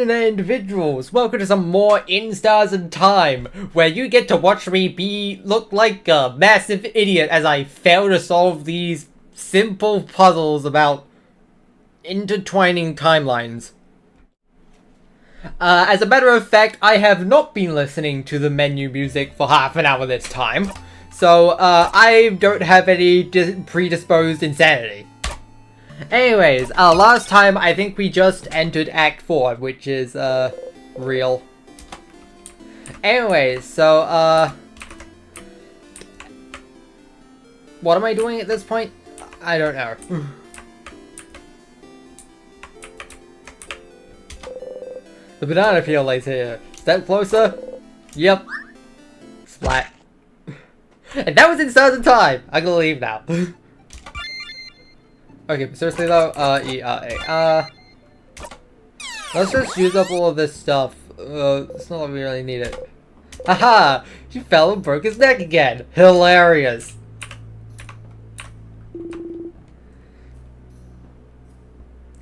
internet individuals, welcome to some more Instars in Time, where you get to watch me look like a massive idiot as I fail to solve these simple puzzles about intertwining timelines. As a matter of fact, I have not been listening to the menu music for half an hour this time, so I don't have any predisposed insanity. Anyways, last time I think we just entered Act 4, which is, real. Anyways, so, what am I doing at this point? I don't know. The banana peel lays here. Step closer. Yep. Splat. And that was in Stars in Time! I'm gonna leave now. Okay, but seriously though, let's just use up all of this stuff. It's not like we really need it. Haha! He fell and broke his neck again! Hilarious!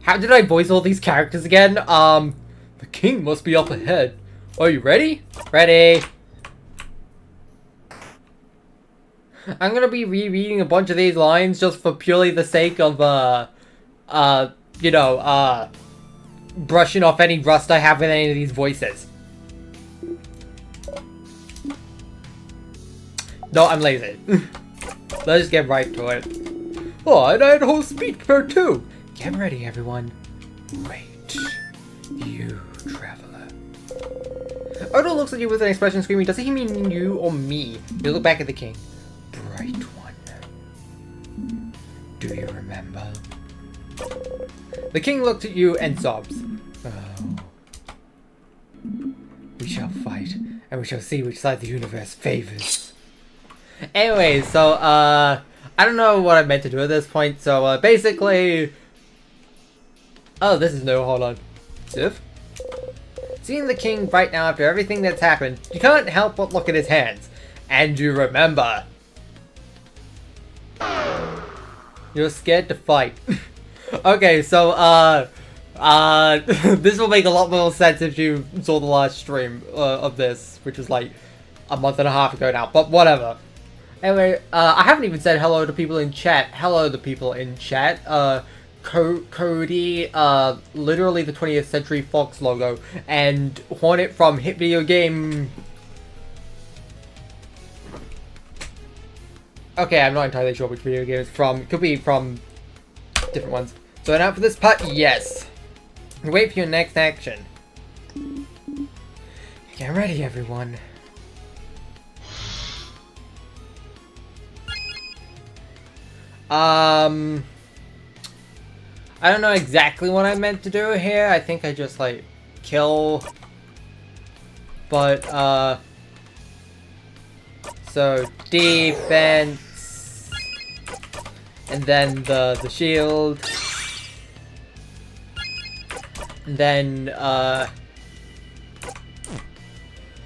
How did I voice all these characters again? The king must be up ahead. Are you ready? Ready! I'm gonna be rereading a bunch of these lines just for purely the sake of, brushing off any rust I have with any of these voices. No, I'm lazy. Let's just get right to it. Oh, and I had a whole speech prepared too. Get ready, everyone. Wait. You, traveler. Odo looks at you with an expression screaming, does he mean you or me? You look back at the king. Bright one. Do you remember? The king looked at you and sobs. Oh. We shall fight, and we shall see which side the universe favors. Anyway, so, I don't know what I meant to do at this point, so, basically... Oh, this is no, hold on. Civ? Seeing the king right now after everything that's happened, you can't help but look at his hands. And you remember... You're scared to fight. Okay, so, this will make a lot more sense if you saw the last stream of this, which was like a month and a half ago now, but whatever. Anyway, I haven't even said hello to people in chat. Hello to people in chat. Cody, literally the 20th Century Fox logo, and Hornet from Hit Video Game... Okay, I'm not entirely sure which video game it's from. It could be from different ones. So now for this part, yes. Wait for your next action. Get ready, everyone. I don't know exactly what I meant to do here. I think I just, like, kill. But, so, defense, and then the shield, and then, that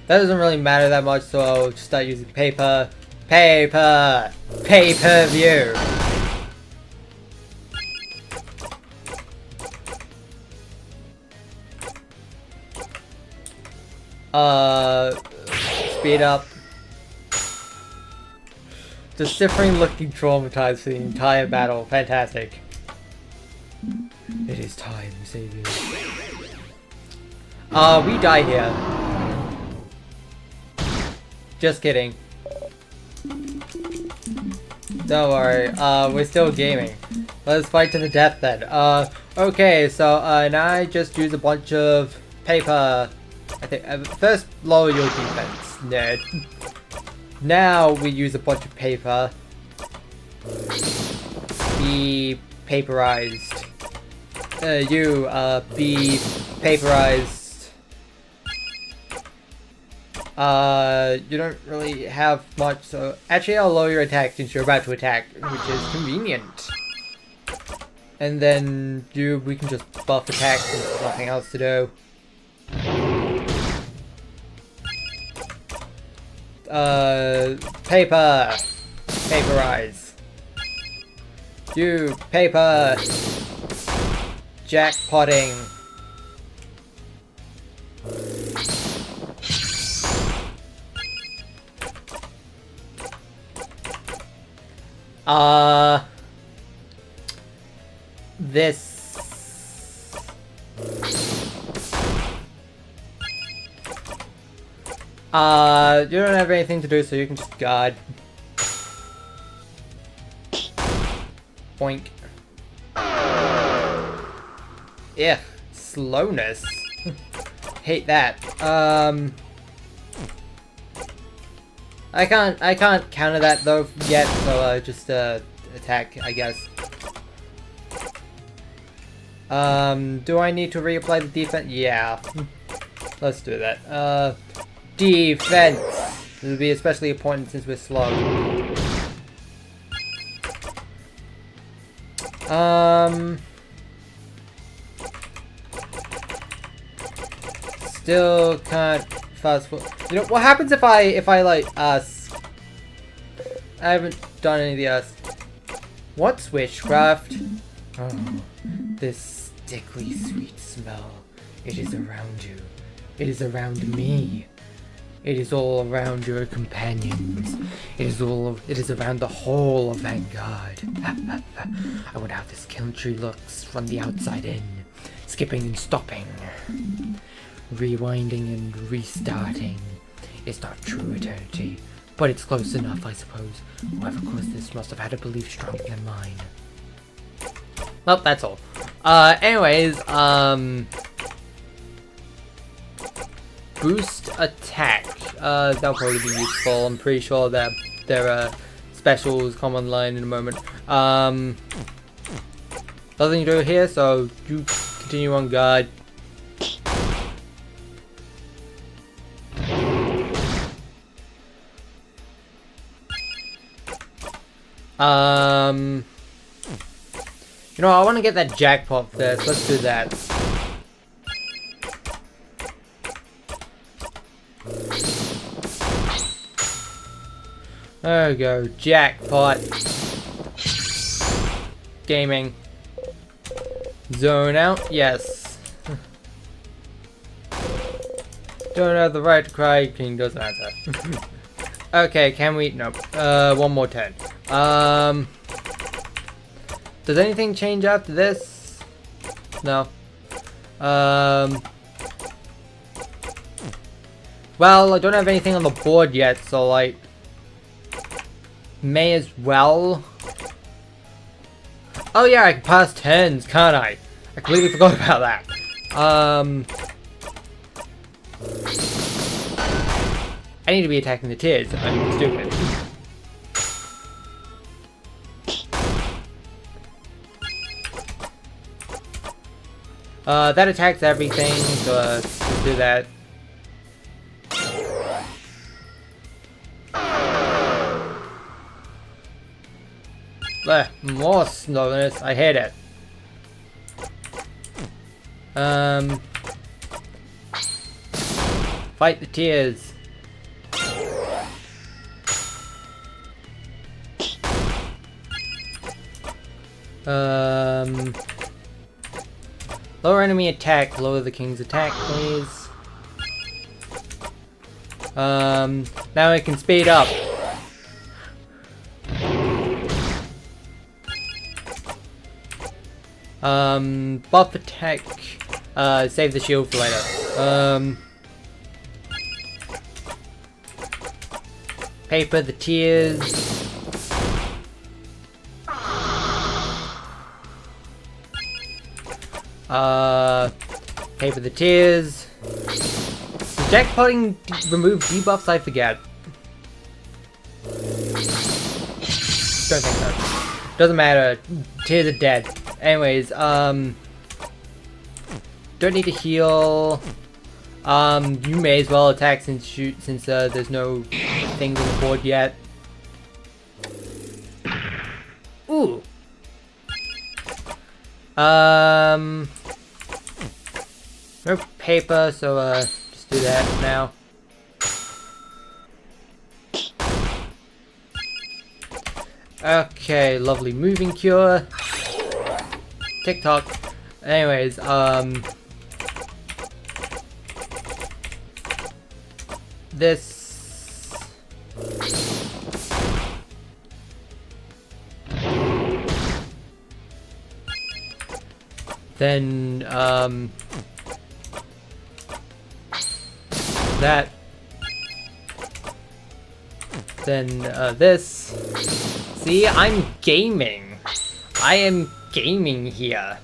doesn't really matter that much, so I'll just start using paper, pay-per-view. Speed up. Deciphering looking traumatized for the entire battle. Fantastic. It is time, saviors. We die here. Just kidding. Don't worry, we're still gaming. Let's fight to the death then. Okay, so, now I just use a bunch of paper. I think, first lower your defense, nerd. Now we use a bunch of paper. Be paperized. Be paperized. You don't really have much, so... Actually, I'll lower your attack since you're about to attack, which is convenient. And then we can just buff attack since there's nothing else to do. Paperize. You, paper. Jackpotting. This. You don't have anything to do, so you can just guard. Boink. Yeah, slowness. Hate that. I can't counter that though yet, so just attack, I guess. Do I need to reapply the defense? Yeah. Let's do that. Defense. This will be especially important since we're slow. Still can't fast forward. You know what happens if I like ask? I haven't done any of the what's wishcraft? Oh, this sticky sweet smell. It is around you. It is around me. It is all around your companions. It is around the whole of Vanguard. I wonder how this kill tree looks from the outside in. Skipping and stopping. Rewinding and restarting. It's not true eternity, but it's close enough, I suppose. Whoever caused this must have had a belief stronger than mine. Well, that's all. Anyways, boost attack. That'll probably be useful. I'm pretty sure that their specials come online in a moment. Nothing to do here, so you continue on guard. You know, I want to get that jackpot first. Let's do that. There we go. Jackpot. Gaming. Zone out. Yes. Don't have the right to cry. King doesn't answer. Okay, can we? Nope. One more turn. Does anything change after this? No. Well, I don't have anything on the board yet, so like, may as well. Oh yeah, I can pass turns, can't I? I completely forgot about that. I need to be attacking the tiers. I'm stupid. That attacks everything, so let's do that. More slowness, I hate it. Fight the tears. Lower enemy attack, lower the king's attack, please. Now I can speed up. Buff attack, save the shield for later. Paper the tears. Paper the tears. Does jackpotting remove debuffs? I forget. Don't think so. Doesn't matter. Tears are dead. Anyways, don't need to heal. You may as well attack since there's no things on the board yet. Ooh. No paper, so just do that now. Okay, lovely moving cure. TikTok. Anyways, this. Then, that. Then, this. See, I'm gaming. I am gaming here.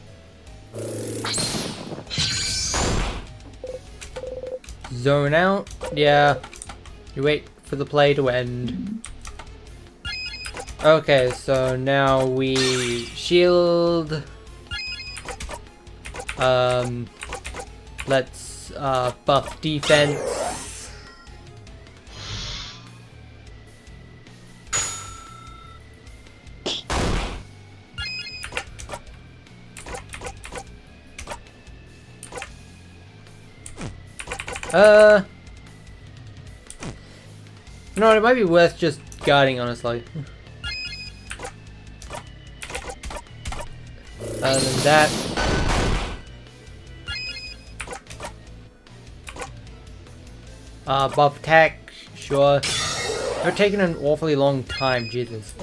Zone out. Yeah. You wait for the play to end. Okay, so now we shield. Let's buff defense. You know what, it might be worth just guarding, honestly. Other than that, buff attack, sure. They're taking an awfully long time, Jesus.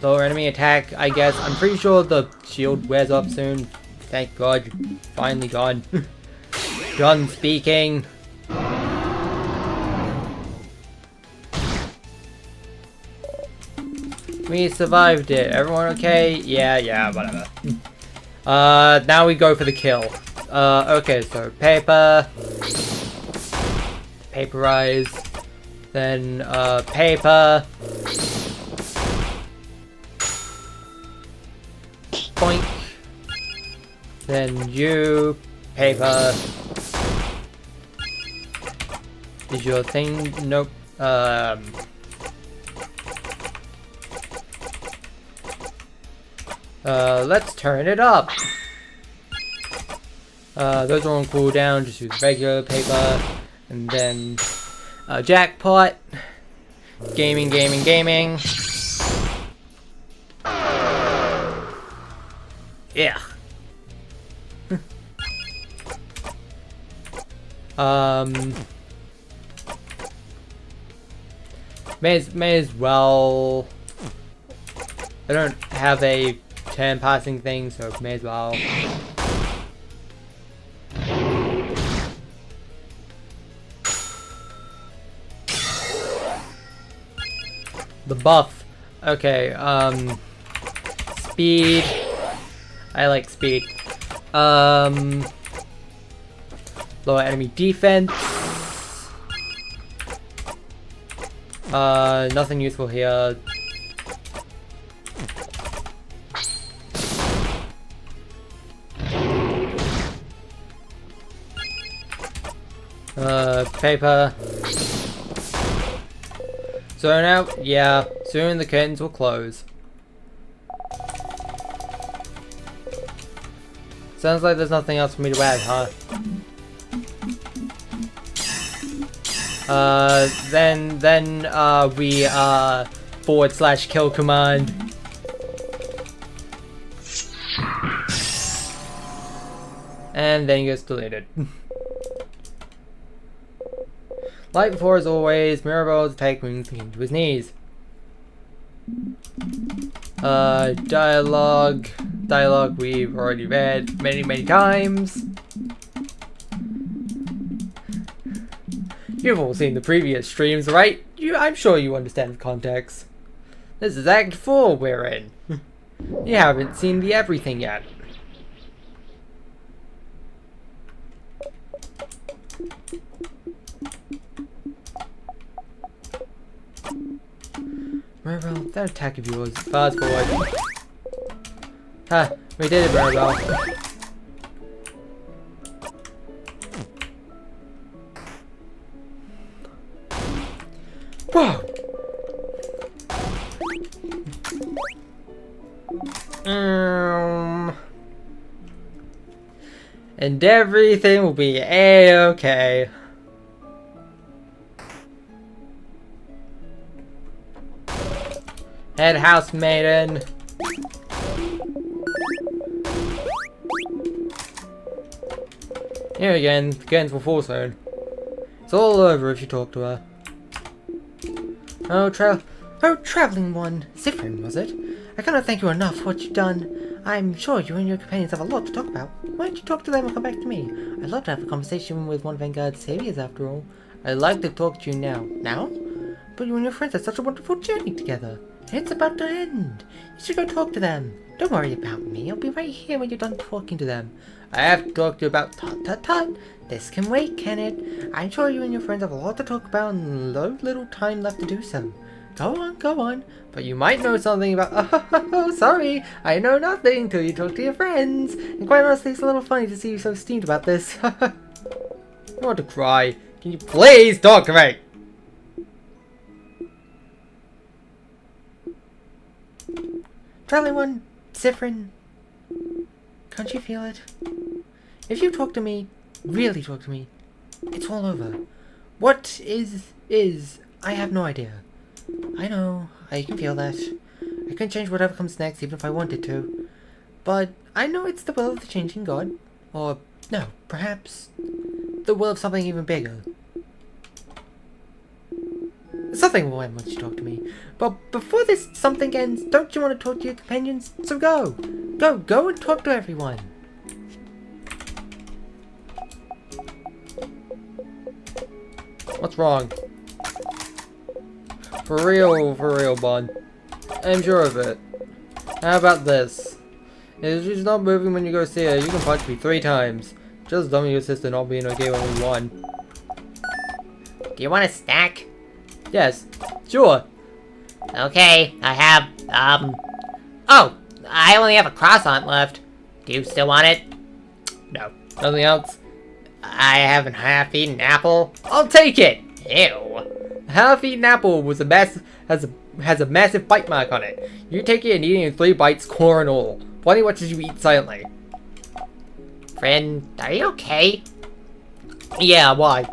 Lower enemy attack, I guess. I'm pretty sure the shield wears off soon. Thank God, you're finally gone. Done speaking. We survived it. Everyone okay? Yeah, whatever. Now we go for the kill. Okay, so paper. Paperize. Then, paper. Boink. Then you. Paper. Is your thing? Nope. Let's turn it up. Those are on cooldown, just use regular paper. And then, jackpot. Gaming. Yeah. May as well. I don't have a turn passing thing, so may as well. The buff. Okay, speed. I like speed. Lower enemy defense. Nothing useful here. Paper. Zone out? Yeah, soon the curtains will close. Sounds like there's nothing else for me to add, huh? Then we, /kill command. And then he gets deleted. Like before, as always, Mirabelle's attack moves him to his knees. Dialogue we've already read many times. You've all seen the previous streams, right? I'm sure you understand the context. This is Act 4 we're in. You haven't seen the everything yet. Mirabelle, that attack of yours. Fast forward. Ha! We did it, Mirabelle. Whoa! And everything will be A-okay. Head house maiden. Here again, the curtains will fall soon. It's all over if you talk to her. Oh, traveling one. Zifrin, was it? I cannot thank you enough for what you've done. I'm sure you and your companions have a lot to talk about. Why don't you talk to them and come back to me? I'd love to have a conversation with one of Vanguard's saviors after all. I'd like to talk to you now. Now? But you and your friends had such a wonderful journey together. And it's about to end. You should go talk to them. Don't worry about me. I'll be right here when you're done talking to them. I have to talk to you about tut. This can wait, can it? I'm sure you and your friends have a lot to talk about and little time left to do so. Go on. But you might know something about... Oh, sorry. I know nothing till you talk to your friends. And quite honestly, it's a little funny to see you so steamed about this. I want to cry. Can you please talk to me? Traveling one, Siffrin. Can't you feel it? If you talk to me, really talk to me, it's all over. What is, I have no idea. I know, I can feel that. I can change whatever comes next even if I wanted to. But I know it's the will of the changing God. Or, no, perhaps the will of something even bigger. Something will end once you talk to me. But before this something ends, don't you want to talk to your companions? So go! Go and talk to everyone! What's wrong? For real, Bond. I'm sure of it. How about this? If she's not moving when you go see her, you can punch me 3 times. Just dumb your sister not being okay when we won. Do you want a snack? Yes, sure. Okay, I have, oh, I only have a croissant left. Do you still want it? No. Nothing else? I have a half-eaten apple. I'll take it! Ew. Half-eaten apple was has a massive bite mark on it. You take it and eat it in 3 bites, core and all. Bonnie watches you eat silently. Friend, are you okay? Yeah, why?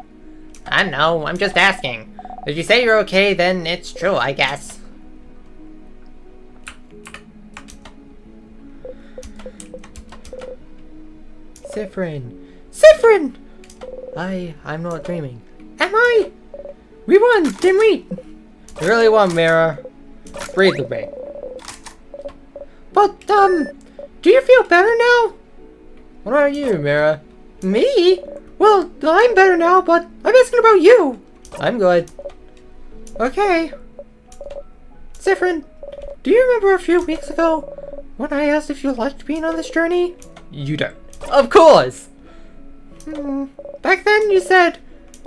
I don't know, I'm just asking. If you say you're okay, then it's true, I guess. Siffrin! I'm not dreaming. Am I? We won, didn't we? You really won, Mira. Breathe with me. But, do you feel better now? What about you, Mira? Me? Well, I'm better now, but I'm asking about you. I'm good. Okay. Siffrin, do you remember a few weeks ago when I asked if you liked being on this journey? You don't. Of course! Back then you said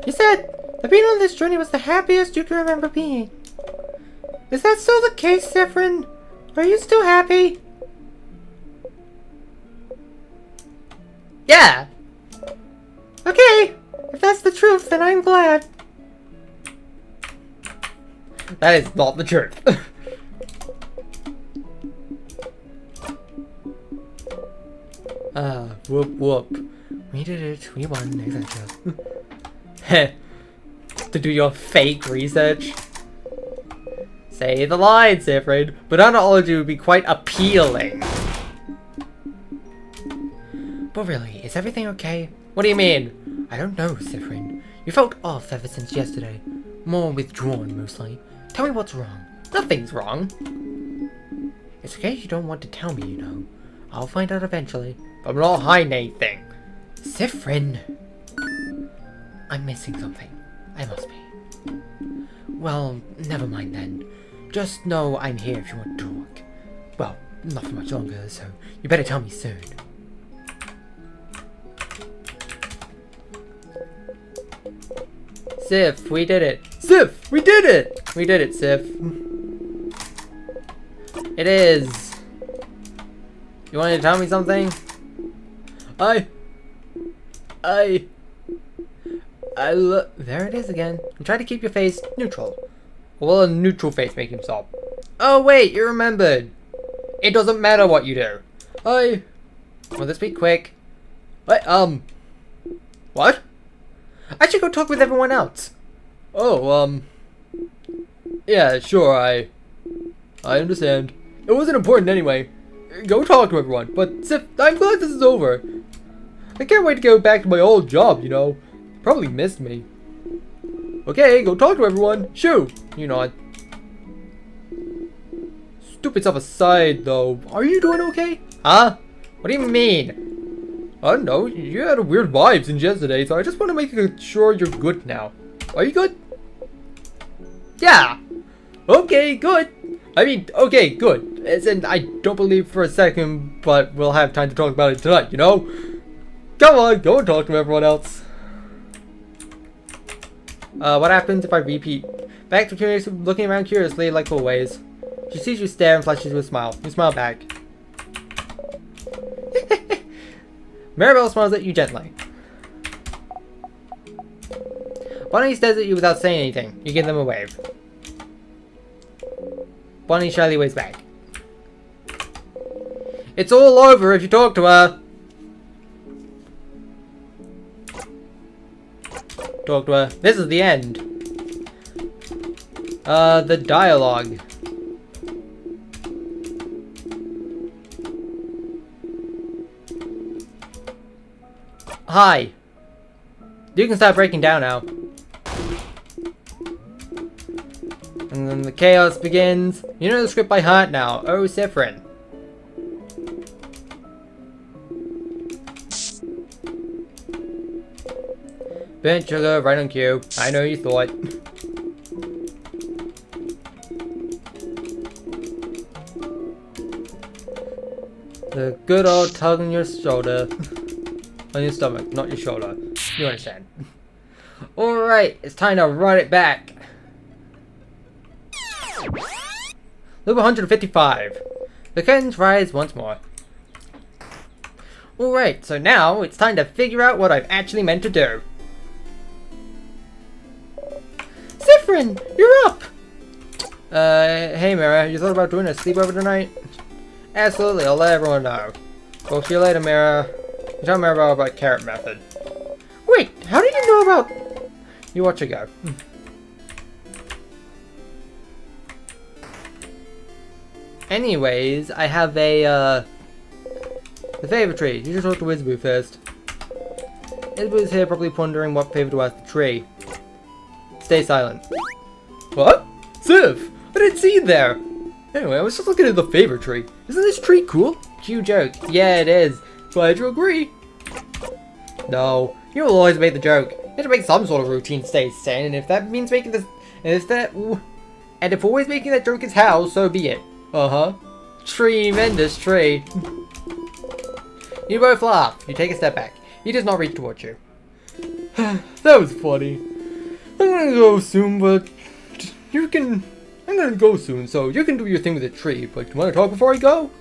that being on this journey was the happiest you can remember being. Is that still the case, Siffrin? Are you still happy? Yeah! Okay, if that's the truth, then I'm glad. That is not the truth. Whoop. We did it, we won, etc. To do your fake research. Say the line, Siffrin. Bananaology would be quite appealing. But really, is everything okay? What do you mean? I don't know, Siffrin. You felt off ever since yesterday. More withdrawn, mostly. Tell me what's wrong. Nothing's wrong. It's okay if you don't want to tell me, you know. I'll find out eventually. I'm not hiding anything. Siffrin! I'm missing something. I must be. Well, never mind then. Just know I'm here if you want to talk. Well, not for much longer, so you better tell me soon. Sif, we did it. Sif, we did it! We did it, Sif. It is. You wanted to tell me something? There it is again. And try to keep your face neutral. Will a neutral face make him stop? Oh wait, you remembered. It doesn't matter what you do. Will this be quick? What? I should go talk with everyone else. Oh, yeah, sure, I understand. It wasn't important anyway. Go talk to everyone, but Sif, I'm glad this is over. I can't wait to go back to my old job, you know. Probably missed me. Okay, go talk to everyone. Shoo! You nod. stupid stuff aside, though, are you doing okay? Huh? What do you mean? I don't know. You had a weird vibe since yesterday, so I just want to make sure you're good now. Are you good? Yeah. Okay, good. I mean, okay, good. As in, I don't believe for a second, but we'll have time to talk about it tonight, you know? Come on, go and talk to everyone else. What happens if I repeat? Back to curious, looking around curiously, like always. She sees you stare and flashes you a smile. You smile back. Maribel smiles at you gently. Bonnie stares at you without saying anything. You give them a wave. Bonnie shyly waves back. It's all over if you talk to her. Talk to her. This is the end. The dialogue. Hi. You can start breaking down now. And then the chaos begins. You know the script by heart now. Oh, Sifrin. Burnt sugar, right on cue. I know you thought. The good old tug on your shoulder. On your stomach, not your shoulder. You understand. Alright, it's time to run it back. Loop 155. The curtains rise once more. Alright, so now it's time to figure out what I've actually meant to do. Sifrin, you're up! Hey Mira, you thought about doing a sleepover tonight? Absolutely, I'll let everyone know. Well, see you later, Mira. You tell Mira about carrot method. Wait, how did you know about... You watch it go. Anyways, I have a, the favorite tree. You should talk to Wizboo first. Wizboo's here probably pondering what favor to ask the tree. Stay silent. What? Sif! I didn't see you there! Anyway, I was just looking at the favorite tree. Isn't this tree cool? Cute joke. Yeah, it is. Glad you agree. No, you will always make the joke. You have to make some sort of routine to stay sane, and if that means making this... And if always making that joke is how, so be it. Uh-huh. Tremendous tree. You both laugh. You take a step back. He does not reach towards you. That was funny. I'm gonna go soon, but you can... I'm gonna go soon, so you can do your thing with the tree, but you wanna talk before I go?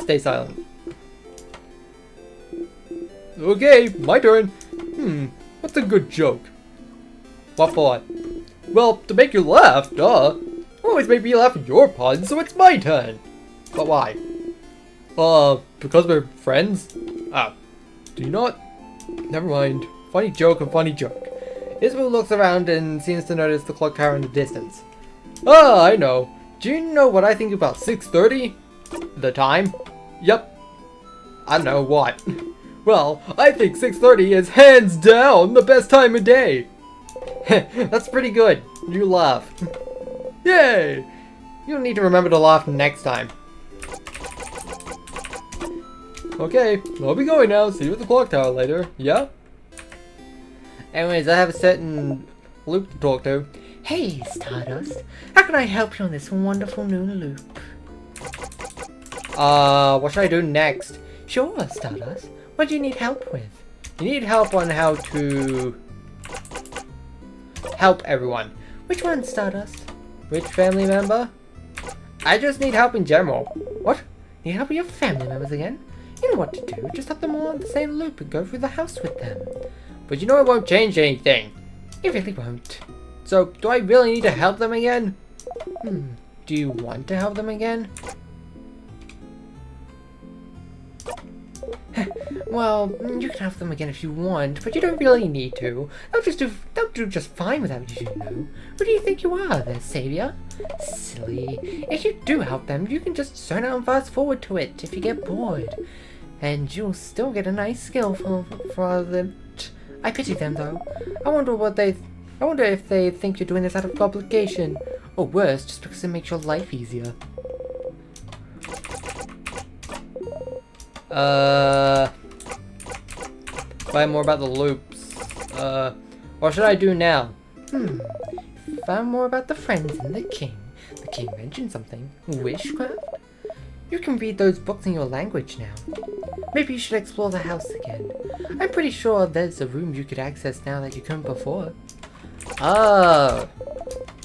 Stay silent. Okay, my turn. What's a good joke? What for? Well, to make you laugh, duh. Always make me laugh at your puns, so it's my turn. But why? Because we're friends? Ah, do you not? Never mind. Funny joke and funny joke. Isabel looks around and seems to notice the clock tower in the distance. Ah, I know. Do you know what I think about 6:30? The time? Yep. I don't know what. Well, I think 6:30 is hands down the best time of day. That's pretty good. You laugh. Yay! You'll need to remember to laugh next time. Okay, I'll be going now. See you at the clock tower later. Yeah? Anyways, I have a certain loop to talk to. Hey, Stardust. How can I help you on this wonderful new loop? What should I do next? Sure, Stardust. What do you need help with? You need help on how to help everyone. Which one, Stardust? Which family member? I just need help in general. What? Need help with your family members again? You know what to do. Just have them all on the same loop and go through the house with them. But you know it won't change anything. It really won't. So, do I really need to help them again? Do you want to help them again? Well, you can help them again if you want, but you don't really need to. They'll do just fine without you, you know. Who do you think you are, their savior? Silly. If you do help them, you can just zone out and fast forward to it if you get bored. And you'll still get a nice skill for them. I pity them, though. I wonder if they think you're doing this out of obligation, Or worse, just because it makes your life easier. Find more about the loops. What should I do now? Find more about the friends and the king. The king mentioned something. Wishcraft? You can read those books in your language now. Maybe you should explore the house again. I'm pretty sure there's a room you could access now that you couldn't before. Oh.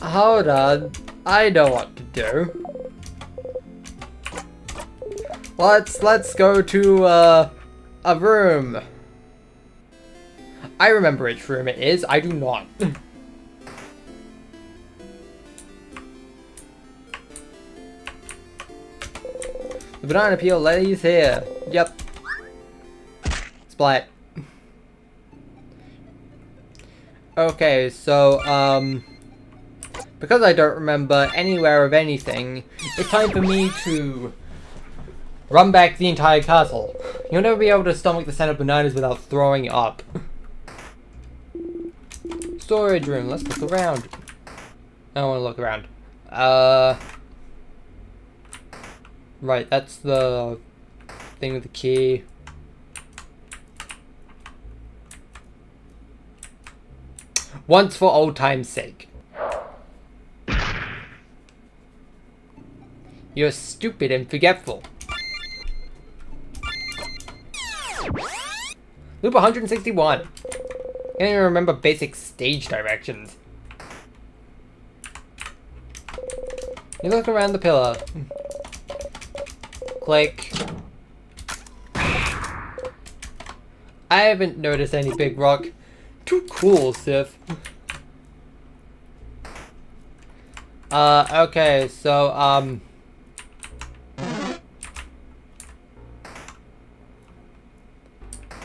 Hold on. I know what to do. Let's go to a room. I remember which room it is. I do not. The banana peel lays here. Yep. Splat. Okay, so because I don't remember anywhere of anything, it's time for me to run back the entire castle. You'll never be able to stomach the scent of bananas without throwing up. Storage room, let's look around. I don't want to look around. Right, that's the thing with the key. Once for old time's sake. You're stupid and forgetful. Loop 161. Can't even remember basic stage directions. You look around the pillar. Click. I haven't noticed any big rock. Too cool, Sif. Okay, so,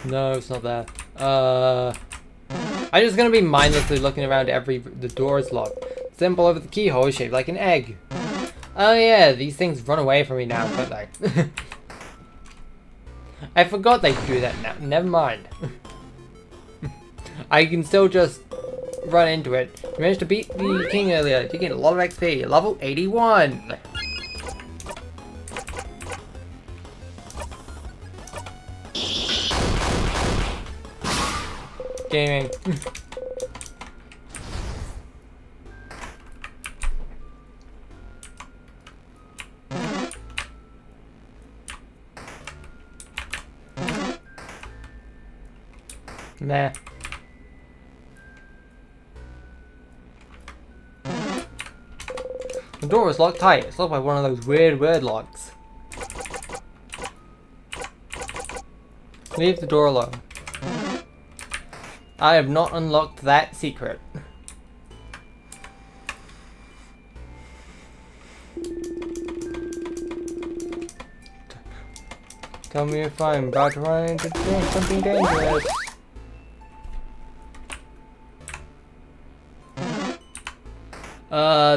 no, it's not there. I'm just gonna be mindlessly looking around the door is locked. The symbol over the keyhole is shaped like an egg. Oh yeah, these things run away from me now, don't they? I forgot they do that now. Never mind. I can still just run into it. You managed to beat the king earlier. You get a lot of XP. Level 81. Gaming. Nah. The door is locked tight. It's locked by one of those weird locks. Leave the door alone. I have not unlocked that secret. Tell me if I'm about to run into something dangerous.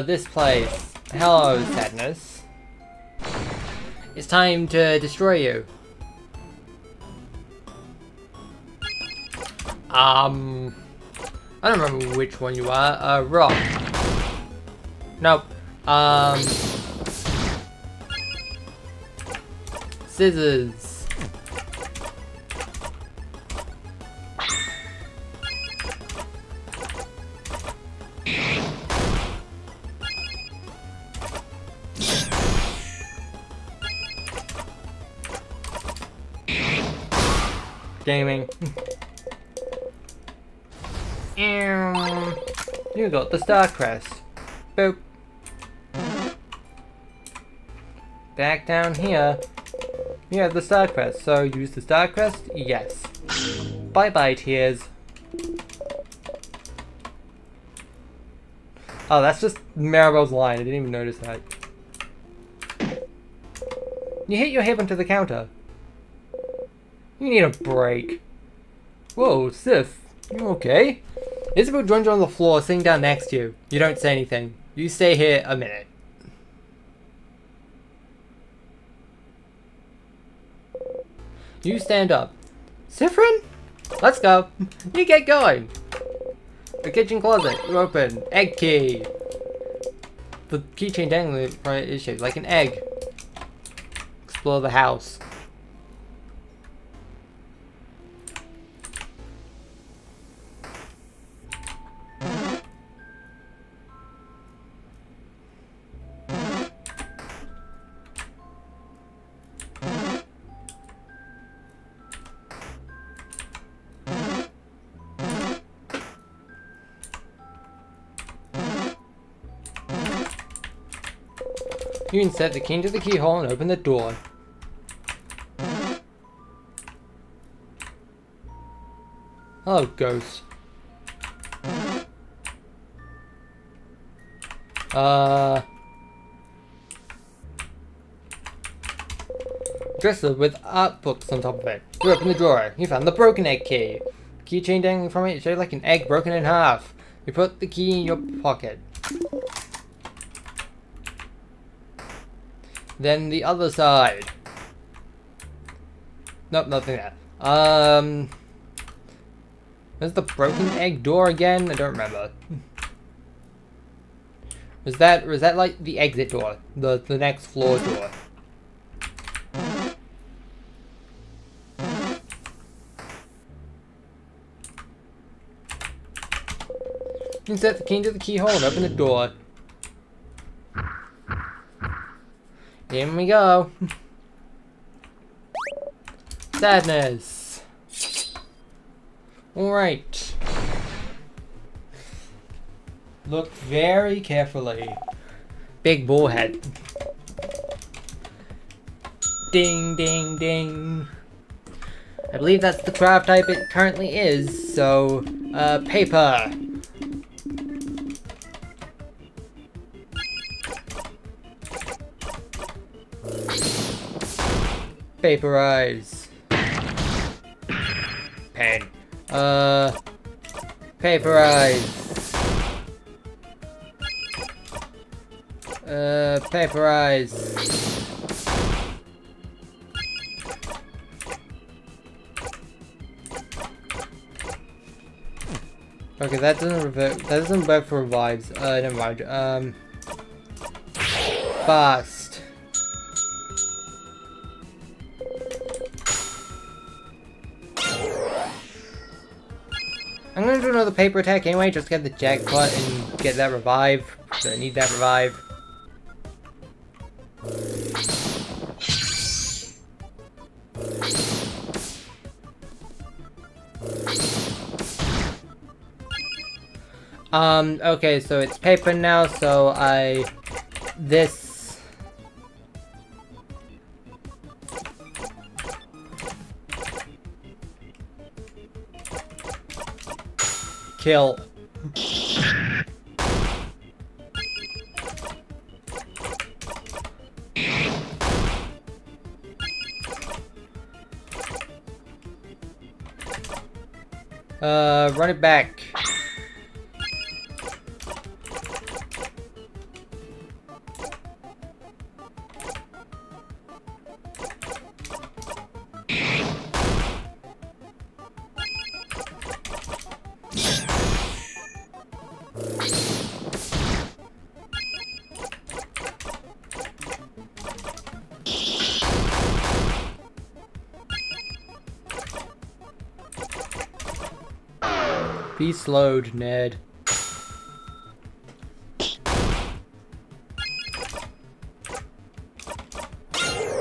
This place. Hello, sadness. It's time to destroy you. I don't remember which one you are. Rock. Nope. Scissors. Gaming. You got the star crest. Boop. Back down here. You have the star crest, so use the star crest? Yes. Bye bye, tears. Oh, that's just Maribel's line. I didn't even notice that. You hit your hip onto the counter. You need a break. Whoa, Sif. You okay? Isabel joins you on the floor, sitting down next to you. You don't say anything. You stay here a minute. You stand up. Sifrin? Let's go. You get going. The kitchen closet. You open. Egg key. the keychain dangling is shaped like an egg. Explore the house. You insert the key into the keyhole and open the door. Hello, ghost. Dresser with art books on top of it. You open the drawer. You found the broken egg key. Keychain dangling from it shaped like an egg broken in half. You put the key in your pocket. Then the other side. Nope, nothing there. Where's the broken egg door again? I don't remember. Was that like the exit door? The next floor door? Insert the key into the keyhole and open the door. In we go. Sadness. Alright. Look very carefully. Big bullhead. Ding, ding, ding. I believe that's the craft type it currently is, so, paper. Vaporize. Pen. Vaporize. Vaporize. Okay, that doesn't work for revives. Never mind. Fast. I'm gonna do another paper attack anyway, just get the jackpot and get that revive. So I need that revive. Okay, so it's paper now, so this... Kill. Run it back. Be slowed, Ned.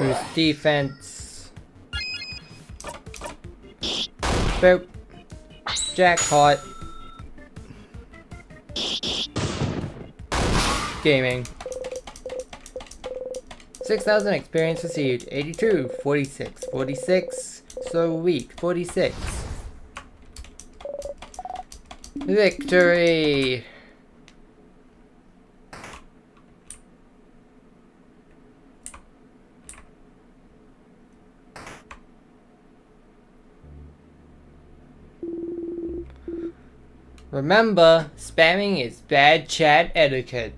Boost defense. Boop. Jackpot. Gaming. 6,000 experience received. 82, 46, 46. So weak. 46. Victory! Remember, spamming is bad chat etiquette.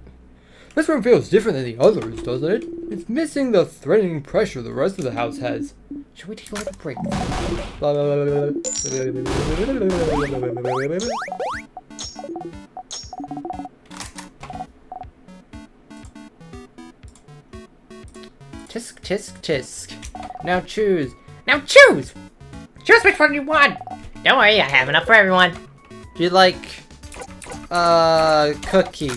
This room feels different than the others, doesn't it? It's missing the threatening pressure the rest of the house has. Should we take a little break? Tisk, tisk, tisk. Now choose. Now choose! Choose which one you want! Don't worry, I have enough for everyone. Do you like, cookie?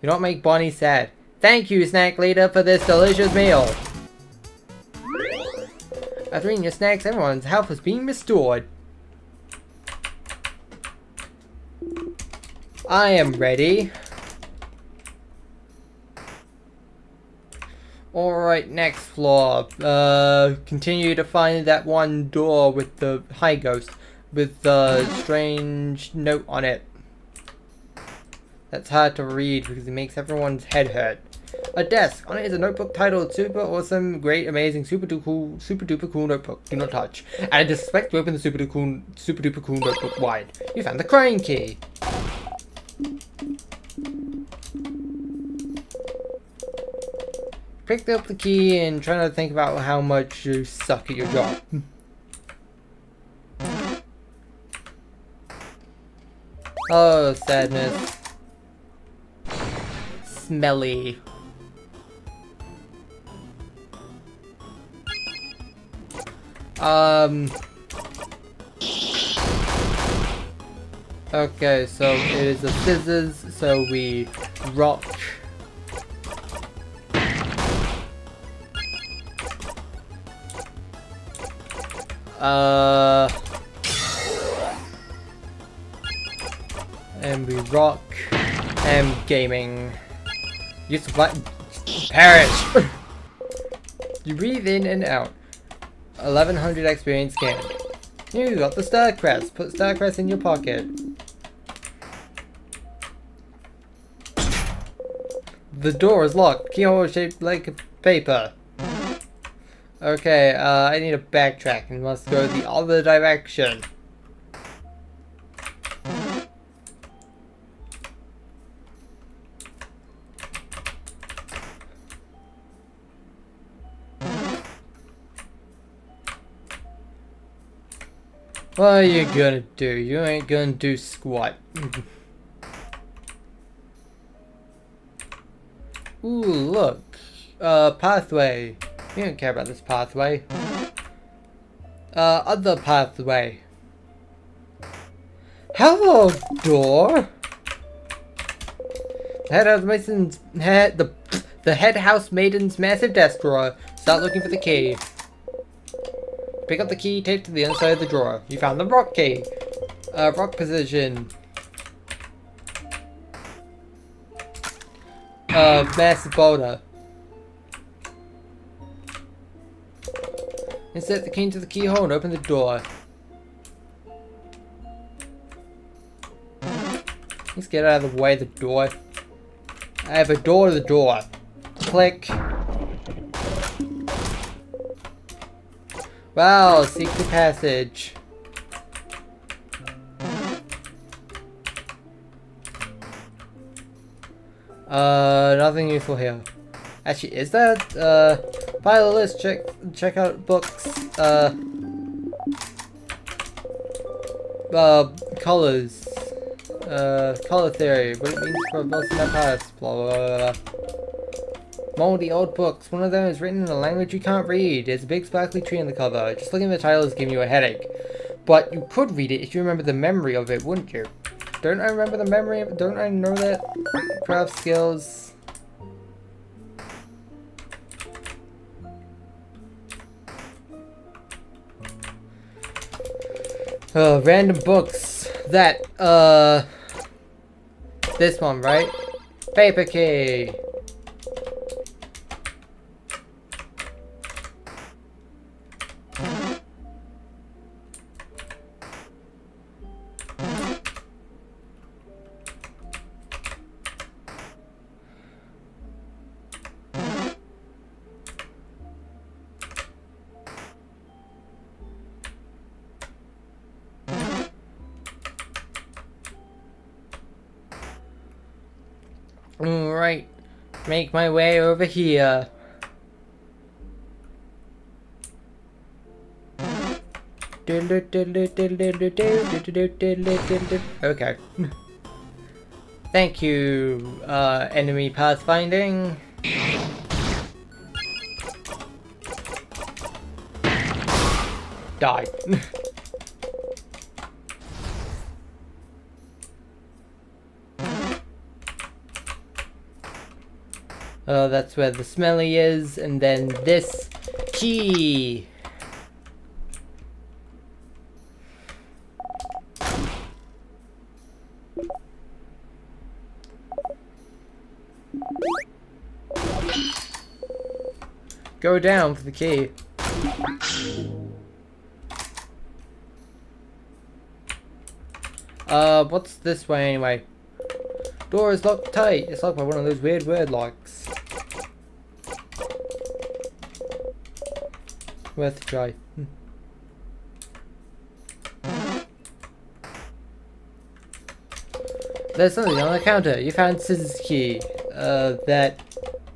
You don't make Bonnie sad. Thank you, snack leader, for this delicious meal. After eating your snacks, everyone's health is being restored. I am ready. Alright, next floor. Continue to find that one door with the high ghost with the strange note on it. That's hard to read because it makes everyone's head hurt. A desk. On it is a notebook titled Super Awesome, Great, Amazing, Super Duper Cool Notebook. Do not touch. And I disrespect to open the Super Duper Cool Notebook wide. You found the crane key. Picked up the key and trying to think about how much you suck at your job. Oh, sadness. Smelly. Okay, so it is the scissors, so we rock. And we rock. And gaming. Use the button. Perish! You breathe in and out. 1100 experience gained. You got the star crest. Put star crest in your pocket. The door is locked. Keyhole shaped like a paper. Okay, I need to backtrack and must go the other direction. What are you gonna do? You ain't gonna do squat. Ooh, look. Pathway. You don't care about this pathway. Other pathway. Hello, door. The head house maiden's massive desk drawer. Start looking for the key. Pick up the key taped to the inside of the drawer. You found the rock key. Rock position. Massive boulder. Insert the key into the keyhole and open the door. Let's get out of the way of the door. I have a door to the door. Click. Wow, secret passage. Nothing useful here. Actually, is that, file list, check out books, colors, color theory, what it means for both in the past, blah, blah, blah, blah. Moldy old books, one of them is written in a language you can't read. There's a big sparkly tree on the cover. Just looking at the title is giving you a headache. But you could read it if you remember the memory of it, wouldn't you? Don't I remember the memory of it? Don't I know that? Craft skills. Random books. That, this one, right? Paper key. Alright, make my way over here. Okay. Thank you, enemy pathfinding. Die. Oh, that's where the smelly is, and then this key. Go down for the key. What's this way anyway? Door is locked tight. It's locked by one of those weird word locks. Worth a try. There's something on the counter. You found scissors key. That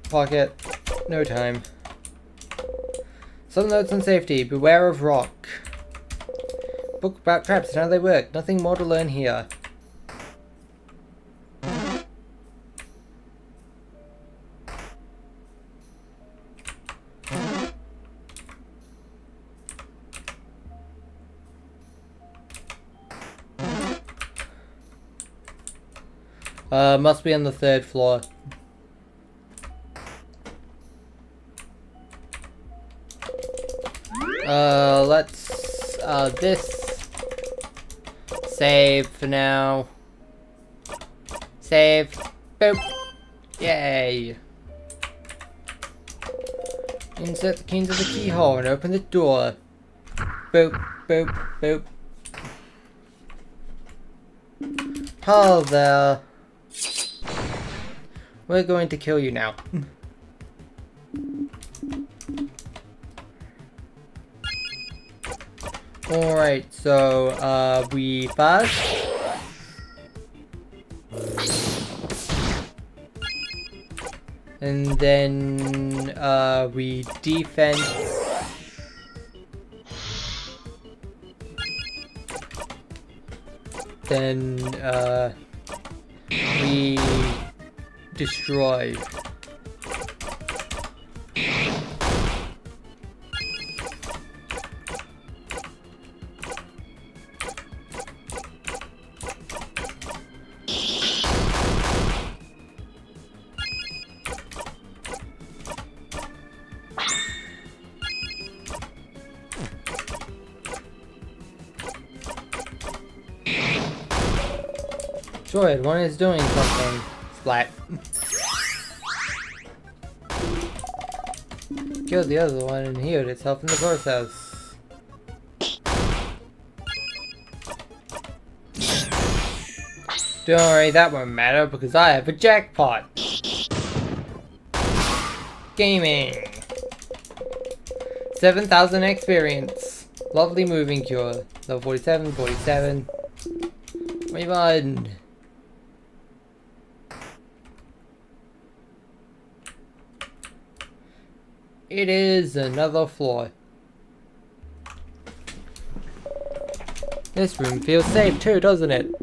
pocket. No time. Some notes on safety. Beware of rock. Book about traps and how they work. Nothing more to learn here. Must be on the 3rd floor. Let's, this. Save for now. Save. Boop. Yay. Insert the key into the keyhole and open the door. Boop, boop, boop. Hello there. We're going to kill you now. Alright, so, we fast. And then, we defense. Then, we destroy. Destroyed. One is doing something. Splat. Killed the other one and healed itself in the process. Don't worry, that won't matter because I have a jackpot. Gaming. 7,000 experience. Lovely moving cure. Level 47, 47. 21. It is another floor. This room feels safe too, doesn't it?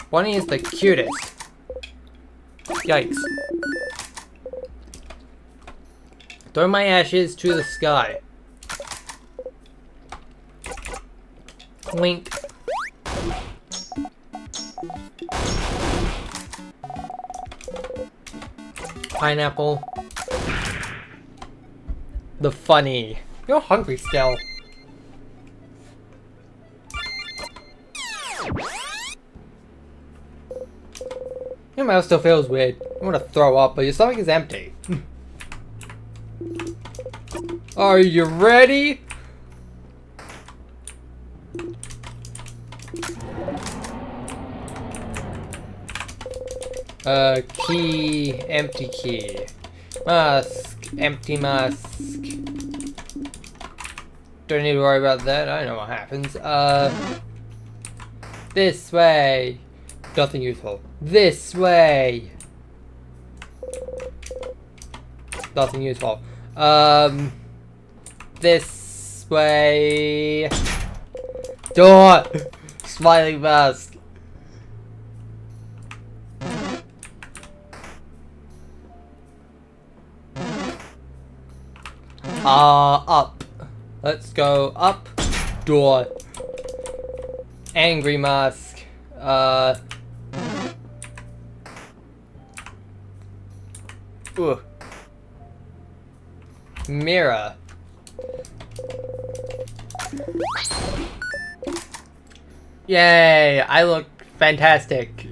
Bonnie is the cutest. Yikes. Throw my ashes to the sky. Wink. Pineapple. The funny. You're hungry still. Your mouth still feels weird. You want to throw up, but your stomach is empty. Are you ready? Key, empty key. Mask, empty mask. Don't need to worry about that, I know what happens. This way. Nothing useful. This way. Nothing useful. This way. Door! Smiling mask. Up. Let's go up. Door. Angry mask. Ooh. Mirror. Yay! I look fantastic.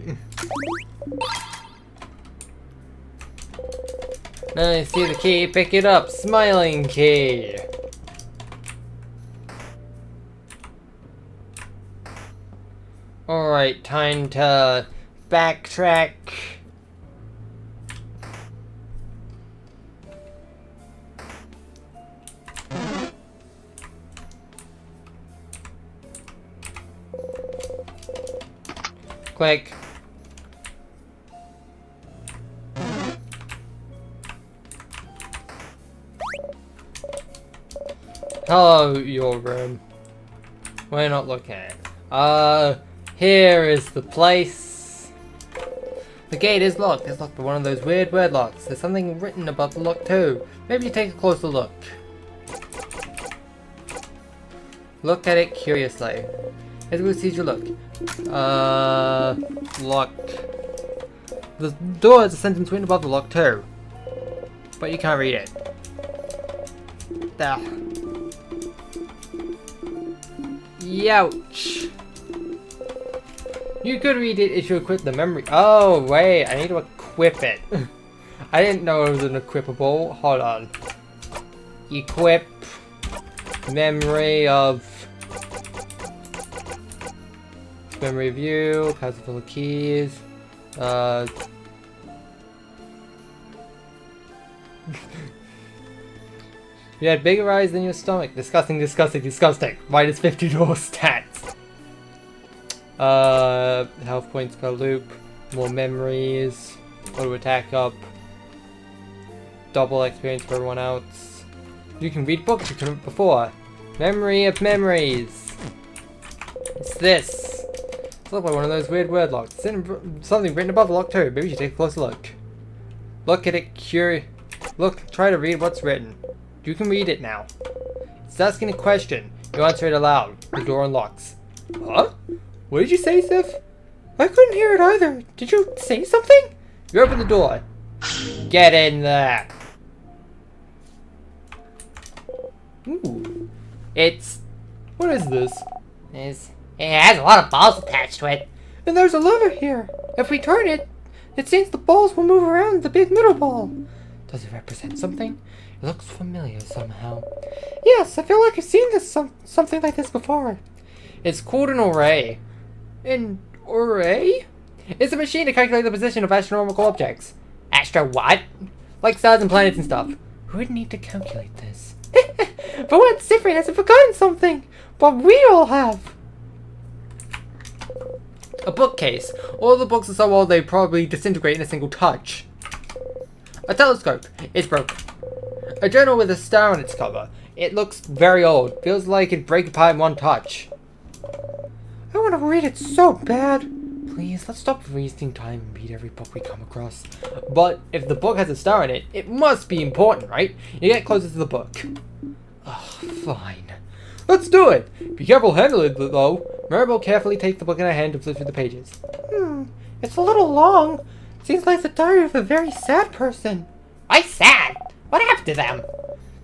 Now I see the key, pick it up. Smiling key. Alright, time to backtrack. Click. Hello, your room. We're not looking at it. Here is the place. The gate is locked. It's locked by one of those weird word locks. There's something written above the lock too. Maybe you take a closer look. Look at it curiously. As we see your look. Locked. The door has a sentence written above the lock too. But you can't read it. There. Youch. You could read it if you equip the memory. Oh, wait. I need to equip it. I didn't know it was an equipable. Hold on. Equip. Memory of. Memory view. Closet full of keys. You had bigger eyes than your stomach. Disgusting, disgusting, disgusting. Minus 50 to all stats. Health points per loop. More memories. Auto attack up. Double experience for everyone else. You can read books you couldn't before. Memory of memories. It's this. It's like one of those weird word locks. Something written above the lock too. Maybe you should take a closer look. Look at it Look, try to read what's written. You can read it now. It's asking a question. You answer it aloud. The door unlocks. Huh? What did you say, Sif? I couldn't hear it either. Did you say something? You open the door. Get in there. Ooh. What is this? It has a lot of balls attached to it. And there's a lever here. If we turn it, it seems the balls will move around the big middle ball. Does it represent something? It looks familiar somehow. Yes, I feel like I've seen something like this before. It's called an array. An array? It's a machine to calculate the position of astronomical objects. Astro what? Like stars and planets and stuff. Who would need to calculate this? For once, Sifrin hasn't forgotten something. But we all have. A bookcase. All the books are so old they probably disintegrate in a single touch. A telescope. It's broken. A journal with a star on its cover. It looks very old. Feels like it'd break apart in one touch. I want to read it so bad. Please, let's stop wasting time and read every book we come across. But if the book has a star in it, it must be important, right? You get closer to the book. Ugh, fine. Let's do it! Be careful handling it, though. Maribel carefully takes the book in her hand and flips through the pages. It's a little long. Seems like the diary of a very sad person. Why sad? What happened to them?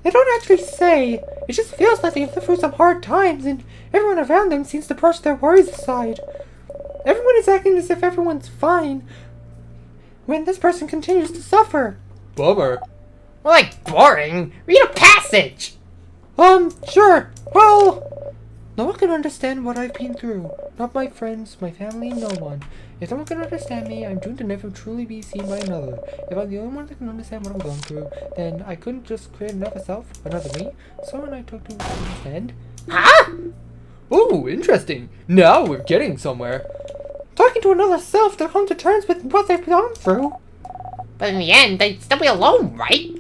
They don't actually say. It just feels like they've lived through some hard times, and everyone around them seems to brush their worries aside. Everyone is acting as if everyone's fine, when this person continues to suffer. Bummer. Well, like boring. Read a passage. Sure. Well, no one can understand what I've been through. Not my friends, my family, no one. If someone can understand me, I'm doomed to never truly be seen by another. If I'm the only one that can understand what I'm going through, then I couldn't just create another self, another me, someone I talk to understand. Huh? Ooh, interesting. Now we're getting somewhere. Talking to another self to come to terms with what they've gone through. But in the end, they'd still be alone, right?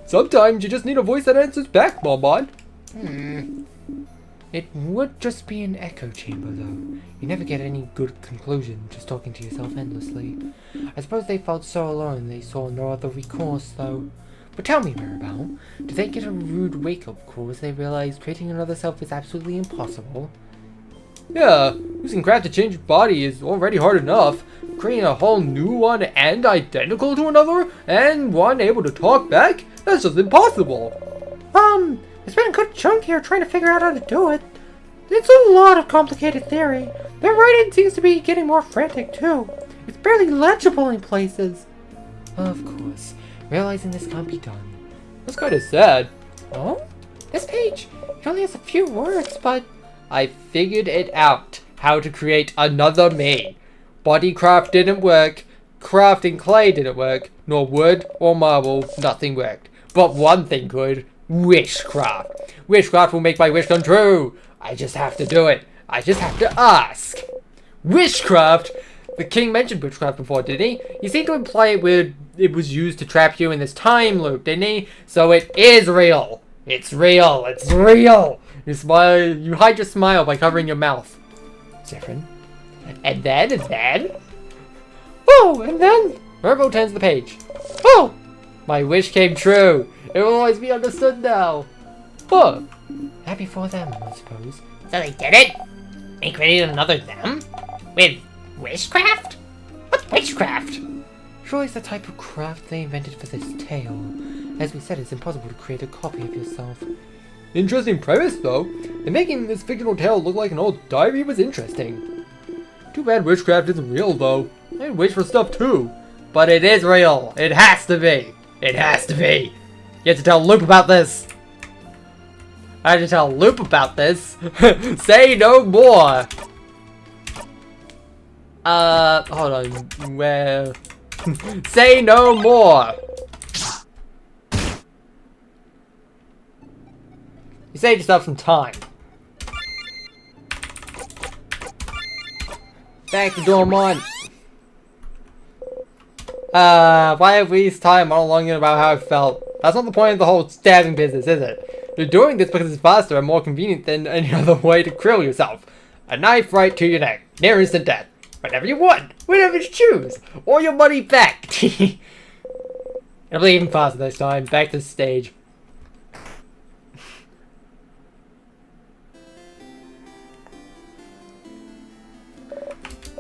Sometimes you just need a voice that answers back, Bonbon. It would just be an echo chamber, though. You never get any good conclusion just talking to yourself endlessly. I suppose they felt so alone they saw no other recourse, though. But tell me, Maribel, do they get a rude wake-up call as they realize creating another self is absolutely impossible? Yeah, using craft to change your body is already hard enough. Creating a whole new one and identical to another, and one able to talk back? That's just impossible. I spent a good chunk here trying to figure out how to do it. It's a lot of complicated theory. Their writing seems to be getting more frantic, too. It's barely legible in places. Of course, realizing this can't be done. That's kind of sad. Oh? This page, it only has a few words, but... I figured it out. How to create another me. Bodycraft didn't work. Crafting clay didn't work. Nor wood or marble. Nothing worked. But one thing could. Wishcraft. Wishcraft will make my wish come true. I just have to do it. I just have to ask. Wishcraft? The king mentioned witchcraft before, didn't he? He seemed to imply it was used to trap you in this time loop, didn't he? So it is real. It's real. It's real. You smile. You hide your smile by covering your mouth. Zephyrin. And then. Oh, and then... Herbo turns the page. Oh! My wish came true. It will always be understood now. Huh. Happy for them, I suppose. So they did it? They created another them? With wishcraft? What's witchcraft? Surely it's the type of craft they invented for this tale. As we said, it's impossible to create a copy of yourself. Interesting premise, though. And making this fictional tale look like an old diary was interesting. Too bad witchcraft isn't real, though. I wish for stuff, too. But it is real. It has to be. It has to be. You have to tell Loop about this. I have to tell Loop about this. Say no more. Hold on. Where? Say no more. You saved yourself some time. Back to Dormont. Why have we wasted time monologuing about how I felt? That's not the point of the whole stabbing business, is it? You're doing this because it's faster and more convenient than any other way to kill yourself. A knife right to your neck. Near instant death. Whenever you want. Whenever you choose. Or your money back. It'll be even faster this time. Back to the stage.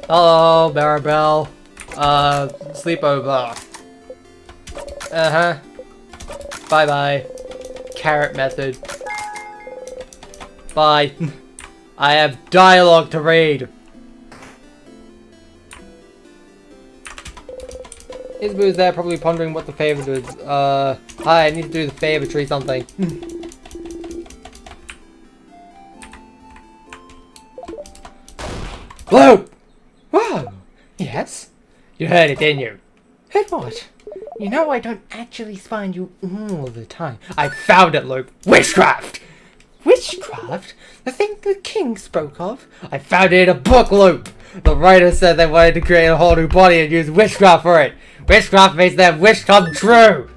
Hello, Maribel. Sleepover. Uh-huh. Bye-bye. Carrot method. Bye. I have dialogue to read. Isaboo's there probably pondering what the favor is. Hi, I need to do the favor tree something. Blue! Whoa! Yes? You heard it, didn't you? Heard what? You know I don't actually find you all the time. I found it, Luke. Witchcraft! Witchcraft? The thing the king spoke of? I found it in a book, Luke. The writer said they wanted to create a whole new body and use witchcraft for it. Witchcraft makes their wish come true.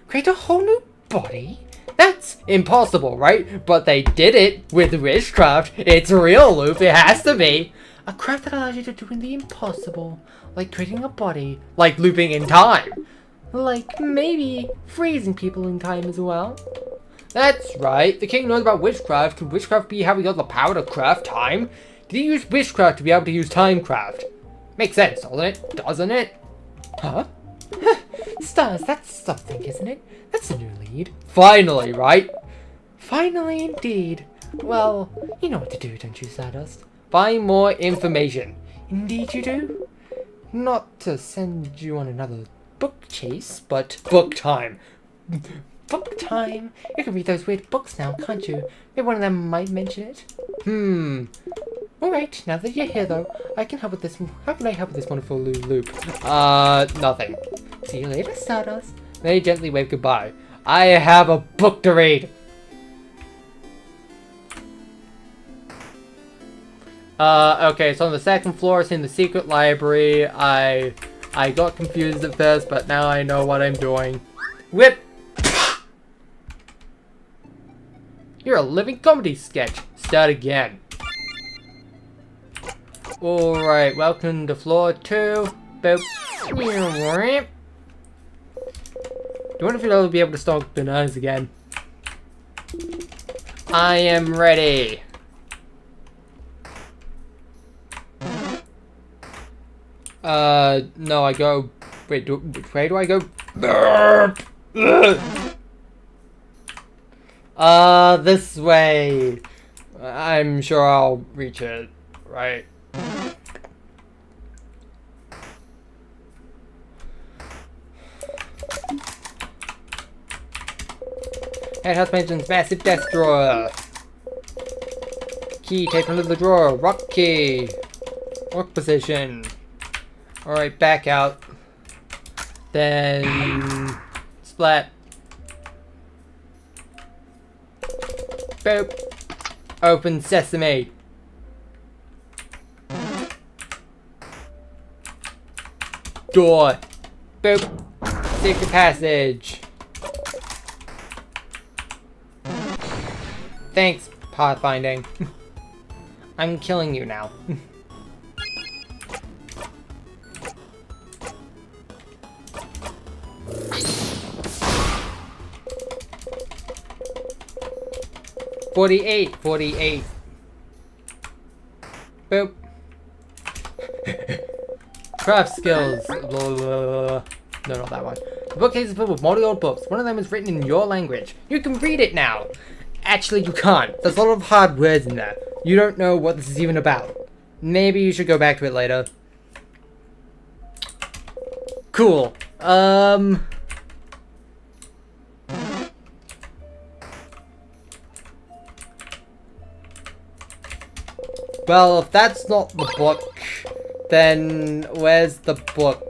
Create a whole new body? That's impossible, right? But they did it with witchcraft. It's real, Luke. It has to be. A craft that allows you to do the impossible. Like creating a body. Like looping in time. Like maybe freezing people in time as well. That's right. The king knows about witchcraft. Could witchcraft be how he got the power to craft time? Did he use witchcraft to be able to use timecraft? Makes sense, doesn't it? Doesn't it? Huh? Stars, that's something, isn't it? That's a new lead. Finally, right? Finally, indeed. Well, you know what to do, don't you, Stardust? Find more information. Indeed you do. Not to send you on another book chase, but... Book time. Book time? You can read those weird books now, can't you? Maybe one of them might mention it. Alright, now that you're here though, I can help with this. How can I help with this wonderful loop? Nothing. See you later, Stardust. They gently wave goodbye. I have a book to read. Okay, so on the second floor, it's in the secret library. I got confused at first, but now I know what I'm doing. Whip! You're a living comedy sketch. Start again. Alright, welcome to floor 2. Boop. I wonder if you'll ever be able to stalk bananas again. I am ready. No, I go. Wait, which way do I go? This way. I'm sure I'll reach it, right? Headhouse Mansion's massive desk drawer. Key taken under the drawer. Rock key. Rock position. Alright, back out. Then splat. Boop. Open sesame. Door. Boop. Secret passage. Thanks, pathfinding. I'm killing you now. $48. Boop. Craft skills. Blah, blah, blah. No, not that one. The bookcase is filled with moldy old books. One of them is written in your language. You can read it now. Actually, you can't. There's a lot of hard words in there. You don't know what this is even about. Maybe you should go back to it later. Cool. Well, if that's not the book, then where's the book?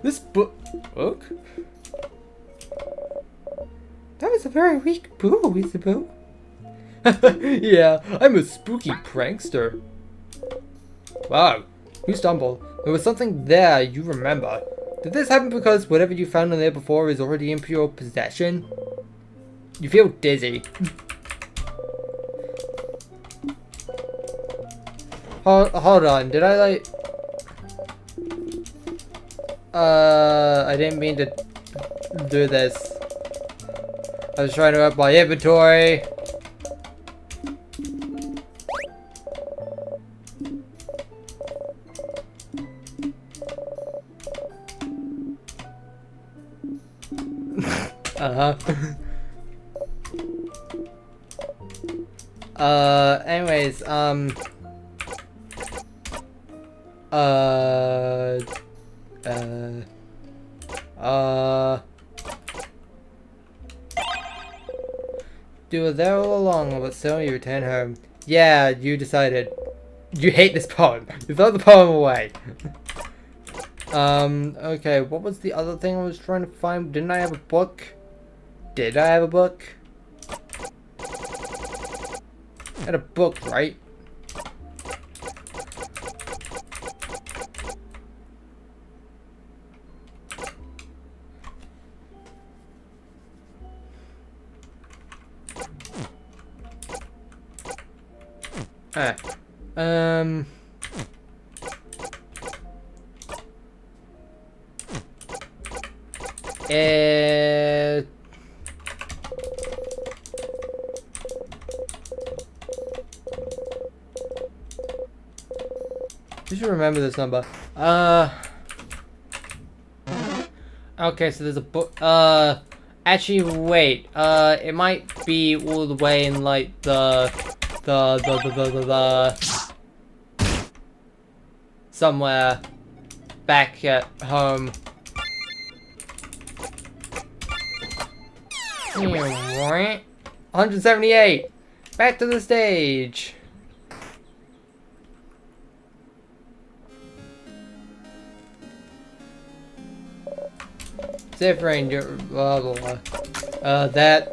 This book? That was a very weak boo, Isabel. Yeah, I'm a spooky prankster. Wow, you stumbled. There was something there you remember. Did this happen because whatever you found in there before is already in your possession? You feel dizzy. Hold on, did I like... I didn't mean to do this. I was trying to open my inventory. Anyways, You were there all along, but still you returned home. Yeah, you decided. You hate this poem. You throw the poem away. Okay, what was the other thing I was trying to find? Didn't I have a book? Did I have a book? I had a book, right? You should remember this number. Okay, so there's a book. Actually, wait. It might be all the way in like the somewhere back at home. 178. Back to the stage. Safe range, blah blah blah. That.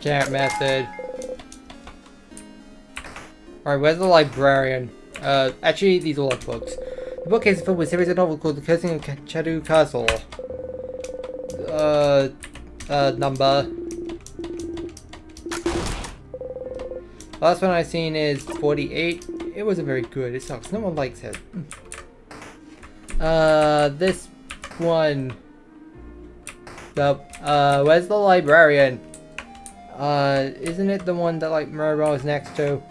Can't method. Alright, where's the librarian? Actually, these are all books. The bookcase is filled with a series of novels called The Cursing of Chadu Castle. Number. Last one I've seen is 48. It wasn't very good. It sucks. No one likes it. This one. Where's the librarian? Isn't it the one that, like, Mirabelle is next to?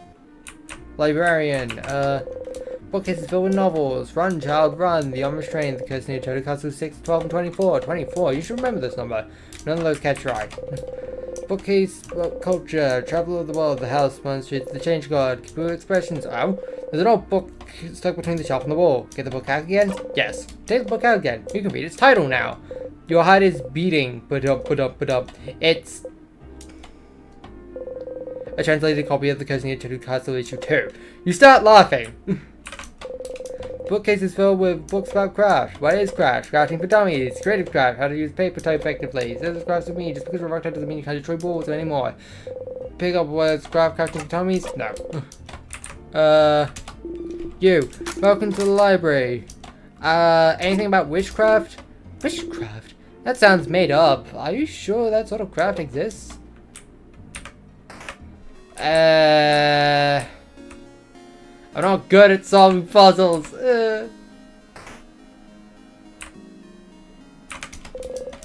Librarian, bookcase is filled with novels. Run, child, run. The Unrestrained, The Cursing of Chadu Castle 6, 12, and 24. 24, you should remember this number. None of those catch right. Bookcase, culture, travel of the world, the house, monsters, the change god, Kabu expressions. Oh, there's an old book stuck between the shelf and the wall. Get the book out again? Yes. Take the book out again. You can read its title now. Your heart is beating. It's a translated copy of The Cursing of Chadu Castle issue 2. You start laughing. Bookcase is filled with books about craft. What is craft? Crafting for dummies. Creative craft. How to use paper type effectively. Says crafts with me. Just because we're rock type doesn't mean you can't destroy balls anymore. Pick up words. Craft. Crafting for dummies. No. You. Welcome to the library. Anything about witchcraft? Witchcraft? That sounds made up. Are you sure that sort of craft exists? I'm not good at solving puzzles.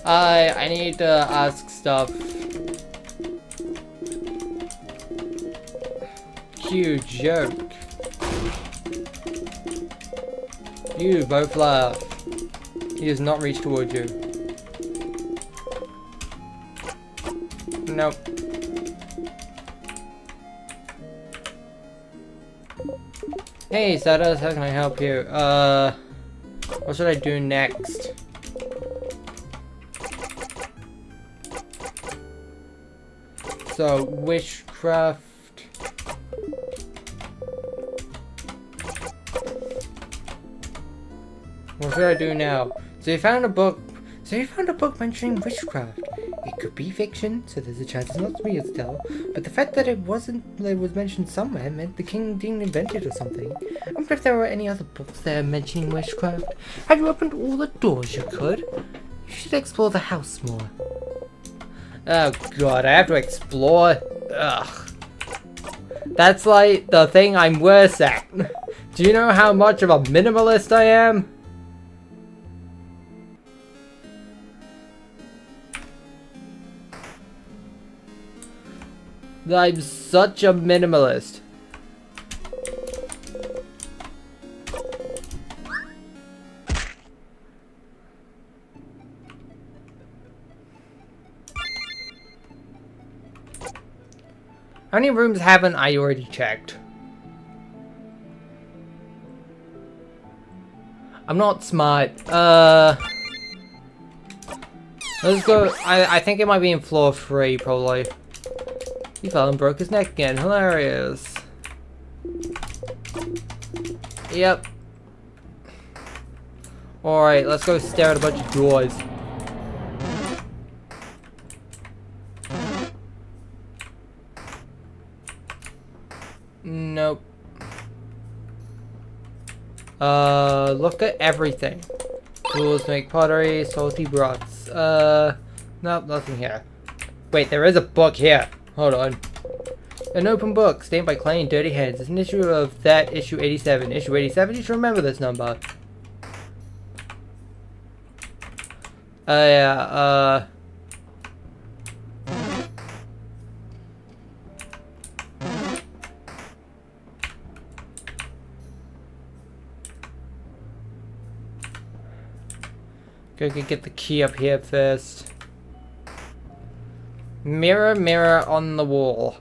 I need to ask stuff. Huge joke. You both laugh. He does not reach towards you. Nope. Hey, Stardust, how can I help you? What should I do next? So, witchcraft. What should I do now? So you found a book mentioning witchcraft. It could be fiction, so there's a chance it's not real still. But the fact that it was mentioned somewhere meant the king didn't invent it or something. I wonder if there were any other books there mentioning witchcraft. Have you opened all the doors you could? You should explore the house more. Oh god, I have to explore? Ugh. That's like the thing I'm worse at. Do you know how much of a minimalist I am? I'm such a minimalist. How many rooms haven't I already checked? I'm not smart. Let's go. I think it might be in floor 3, probably. He fell and broke his neck again. Hilarious. Yep. Alright, let's go stare at a bunch of doors. Nope. Look at everything. Tools make pottery, salty broths. Nope, nothing here. Wait, there is a book here. Hold on. An open book, stained by clay and dirty hands. It's an issue of that, issue 87. Issue 87, you should remember this number. Yeah, Go get the key up here first. Mirror, mirror on the wall.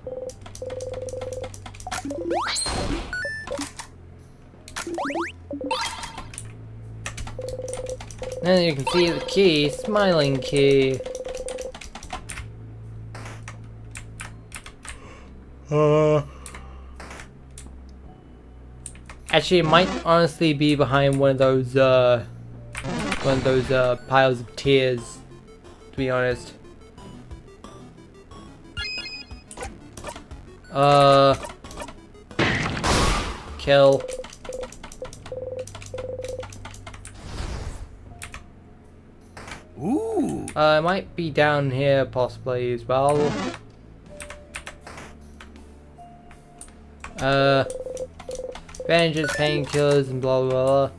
And you can see the key, smiling key. Actually, it might honestly be behind one of those piles of tears, to be honest. Kill. Ooh. It might be down here possibly as well. Bandages, painkillers, and blah blah blah.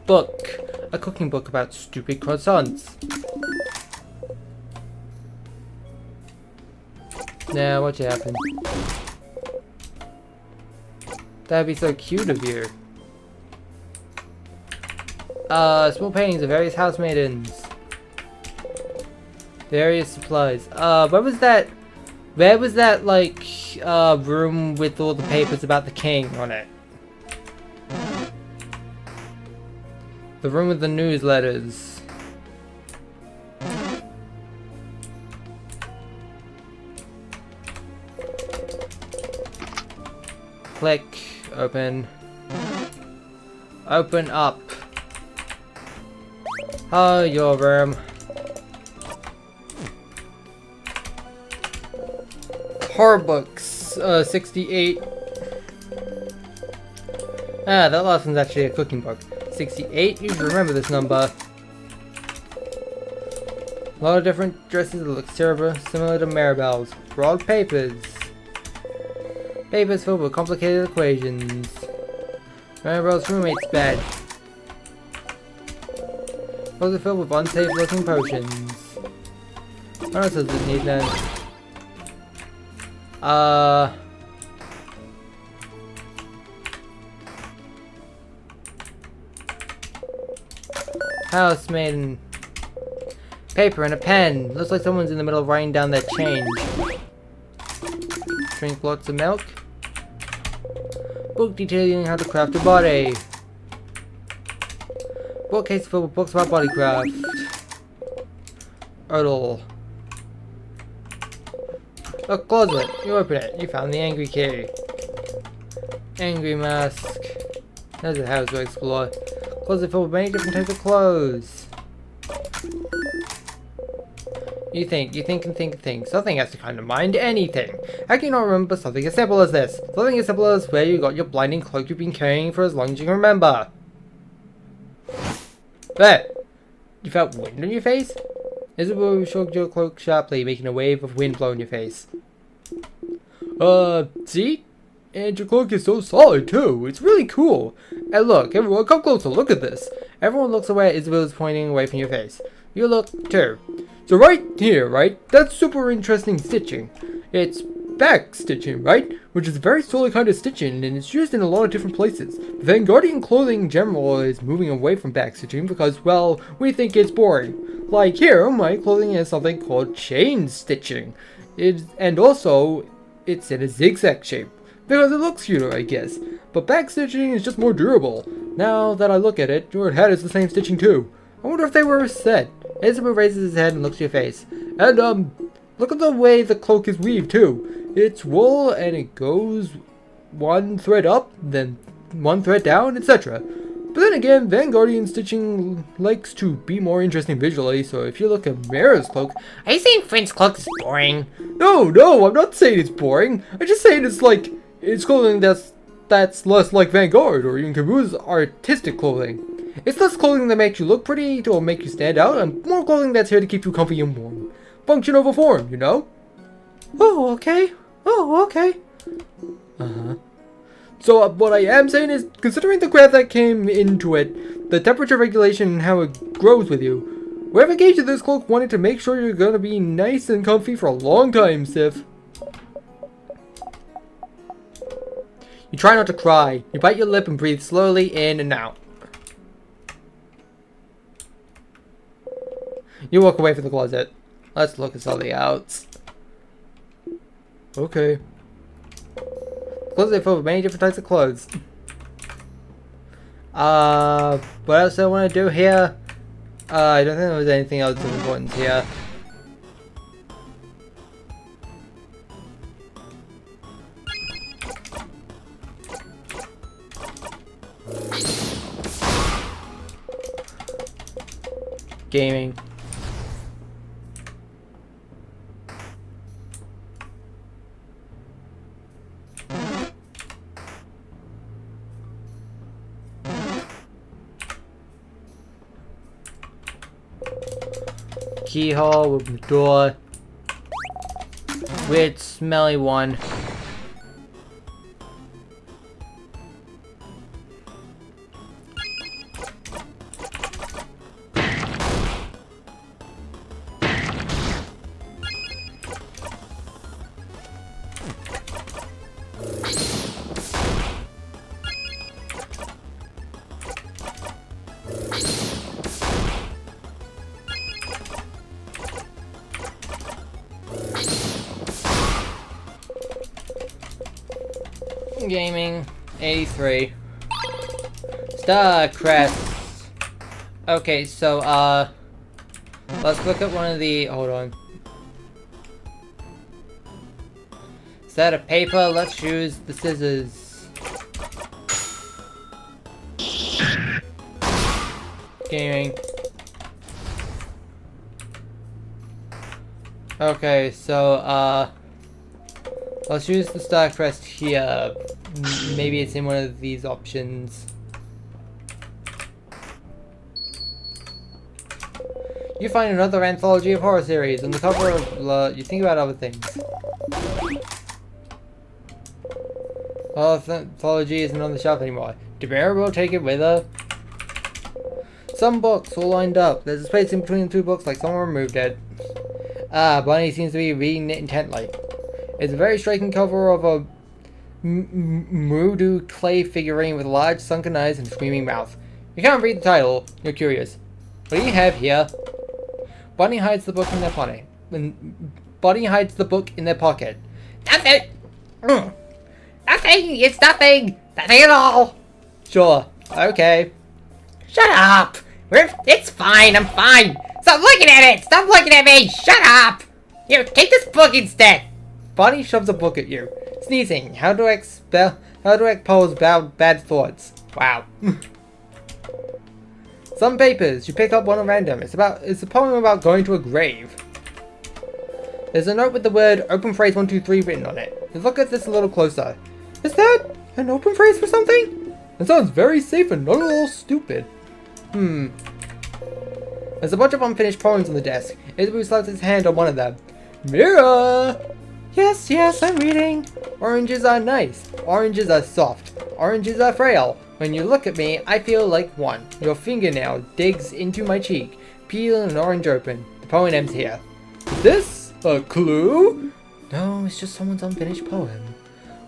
Book. A cooking book about stupid croissants. Now, what should happen? That'd be so cute of you. Small paintings of various housemaidens. Various supplies. Where was that, like, room with all the papers about the king on it? The room with the newsletters. Click. Open. Open up. Oh, your room. Horror books. 68. Ah, that last one's actually a cooking book. 68. You should remember this number. A lot of different dresses that look similar to Maribel's. Broad papers. Papers filled with complicated equations. Maribel's roommate's bed. Those are filled with unsafe looking potions. What else does it need then? Housemaiden. Paper and a pen. Looks like someone's in the middle of writing down their change. Drink lots of milk. Book detailing how to craft a body. Bookcase filled with books about bodycraft. Odal. A closet. You open it. You found the angry key. Angry mask. There's a house to explore. Closet filled with many different types of clothes. You think and think. Something has to come to mind. Anything. How can you not remember something as simple as this? Something as simple as where you got your blinding cloak you've been carrying for as long as you can remember. There! You felt wind on your face? Isabel shrugged your cloak sharply, making a wave of wind blow in your face. See? And your cloak is so solid too. It's really cool. And look, everyone, come closer, look at this. Everyone looks away at Isabel is pointing away from your face. You look too. So right here, right? That's super interesting stitching. It's back stitching, right? Which is a very solid kind of stitching, and it's used in a lot of different places. The Vanguardian clothing in general is moving away from back stitching because, well, we think it's boring. Like here, my clothing has something called chain stitching. And also, it's in a zigzag shape. Because it looks cuter, I guess. But back stitching is just more durable. Now that I look at it, your head is the same stitching too. I wonder if they were set. Isabel raises his head and looks at your face. And, look at the way the cloak is weaved too. It's wool and it goes one thread up, then one thread down, etc. But then again, Vanguardian stitching likes to be more interesting visually, so if you look at Mara's cloak... Are you saying Friend's cloak is boring? No, I'm not saying it's boring. I'm just saying it's like... It's clothing that's less like Vanguard or even Kabu's artistic clothing. It's less clothing that makes you look pretty or make you stand out, and more clothing that's here to keep you comfy and warm. Function over form, you know? Oh, okay. Uh-huh. So what I am saying is, considering the craft that came into it, the temperature regulation and how it grows with you, whoever gave you this cloak wanted to make sure you're gonna be nice and comfy for a long time, Sif. You try not to cry. You bite your lip and breathe slowly in and out. You walk away from the closet. Let's look at something else. Okay. Clothes are full of many different types of clothes. What else do I want to do here? I don't think there was anything else of importance here. Gaming. keyhole, open the door. Weird smelly one. Gaming 83 Star Crest. Okay, so let's look at one of the, hold on. Instead of paper, let's use the scissors. Gaming. Okay, so let's use the Star Crest here. Maybe it's in one of these options. You find another anthology of horror series on the cover of you think about other things. Oh, the anthology isn't on the shelf anymore. Demira will take it with her. Some books all lined up. There's a space in between the two books like someone removed it. Ah, Bunny seems to be reading it intently. It's a very striking cover of a Murudu clay figurine with large sunken eyes and screaming mouth. You can't read the title. You're curious. What do you have here? Bunny hides the book in their pocket. Bunny hides the book in their pocket. Nothing! Nothing! It's nothing! Nothing at all! Sure. Okay. Shut up! It's fine, I'm fine! Stop looking at it! Stop looking at me! Shut up! Here, take this book instead! Bunny shoves a book at you. Sneezing. How do I expose bad thoughts? Wow. Some papers. You pick up one at random. It's a poem about going to a grave. There's a note with the word open phrase 123 written on it. Let's look at this a little closer. Is that an open phrase for something? It sounds very safe and not at all stupid. There's a bunch of unfinished poems on the desk. Isabel slaps his hand on one of them. Mira! Yes, I'm reading. Oranges are nice. Oranges are soft. Oranges are frail. When you look at me, I feel like one. Your fingernail digs into my cheek. Peel an orange open. The poem ends here. Is this a clue? No, it's just someone's unfinished poem.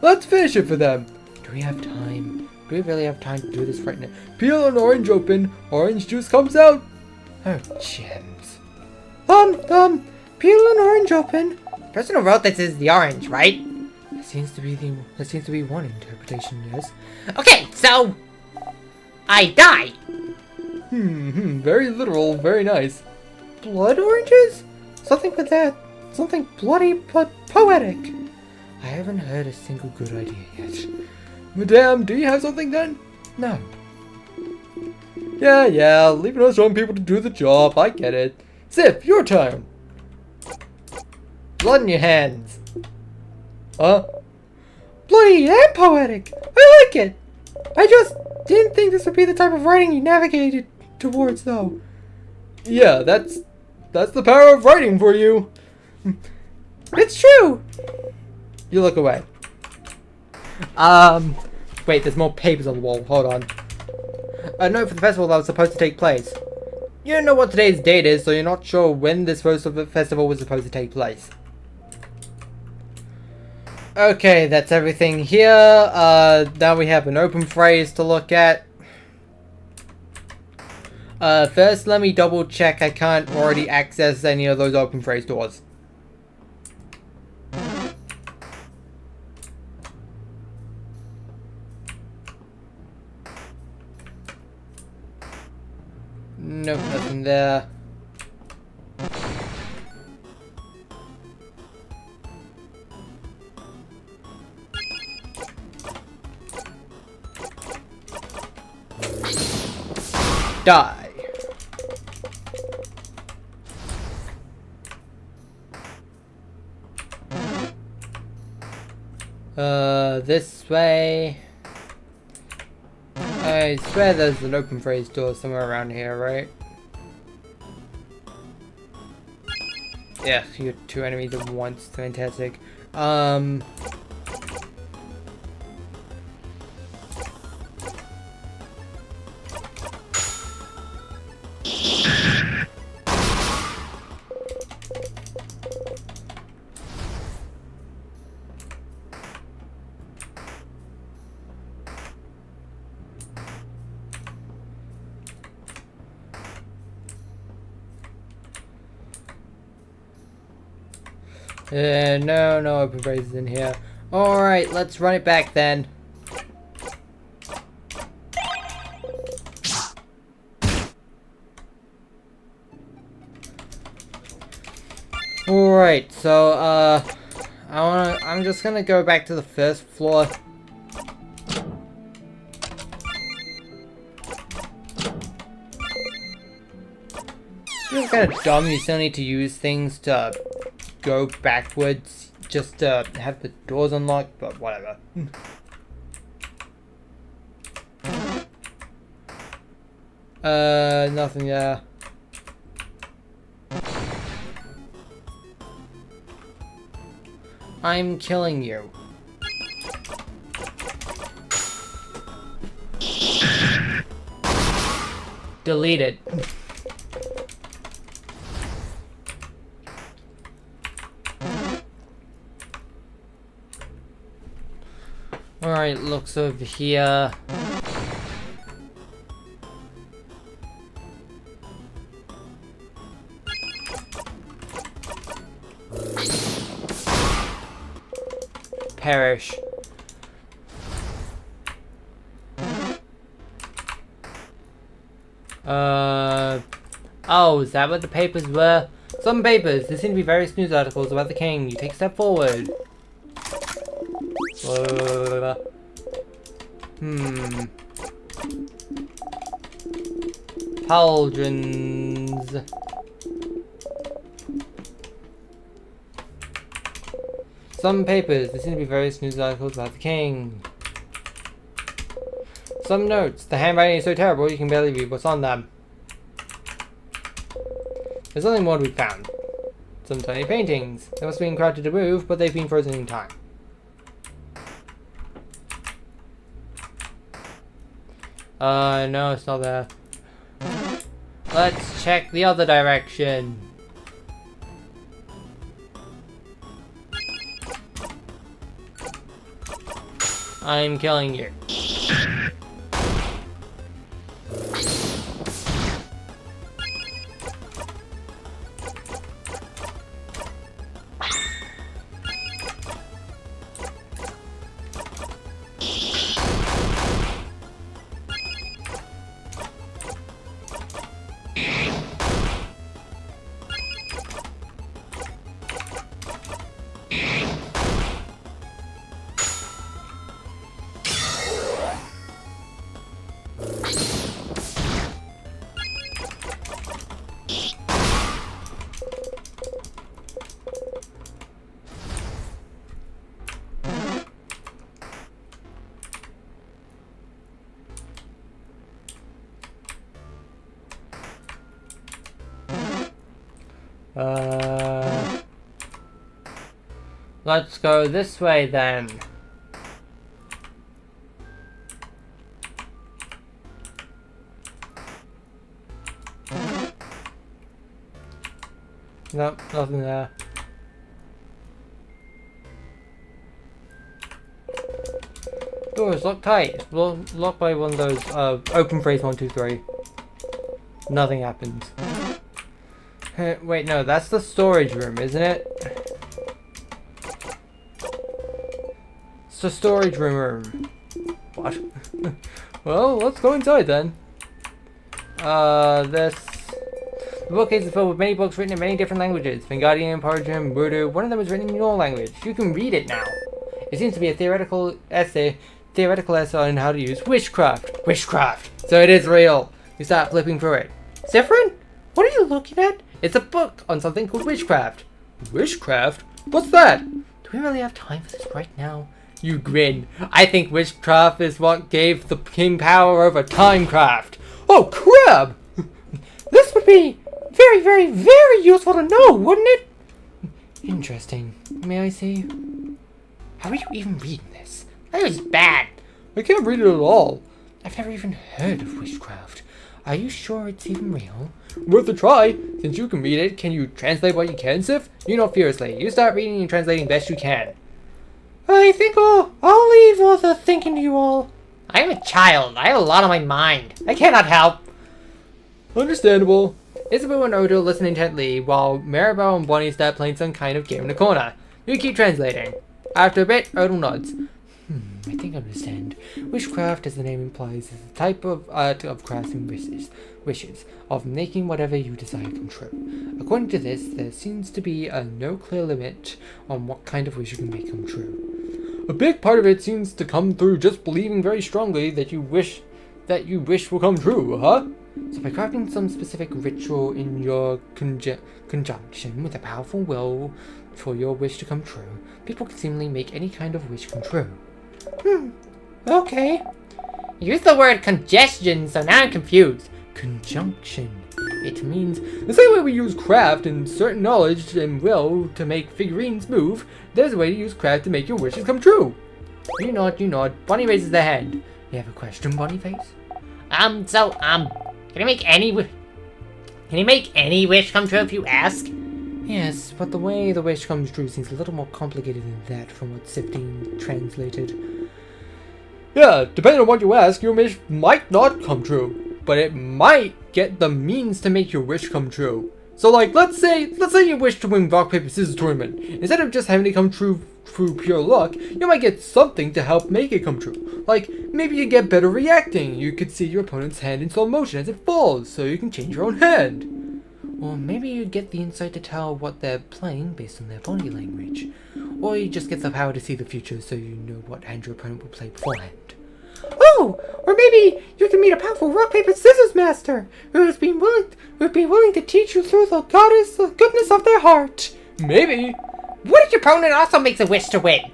Let's finish it for them. Do we have time? Do we really have time to do this right now? Peel an orange open. Orange juice comes out. Oh, gems. Peel an orange open. The person who wrote this is the orange, right? That seems to be one interpretation, yes. Okay, so I die. Very literal, very nice. Blood oranges? Something with that. Something bloody but poetic. I haven't heard a single good idea yet. Madame, do you have something then? No. Yeah, leaving us on people to do the job, I get it. Zip, your turn. Blood in your hands. Huh? Bloody and poetic. I like it. I just didn't think this would be the type of writing you navigated towards, though. Yeah, that's the power of writing for you. It's true. You look away. Wait, there's more papers on the wall. Hold on. A note for the festival that was supposed to take place. You don't know what today's date is, so you're not sure when this festival was supposed to take place. Okay, that's everything here. Now we have an open phrase to look at. First, let me double check I can't already access any of those open phrase doors. Nope, nothing there. Die. This way. I swear there's an open phrase door somewhere around here, right? Yeah, you got 2 enemies at once. Fantastic. No open phrases in here. Alright, let's run it back then. Alright, so, I'm just gonna go back to the first floor. It's kind of dumb, you still need to use things to go backwards just to have the doors unlocked, but whatever. Nothing there. I'm killing you. Delete it. Alright, looks over here. Perish. Oh, is that what the papers were? Some papers. There seem to be various news articles about the king. You take a step forward. Pauldrons. Some papers. There seem to be various news articles about the king. Some notes. The handwriting is so terrible you can barely read what's on them. There's only more to be found. Some tiny paintings. They must have been crafted to move, but they've been frozen in time. No, it's not there. Let's check the other direction. I'm killing you. Let's go this way then. Nope, nothing there. Doors locked tight. Locked by one of those open phrase 1, 2, 3. Nothing happens. Wait, no, that's the storage room, isn't it? It's the storage room. What? Well, let's go inside then. The bookcase is filled with many books written in many different languages. Vingadian, Persian, Urdu. One of them is written in your language. You can read it now. It seems to be a theoretical essay on how to use wishcraft. Wishcraft! So it is real. You start flipping through it. Zephyrin? What are you looking at? It's a book on something called wishcraft. Wishcraft? What's that? Do we really have time for this right now? You grin. I think witchcraft is what gave the king power over timecraft. Oh, crap! This would be very, very, very useful to know, wouldn't it? Interesting. May I see? How are you even reading this? That was bad. I can't read it at all. I've never even heard of witchcraft. Are you sure it's even real? Worth a try. Since you can read it, can you translate what you can, Sif? You know fiercely. You start reading and translating best you can. I think I'll leave all the thinking to you all. I am a child. I have a lot on my mind. I cannot help. Understandable. Isabel and Odo listen intently while Maribel and Bonnie start playing some kind of game in the corner. You keep translating. After a bit, Odo nods. I think I understand. Wishcraft, as the name implies, is a type of art of crafting wishes, of making whatever you desire come true. According to this, there seems to be no clear limit on what kind of wish you can make come true. A big part of it seems to come through just believing very strongly that you wish will come true, huh? So by crafting some specific ritual in your conjunction with a powerful will for your wish to come true, people can seemingly make any kind of wish come true. Okay. You used the word congestion, so now I'm confused. Conjunction. It means the same way we use craft and certain knowledge and will to make figurines move, there's a way to use craft to make your wishes come true. You nod. Bonnie raises their hand. You have a question, Bonnie Face? Can you make any wish come true if you ask? Yes, but the way the wish comes true seems a little more complicated than that from what Sifting translated. Yeah, depending on what you ask, your wish might not come true, but it might get the means to make your wish come true. So like, let's say you wish to win rock, paper, scissors tournament. Instead of just having it come true through pure luck, you might get something to help make it come true. Like, maybe you get better reacting. You could see your opponent's hand in slow motion as it falls, so you can change your own hand. Or maybe you get the insight to tell what they're playing based on their body language. Or you just get the power to see the future so you know what hand your opponent will play beforehand. Oh, or maybe you can meet a powerful rock, paper, scissors master who would be willing to teach you through the goodness of their heart. Maybe. What if your opponent also makes a wish to win?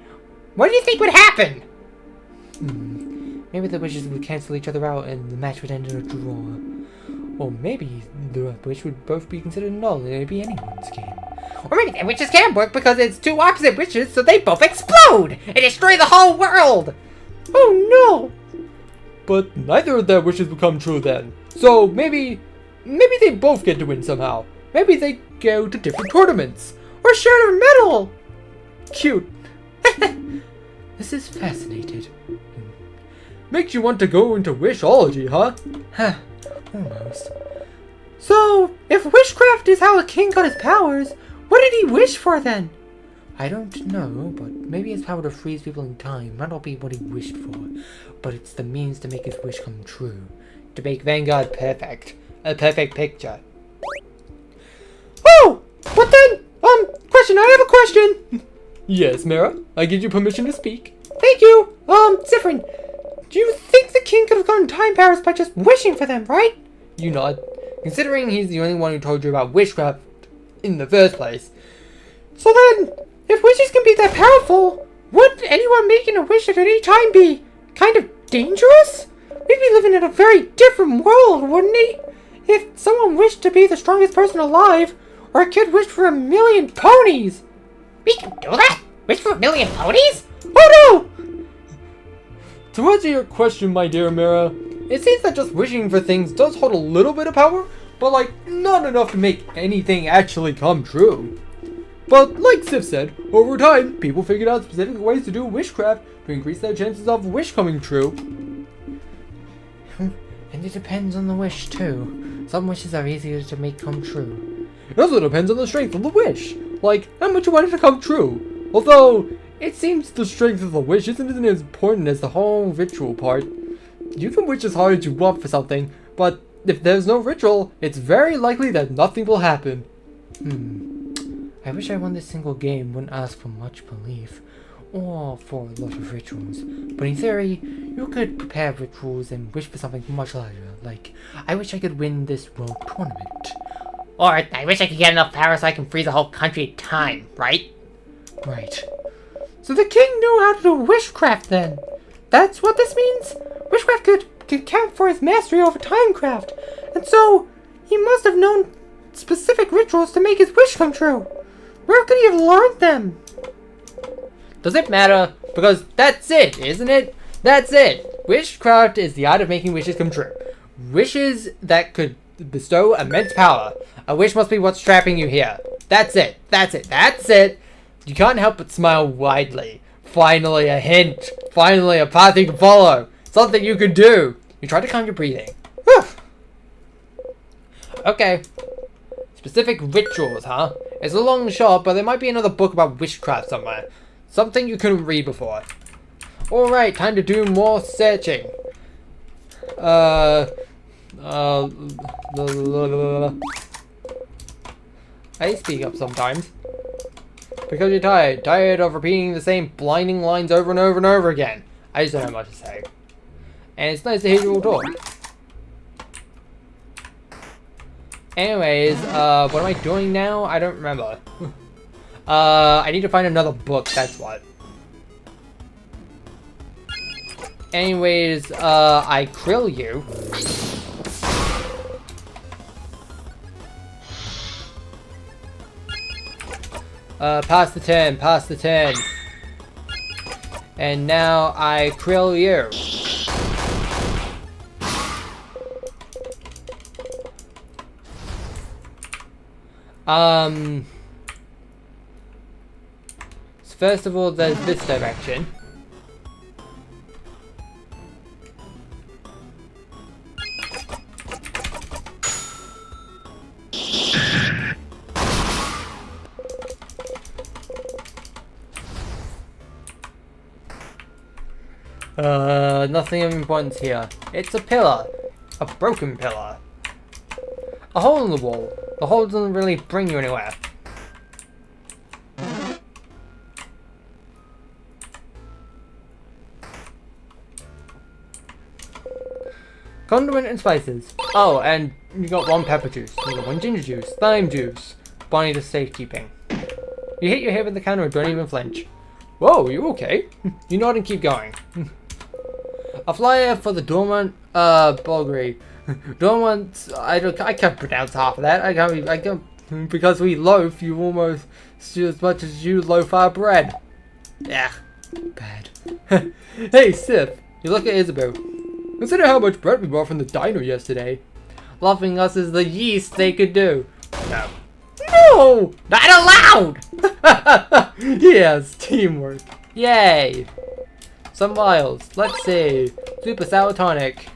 What do you think would happen? Maybe the wishes would cancel each other out and the match would end in a draw. Or maybe the wish would both be considered null and it'd be anyone's game. Or maybe their wishes can't work because it's two opposite wishes, so they both explode and destroy the whole world. Oh no! But neither of their wishes will come true then. So maybe they both get to win somehow. Maybe they go to different tournaments. Or share a medal! Cute. This is fascinating. Makes you want to go into wishology, huh? Almost. So, if wishcraft is how a king got his powers, what did he wish for then? I don't know, but maybe his power to freeze people in time might not be what he wished for, but it's the means to make his wish come true. To make Vanguard perfect. A perfect picture. Oh! But then, question, I have a question! Yes, Mara, I give you permission to speak. Thank you! Zifrin, do you think the king could have gotten time powers by just wishing for them, right? You nod. Considering he's the only one who told you about witchcraft in the first place. So then, if wishes can be that powerful, wouldn't anyone making a wish at any time be kind of dangerous? We'd be living in a very different world, wouldn't he? If someone wished to be the strongest person alive, or a kid wished for 1,000,000 ponies. We can do that? Wish for 1,000,000 ponies? Oh no! To answer your question, my dear Mara, it seems that just wishing for things does hold a little bit of power, but like, not enough to make anything actually come true. But like Sif said, over time, people figured out specific ways to do wishcraft to increase their chances of wish coming true. And it depends on the wish too. Some wishes are easier to make come true. It also depends on the strength of the wish, like how much you want it to come true. Although, it seems the strength of the wish isn't as important as the whole ritual part. You can wish as hard as you want for something, but if there's no ritual, it's very likely that nothing will happen. I wish I won this single game wouldn't ask for much belief, or for a lot of rituals. But in theory, you could prepare rituals and wish for something much larger, like, I wish I could win this world tournament. Or, I wish I could get enough power so I can freeze a whole country at a time, right? Right. So the king knew how to do wishcraft then. That's what this means? Wishcraft could count for his mastery over timecraft. And so, he must have known specific rituals to make his wish come true. Where could he have learned them? Does it matter? Because that's it, isn't it? That's it. Wishcraft is the art of making wishes come true. Wishes that could bestow immense power. A wish must be what's trapping you here. That's it. That's it. That's it. You can't help but smile widely. Finally a hint. Finally a path you can follow. Something you can do. You try to calm your breathing. Whew. Okay. Specific rituals, huh? It's a long shot, but there might be another book about witchcraft somewhere. Something you couldn't read before. Alright, time to do more searching. I speak up sometimes. Because you're tired. Tired of repeating the same blinding lines over and over and over again. I just don't have much to say. And it's nice to hear you all talk. Anyways, what am I doing now? I don't remember. I need to find another book, that's what. Anyways, I krill you. Pass the 10, pass the 10. And now I krill you. So first of all, there's this direction. Nothing of importance here. It's a pillar. A broken pillar. A hole in the wall. The hole doesn't really bring you anywhere. Condiment and spices. Oh, and you got 1 pepper juice. You got 1 ginger juice. Lime juice. Bonnie to safekeeping. You hit your head with the counter and don't even flinch. Whoa, you okay? You nod and keep going. A flyer for the dormant, Bulgari. Dormant, I can't pronounce half of that. I can't, because we loaf, you almost steal as much as you loaf our bread. Yeah, bad. Hey, Sif, you look at Isabel. Consider how much bread we bought from the diner yesterday. Loving us is the yeast they could do. No. No! Not allowed! Yes, teamwork. Yay! Some vials. Let's see. Super sour tonic.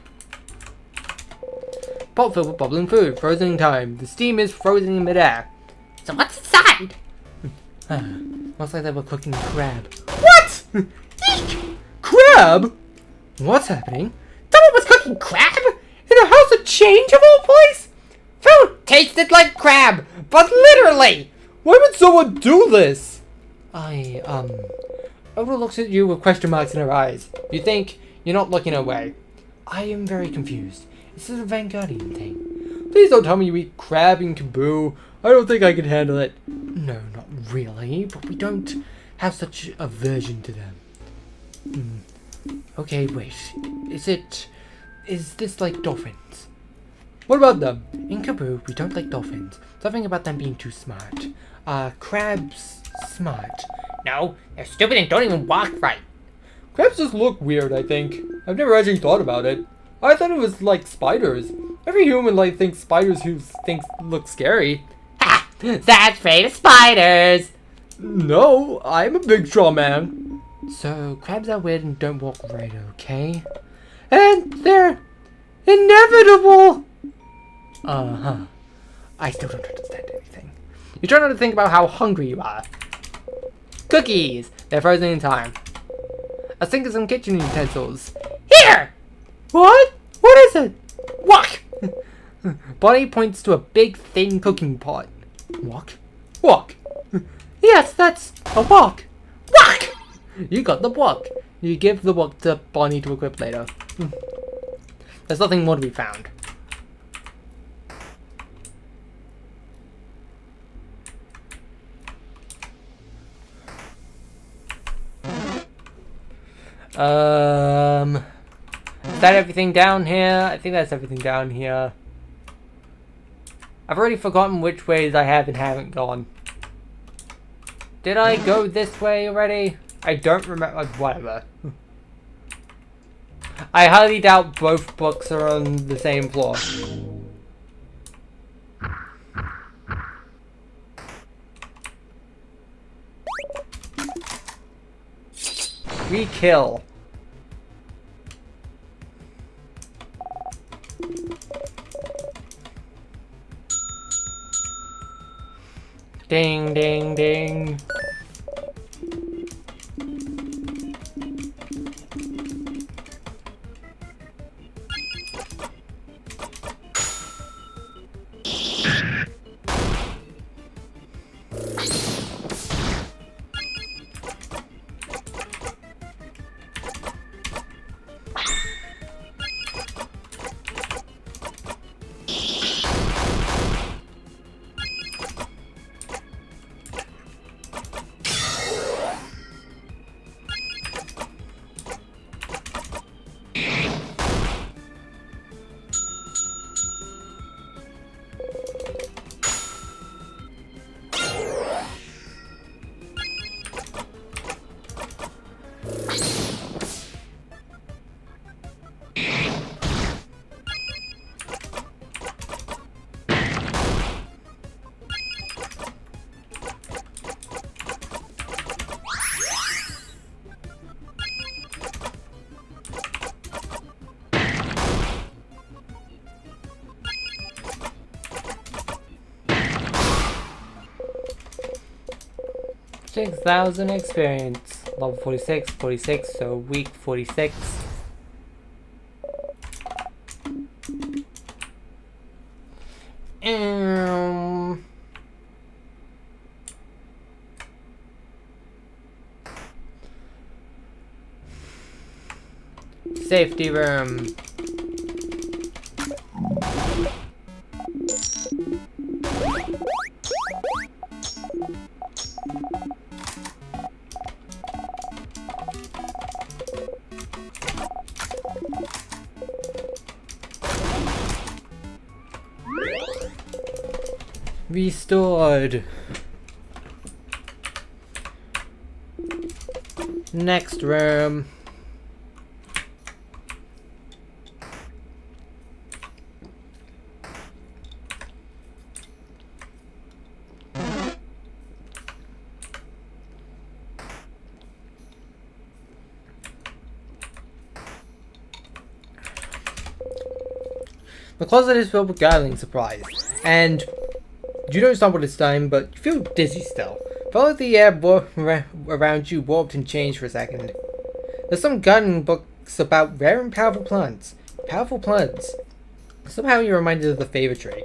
Pot filled with bubbling food. Frozen in time. The steam is frozen in midair. So what's inside? Looks like they were cooking crab. What? Eek! Crab? What's happening? Someone was cooking crab? In a house of change of all place? Food tasted like crab, but literally. Why would someone do this? Oda looks at you with question marks in her eyes. You think you're not looking away. I am very confused. Is this a Vanguardian thing? Please don't tell me you eat crab and kaboo. I don't think I can handle it. No, not really, but we don't have such aversion to them. Okay, wait. Is this like dolphins? What about them? In Kaboo, we don't like dolphins. Something about them being too smart. Crabs smart. No, they're stupid and don't even walk right. Crabs just look weird, I think. I've never actually thought about it. I thought it was like spiders. Every human thinks spiders who look scary. Ha! That's afraid of spiders. No, I'm a big strong man. So, crabs are weird and don't walk right, okay? And they're inevitable. I still don't understand anything. You try not to think about how hungry you are. Cookies! They're frozen in time. A sink and some kitchen utensils. Here! What? What is it? Walk! Bonnie points to a big, thin cooking pot. Walk? Walk! Yes, that's a walk. Walk! You got the wok. You give the wok to Bonnie to equip later. There's nothing more to be found. Is that everything down here? I think that's everything down here. I've already forgotten which ways I have and haven't gone. Did I go this way already? I don't remember. Whatever. I highly doubt both books are on the same floor. We kill. Ding, ding, ding. $6,000 experience. Level 46, 46, so week 46. Safety room. Restored. Next room. The closet is filled with gathering supplies, and you don't stumble this time, but you feel dizzy still. Felt like the air around you warped and changed for a second. There's some gardening books about rare and powerful plants. Powerful plants. Somehow you're reminded of the favor tree.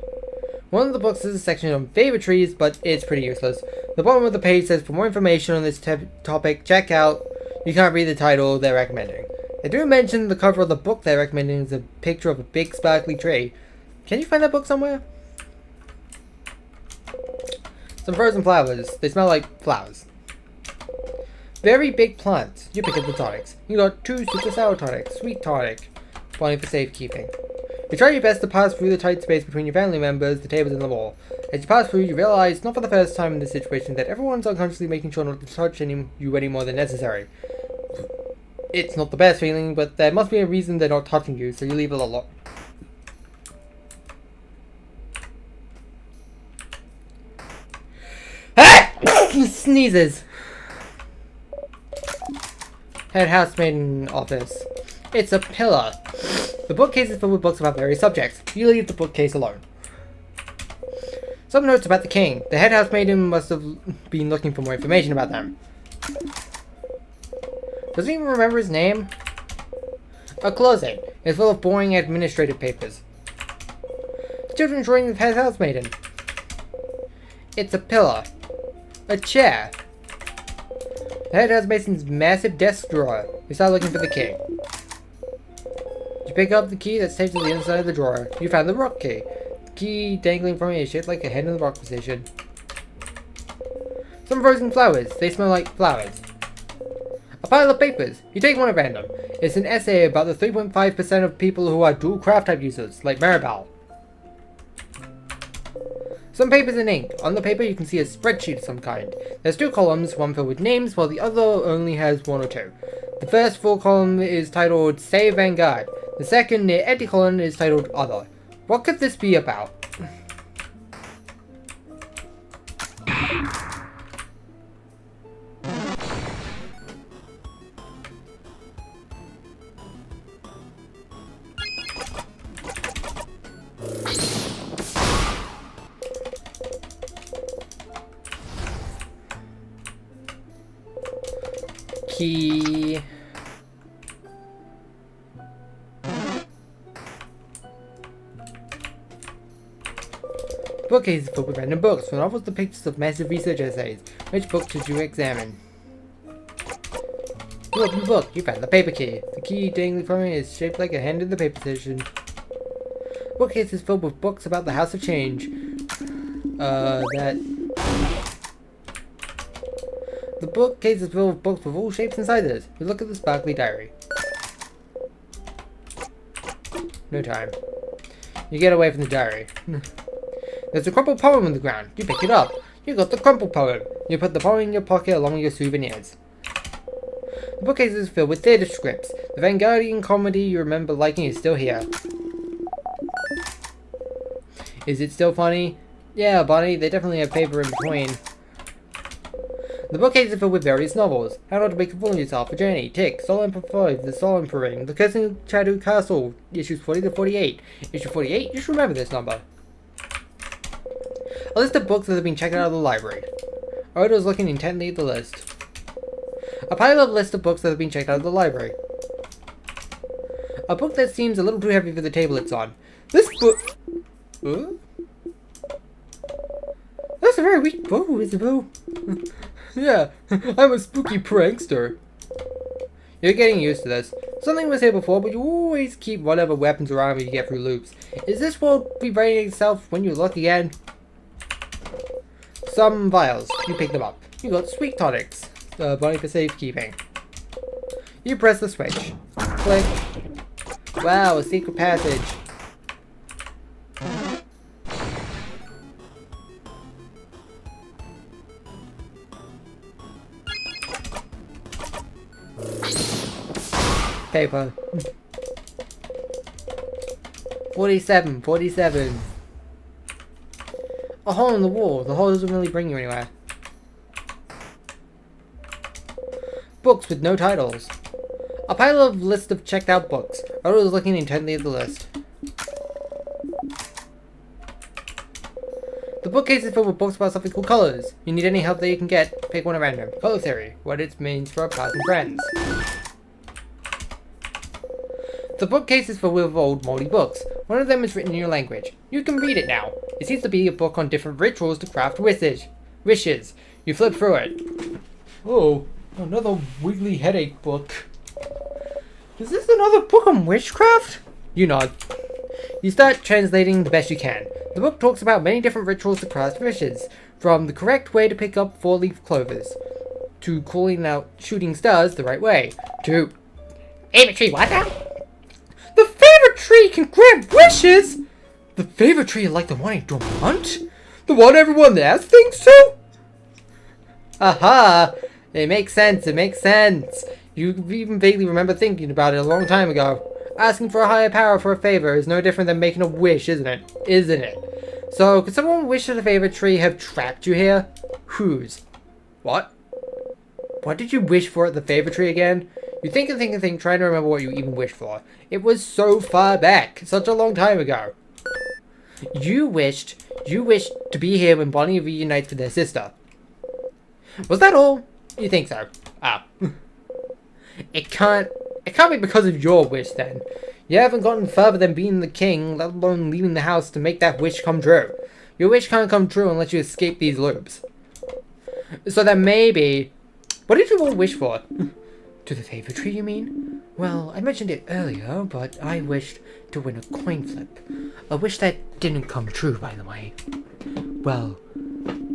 One of the books is a section on favor trees, but it's pretty useless. The bottom of the page says, for more information on this topic, check out. You can't read the title they're recommending. They do mention the cover of the book they're recommending is a picture of a big sparkly tree. Can you find that book somewhere? Some frozen flowers. They smell like flowers. Very big plants. You pick up the tonics. You got 2 super sour tonics. Sweet tonic. Wanting for safekeeping. You try your best to pass through the tight space between your family members, the tables, and the wall. As you pass through, you realize, not for the first time in this situation, that everyone's unconsciously making sure not to touch you any more than necessary. It's not the best feeling, but there must be a reason they're not touching you, so you leave it alone. Sneezes. Head housemaiden office. It's a pillar. The bookcase is filled with books about various subjects. You leave the bookcase alone. Some notes about the king. The head housemaiden must have been looking for more information about them. Doesn't even remember his name. A closet. It's full of boring administrative papers. Children's drawing the head housemaiden. It's a pillar. A chair. The head housemaiden's massive desk drawer. You start looking for the key. You pick up the key that's taped to the inside of the drawer. You found the rock key. The key dangling from it is shaped like a head in the rock position. Some frozen flowers. They smell like flowers. A pile of papers. You take one at random. It's an essay about the 3.5% of people who are dual craft type users, like Maribel. Some papers and ink. On the paper you can see a spreadsheet of some kind. There's 2 columns, one filled with names, while the other only has 1 or 2. The first full column is titled Save Vanguard. The second, near empty column, is titled Other. What could this be about? Key. Bookcases filled with random books. From novels to pictures of massive research essays. Which book did you examine? You open the book. You found the paper key. The key dangling from it is shaped like a hand in the paper station. Bookcase is filled with books about the House of Change. The bookcase is filled with books with all shapes and sizes. You look at the sparkly diary. No time. You get away from the diary. There's a crumpled poem on the ground. You pick it up. You got the crumpled poem. You put the poem in your pocket along with your souvenirs. The bookcase is filled with theatre scripts. The Vanguardian comedy you remember liking is still here. Is it still funny? Yeah, Bonnie, they definitely have paper in between. The bookcase is filled with various novels. How Not to Make a Fool of Yourself, A Journey, Tick, Soul Emperor 5, The Soul Emperor, The Cursing of Shadow Castle, issues 40 to 48. Issue 48, you should remember this number. A list of books that have been checked out of the library. Oda was looking intently at the list. A pile of list of books that have been checked out of the library. A book that seems a little too heavy for the table it's on. This book... Huh? That's a very weak bow, Isabel. Yeah, I'm a spooky prankster. You're getting used to this. Something was here before, but you always keep whatever weapons around when you get through loops. Is this world rewriting itself when you look again? Some vials. You pick them up. You got sweet tonics. Bonnie for safekeeping. You press the switch. Click. Wow, a secret passage. Paper. 47. A hole in the wall. The hole doesn't really bring you anywhere. Books with no titles. A pile of list of checked out books. Oda was looking intently at the list. The bookcase is filled with books about something called colors. You need any help that you can get, pick one at random. Color theory. What it means for our passing friends. The bookcase is filled with old moldy books. One of them is written in your language. You can read it now. It seems to be a book on different rituals to craft wishes. You flip through it. Oh, another wiggly headache book. Is this another book on witchcraft? You nod. You start translating the best you can. The book talks about many different rituals to craft wishes, from the correct way to pick up 4-leaf clovers, to calling out shooting stars the right way, to... Favorite tree, what now? The favorite tree can grant wishes? The favorite tree like the one in Dormont? The one everyone asks things to? Aha! It makes sense. You even vaguely remember thinking about it a long time ago. Asking for a higher power for a favor is no different than making a wish, isn't it? So, could someone wish that the favorite tree have trapped you here? Whose? What? What did you wish for at the favorite tree again? You think, trying to remember what you even wished for. It was so far back, such a long time ago. You wished to be here when Bonnie reunites with her sister. Was that all? You think so? Ah. It can't be because of your wish then. You haven't gotten further than being the king, let alone leaving the house to make that wish come true. Your wish can't come true unless you escape these loops. So then maybe... What did you all wish for? To the favorite tree, you mean? Well, I mentioned it earlier, but I wished to win a coin flip. A wish that didn't come true, by the way. Well,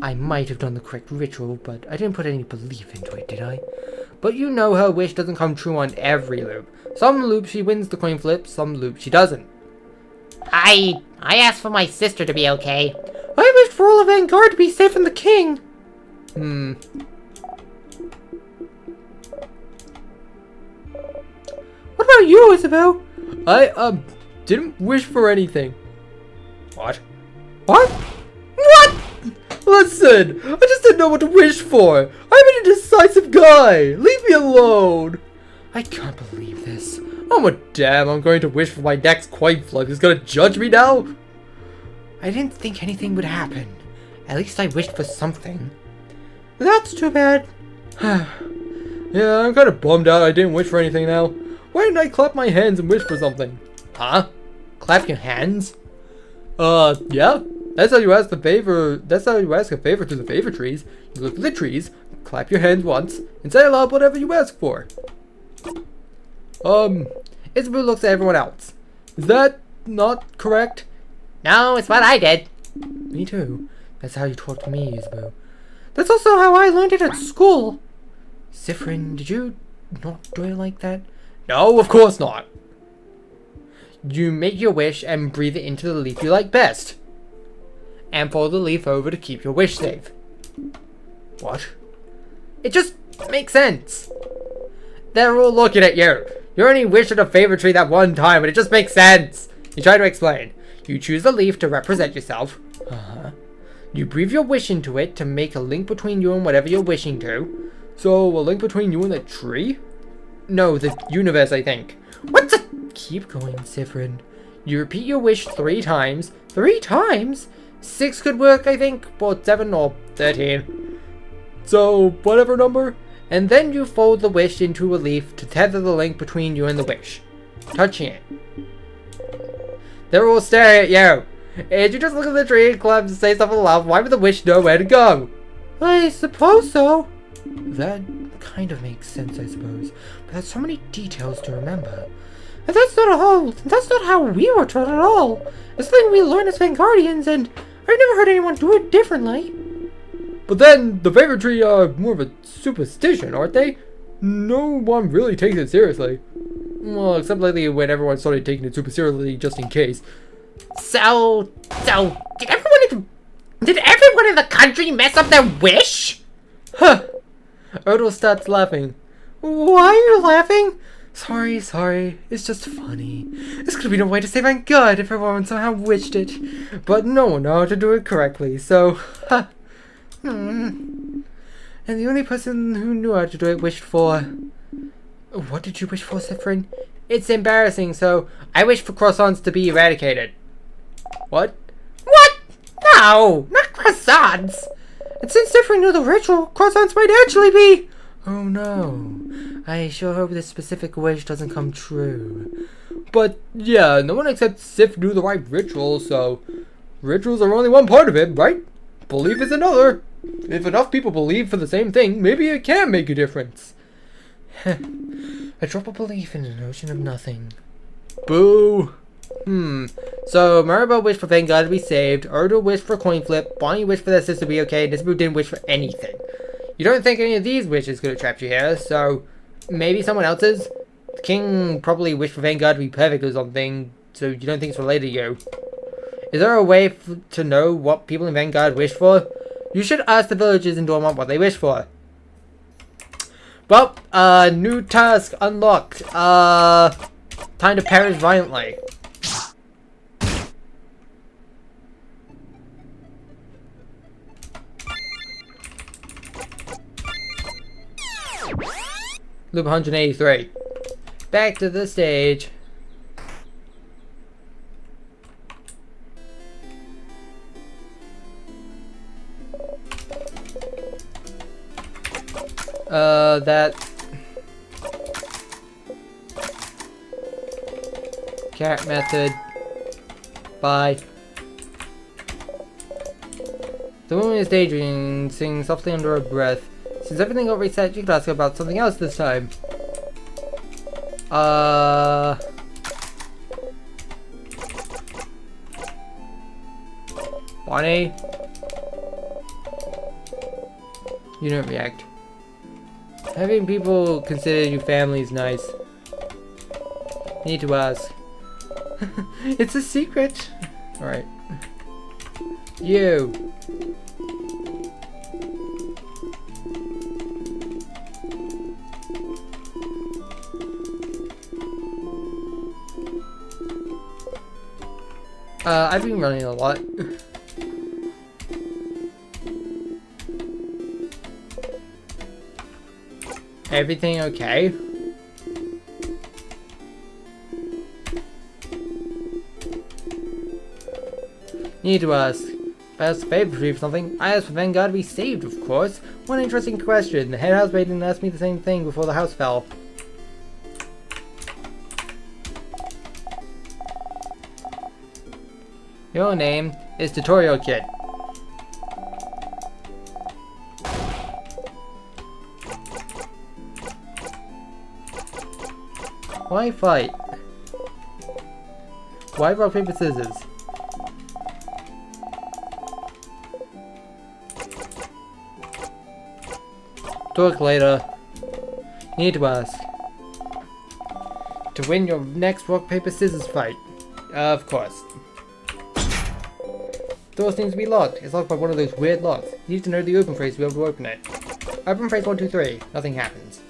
I might have done the correct ritual, but I didn't put any belief into it, did I? But you know her wish doesn't come true on every loop. Some loops she wins the coin flip, some loops she doesn't. I asked for my sister to be okay. I wished for all of Vanguard to be safe from the king. What about you, Isabel? I didn't wish for anything. What? What? What? Listen, I just didn't know what to wish for. I'm an indecisive guy. Leave me alone. I can't believe this. Oh, well, damn, I'm going to wish for my next coin flip. He's gonna judge me now? I didn't think anything would happen. At least I wished for something. That's too bad. Yeah, I'm kind of bummed out I didn't wish for anything now. Why didn't I clap my hands and wish for something? Huh? Clap your hands? Yeah. That's how you ask a favor. That's how you ask a favor to the favor trees. You look at the trees, clap your hands once, and say aloud whatever you ask for. Isabel looks at everyone else. Is that not correct? No, it's what I did. Me too. That's how you talk to me, Isabel. That's also how I learned it at school. Sifrin, did you not do it like that? No, of course not. You make your wish and breathe it into the leaf you like best. And fold the leaf over to keep your wish safe. What? It just makes sense. They're all looking at you. You only wished at a favor tree that one time, but it just makes sense. You try to explain. You choose the leaf to represent yourself. You breathe your wish into it to make a link between you and whatever you're wishing to. So, a link between you and the tree? No, the universe, I think. What's the... Keep going, Sifrin. You repeat your wish 3 times. 3 times? 6 could work, I think. Or 7 or 13. So, whatever number. And then you fold the wish into a leaf to tether the link between you and the wish. Touching it. They're all staring at you. And you just look at the tree and clap and say something aloud. Why would the wish know where to go? I suppose so. That kind of makes sense, I suppose. But there's so many details to remember. And that's not how we were taught at all. It's something we learn as Vanguardians, and I've never heard anyone do it differently. But then, the favorite tree are more of a superstition, aren't they? No one really takes it seriously. Well, except lately when everyone started taking it super seriously just in case. So, did everyone in the country mess up their wish? Huh. Erdo starts laughing. Why are you laughing? Sorry. It's just funny. This could be no way to say thank God if everyone somehow wished it. But no one knew how to do it correctly, so... And the only person who knew how to do it wished for... What did you wish for, Sifrin? It's embarrassing, so I wish for croissants to be eradicated. What? What? No, not croissants. And since Sifrin knew the ritual, croissants might actually be... Oh no. I sure hope this specific wish doesn't come true. But yeah, no one except Sif knew the right ritual, so... Rituals are only one part of it, right? Belief is another. If enough people believe for the same thing, maybe it can make a difference. A drop of belief in an ocean of nothing. Boo. So, Maribel wished for Vanguard to be saved, Erdo wished for coin flip, Bonnie wished for their sister to be okay, and Isabel didn't wish for anything. You don't think any of these wishes could have trapped you here, so maybe someone else's? The king probably wished for Vanguard to be perfect or something, so you don't think it's related to you. Is there a way to know what people in Vanguard wish for? You should ask the villagers in Dormont what they wish for. Well, new task unlocked. Time to perish violently. Loop 183. Back to the stage. That cat method. Bye. The woman is daydreaming, singing softly under her breath. Since everything got reset, you could ask her about something else this time. Bonnie? You don't react. Having people consider you family is nice. Need to ask. It's a secret. Alright. You. I've been running a lot. Everything okay? Need to ask. I asked the favor for something. I asked for Vanguard to be saved, of course. One interesting question. The head housemaid didn't ask me the same thing before the house fell. Your name is Tutorial Kid. Why fight? Why rock, paper, scissors? Talk later. Need to ask. To win your next rock, paper, scissors fight. Of course. Door seems to be locked. It's locked by one of those weird locks. You need to know the open phrase to be able to open it. Open phrase 1, 2, 3. Nothing happens.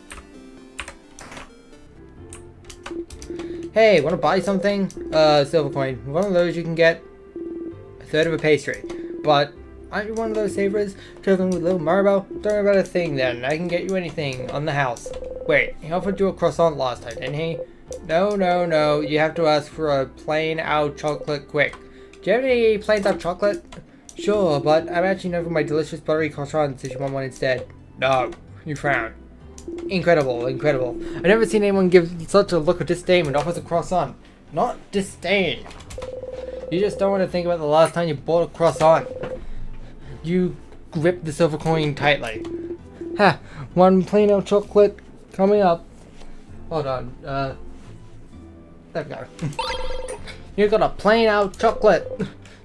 Hey, wanna buy something? Silver coin. One of those you can get a third of a pastry. But aren't you one of those savers traveling with little Maribel? Don't worry about a thing then. I can get you anything on the house. Wait, he offered you a croissant last time, didn't he? No. You have to ask for a plain out chocolate quick. Do you have any plain out chocolate? Sure, but I'm actually known for my delicious buttery croissants if you want one instead. No, you frown. Incredible. I've never seen anyone give such a look of disdain when offers a croissant. Not disdain. You just don't want to think about the last time you bought a croissant. You grip the silver coin tightly. Ha! One plain out chocolate coming up. Hold on. There we go. You got a plain out chocolate.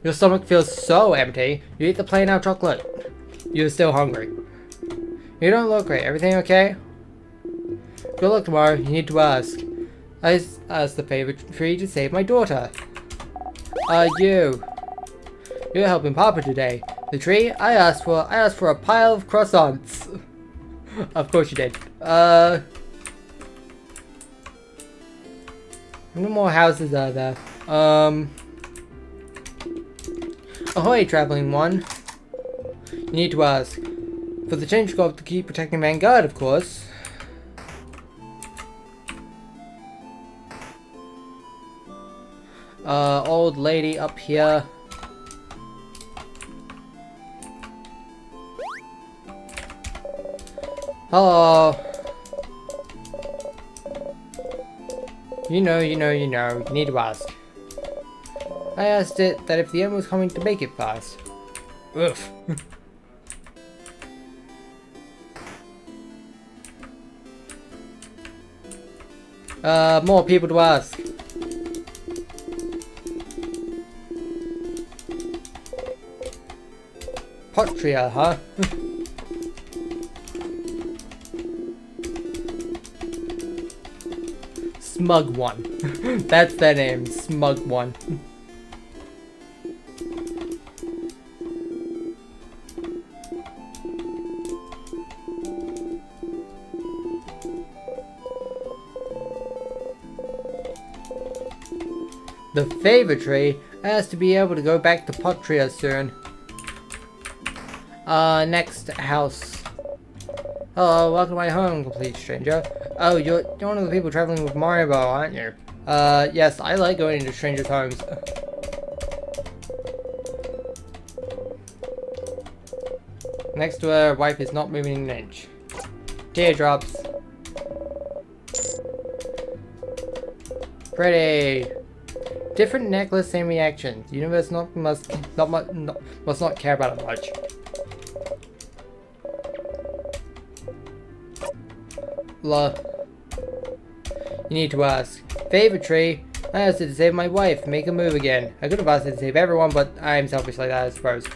Your stomach feels so empty. You eat the plain out chocolate. You're still hungry. You don't look great. Everything okay? Good luck tomorrow. You need to ask. I asked the favor for you to save my daughter. You. You're helping Papa today. The tree I asked for a pile of croissants. Of course you did. How many more houses are there? Ahoy, traveling one. You need to ask. For the change scope to keep protecting Vanguard, of course. Old lady up here. Hello. You know. You need to ask. I asked it that if the end was coming to make it fast. Oof. More people to ask. Potria, huh? Smug One. That's their name, Smug One. The favor tree has to be able to go back to Potria soon. Next house. Hello, welcome to my home, complete stranger. Oh, you're one of the people traveling with Mario, aren't you? Yes, I like going into strangers' homes. Next to her wife is not moving an inch. Teardrops. Pretty. Different necklace, same reaction. The universe must not care about it much. You need to ask. Favor tree. I asked it to save my wife, make her move again. I could have asked it to save everyone, but I'm selfish like that, I suppose.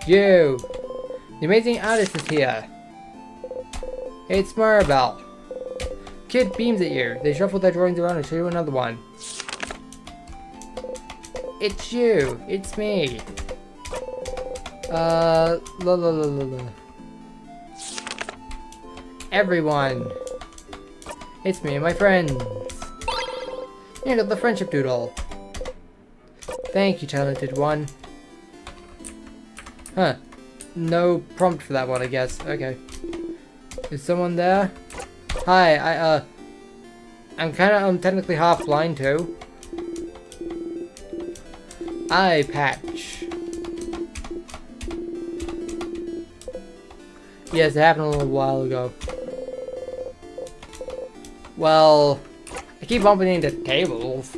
You. The amazing artist is here. It's Maribel. kid beams at you. They shuffle their drawings around and show you another one. It's you. It's me. La la la la la. Everyone. It's me and my friends. You got the friendship doodle. Thank you, talented one. Huh. No prompt for that one, I guess. Okay. Is someone there? Hi, I'm technically half blind too. Eye patch. Yes, it happened a little while ago. Well, I keep bumping into tables.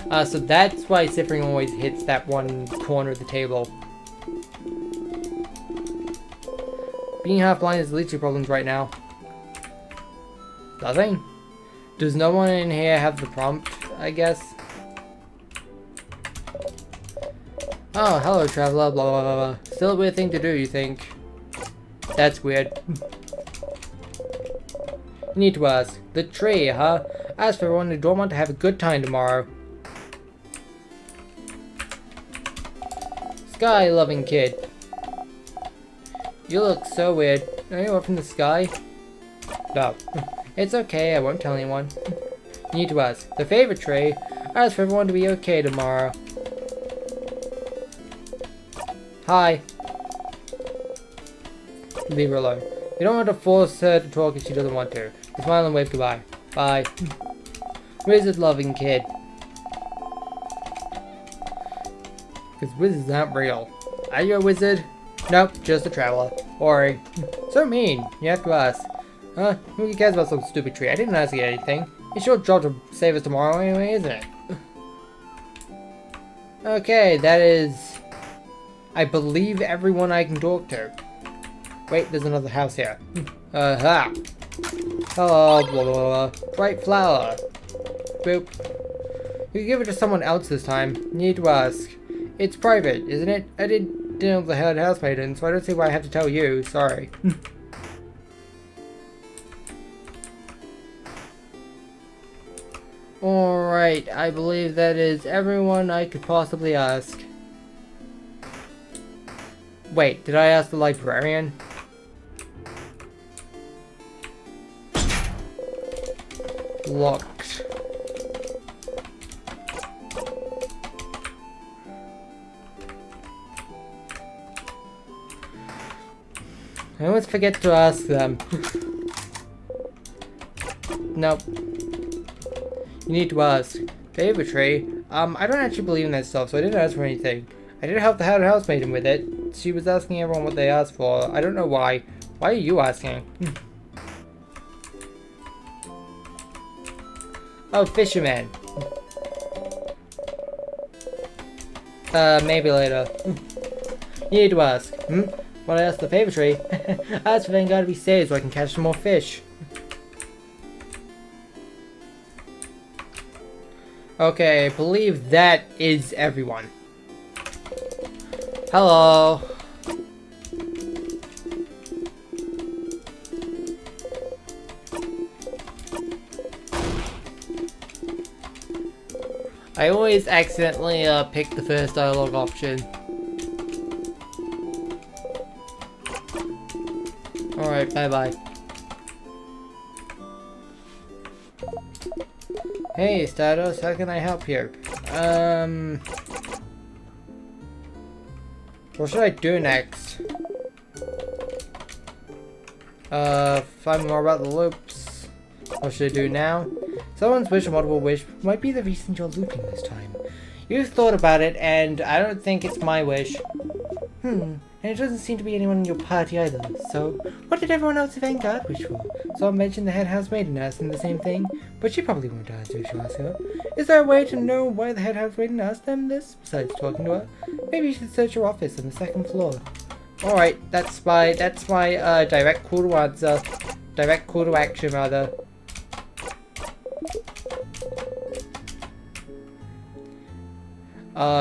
So that's why Ciphering always hits that one corner of the table. Being half blind is the least of your problems right now. Nothing? Does no one in here have the prompt, I guess? Oh, hello traveler, blah blah blah blah. Still a weird thing to do, you think? That's weird. You need to ask. The tree, huh? Ask for everyone in Dormont to have a good time tomorrow. Sky-loving kid. You look so weird. Are you up from the sky? No. It's okay, I won't tell anyone. You need to ask. The favorite tree? Ask for everyone to be okay tomorrow. Hi. Leave her alone. You don't want to force her to talk if she doesn't want to. You smile and wave goodbye. Bye. Wizard-loving kid. Because wizards aren't real. Are you a wizard? Nope, just a traveler. Boring. So mean. You have to ask. Huh? Who cares about some stupid tree? I didn't ask you anything. It's your job to save us tomorrow anyway, isn't it? Okay, that is... I believe everyone I can talk to. Wait, there's another house here. Ha! Hello, blah blah blah. Bright flower. Boop. You can give it to someone else this time. You need to ask. It's private, isn't it? I didn't know the head housemaid in, so I don't see why I have to tell you. Sorry. Alright, I believe that is everyone I could possibly ask. Wait, did I ask the librarian? Locked. I always forget to ask them. Nope. You need to ask. Favorite tree? I don't actually believe in that stuff, so I didn't ask for anything. I did help the head housemaid with it. She was asking everyone what they asked for. I don't know why. Why are you asking? Oh, fisherman. Maybe later. You need to ask. When I asked the favorite tree, I asked for Vanguard to be saved so I can catch some more fish. Okay, I believe that is everyone. Hello. I always accidentally pick the first dialogue option. Alright, bye-bye. Hey, Stardust, how can I help you? What should I do next? Find more about the loops. What should I do now? Someone's wish or multiple wish might be the reason you're looping this time. You've thought about it, and I don't think it's my wish. And it doesn't seem to be anyone in your party either, so what did everyone else in Vanguard wish for? Someone mentioned the head housemaid and asked them the same thing, but she probably won't answer if you ask her. Is there a way to know why the head housemaid asked them this, besides talking to her? Maybe you should search her office on the second floor. Alright, that's my direct call to answer. Direct call to action, rather.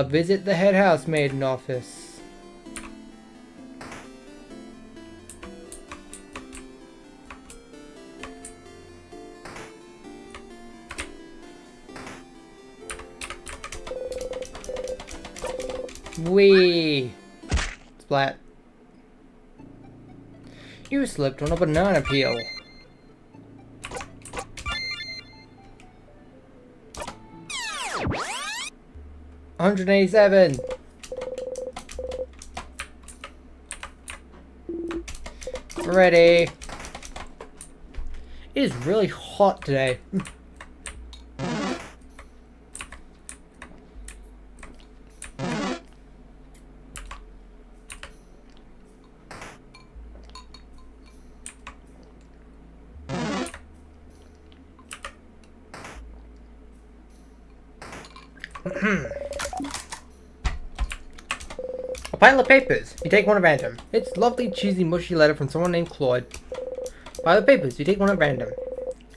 Visit the head housemaid office. Whee! Splat. You slipped on a banana peel. $187. Ready. It is really hot today. A pile of papers. You take one at random. It's lovely, cheesy, mushy letter from someone named Claude. Pile of papers. You take one at random.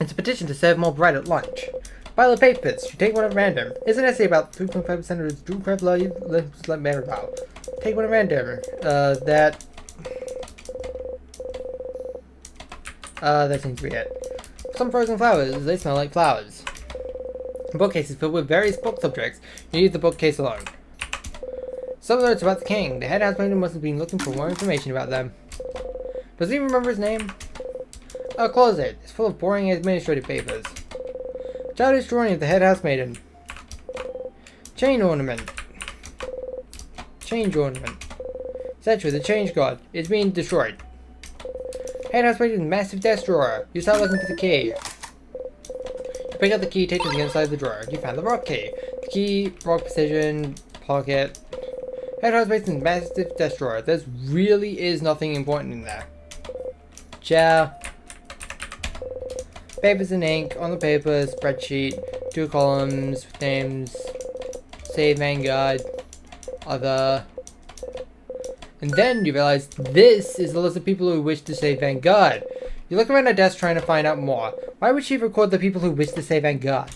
It's a petition to serve more bread at lunch. Pile of papers. You take one at random. It's an essay about 3.5% of its wishcraft lives like Maribel. Take one at random. That seems to be it. Some frozen flowers. They smell like flowers. A bookcase is filled with various book subjects. You need the bookcase alone. Some notes about the king. The head housemaid must have been looking for more information about them. Does he remember his name? A closet. It's full of boring administrative papers. Childish drawing of the head housemaiden. Chain ornament. Change ornament. Statue of the change god. It's being destroyed. Head housemaiden's massive desk drawer. You start looking for the key. You pick up the key, take it to the inside of the drawer. You found the rock key. The key, rock precision, pocket. Head housemaiden's massive desk drawer. There really is nothing important in there. Ciao. Papers and ink on the paper, spreadsheet, 2 columns with names, save Vanguard, other. And then you realize this is the list of people who wish to save Vanguard. You look around her desk trying to find out more. Why would she record the people who wish to save Vanguard?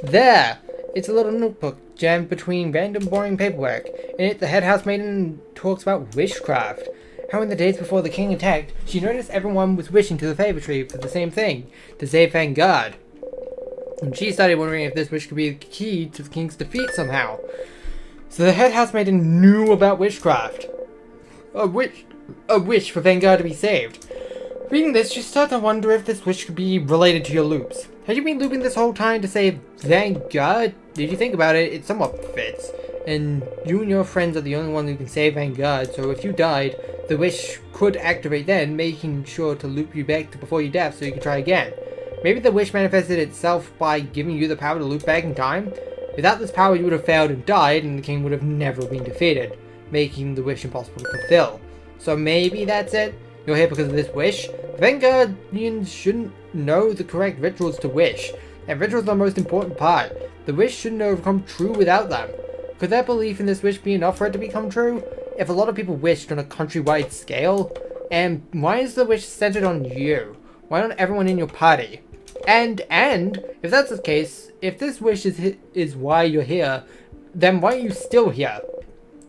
There! It's a little notebook jammed between random boring paperwork. In it, the head housemaiden talks about wishcraft. How in the days before the king attacked, she noticed everyone was wishing to the favor tree for the same thing, to save Vanguard. And she started wondering if this wish could be the key to the king's defeat somehow. So the head housemaiden knew about witchcraft. A wish for Vanguard to be saved. Reading this, you start to wonder if this wish could be related to your loops. Had you been looping this whole time to save Vanguard? Did you think about it? It somewhat fits. And you and your friends are the only one who can save Vanguard, so if you died, the wish could activate then, making sure to loop you back to before your death so you can try again. Maybe the wish manifested itself by giving you the power to loop back in time? Without this power, you would have failed and died, and the king would have never been defeated, making the wish impossible to fulfill. So maybe that's it? You're here because of this wish? Vanguardians shouldn't know the correct rituals to wish, and rituals are the most important part. The wish shouldn't have come true without them. Could their belief in this wish be enough for it to become true? If a lot of people wished on a countrywide scale? And why is the wish centered on you? Why not everyone in your party? And if that's the case, if this wish is why you're here, then why are you still here?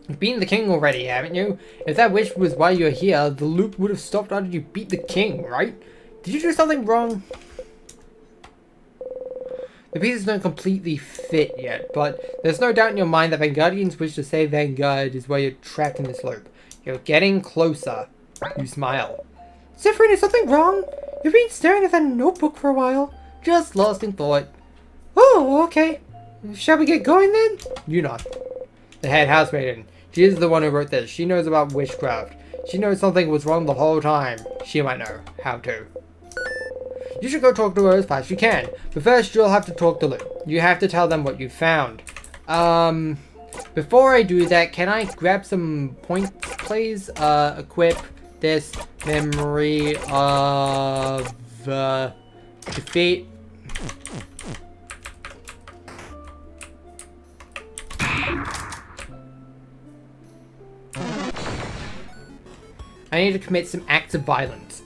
You've beaten the king already, haven't you? If that wish was why you're here, the loop would have stopped after you beat the king, right? Did you do something wrong? The pieces don't completely fit yet, but there's no doubt in your mind that Vanguardians wish to save Vanguard is why you're trapped in this loop. You're getting closer. You smile. Zephyrin, is something wrong? You've been staring at that notebook for a while. Just lost in thought. Oh, okay. Shall we get going then? You nod. The head housemaiden. She is the one who wrote this. She knows about witchcraft. She knows something was wrong the whole time. She might know how to. You should go talk to her as fast as you can. But first, you'll have to talk to Lou. You have to tell them what you found. Before I do that, can I grab some points, please? Equip this memory of defeat. I need to commit some acts of violence.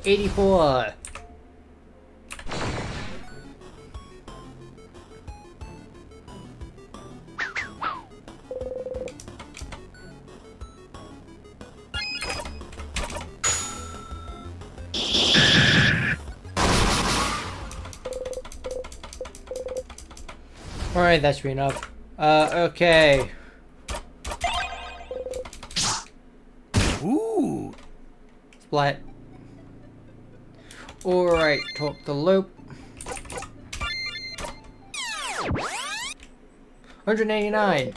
84. Alright, that should be enough. Okay. Ooh. Splat. Alright, talk the loop. 189.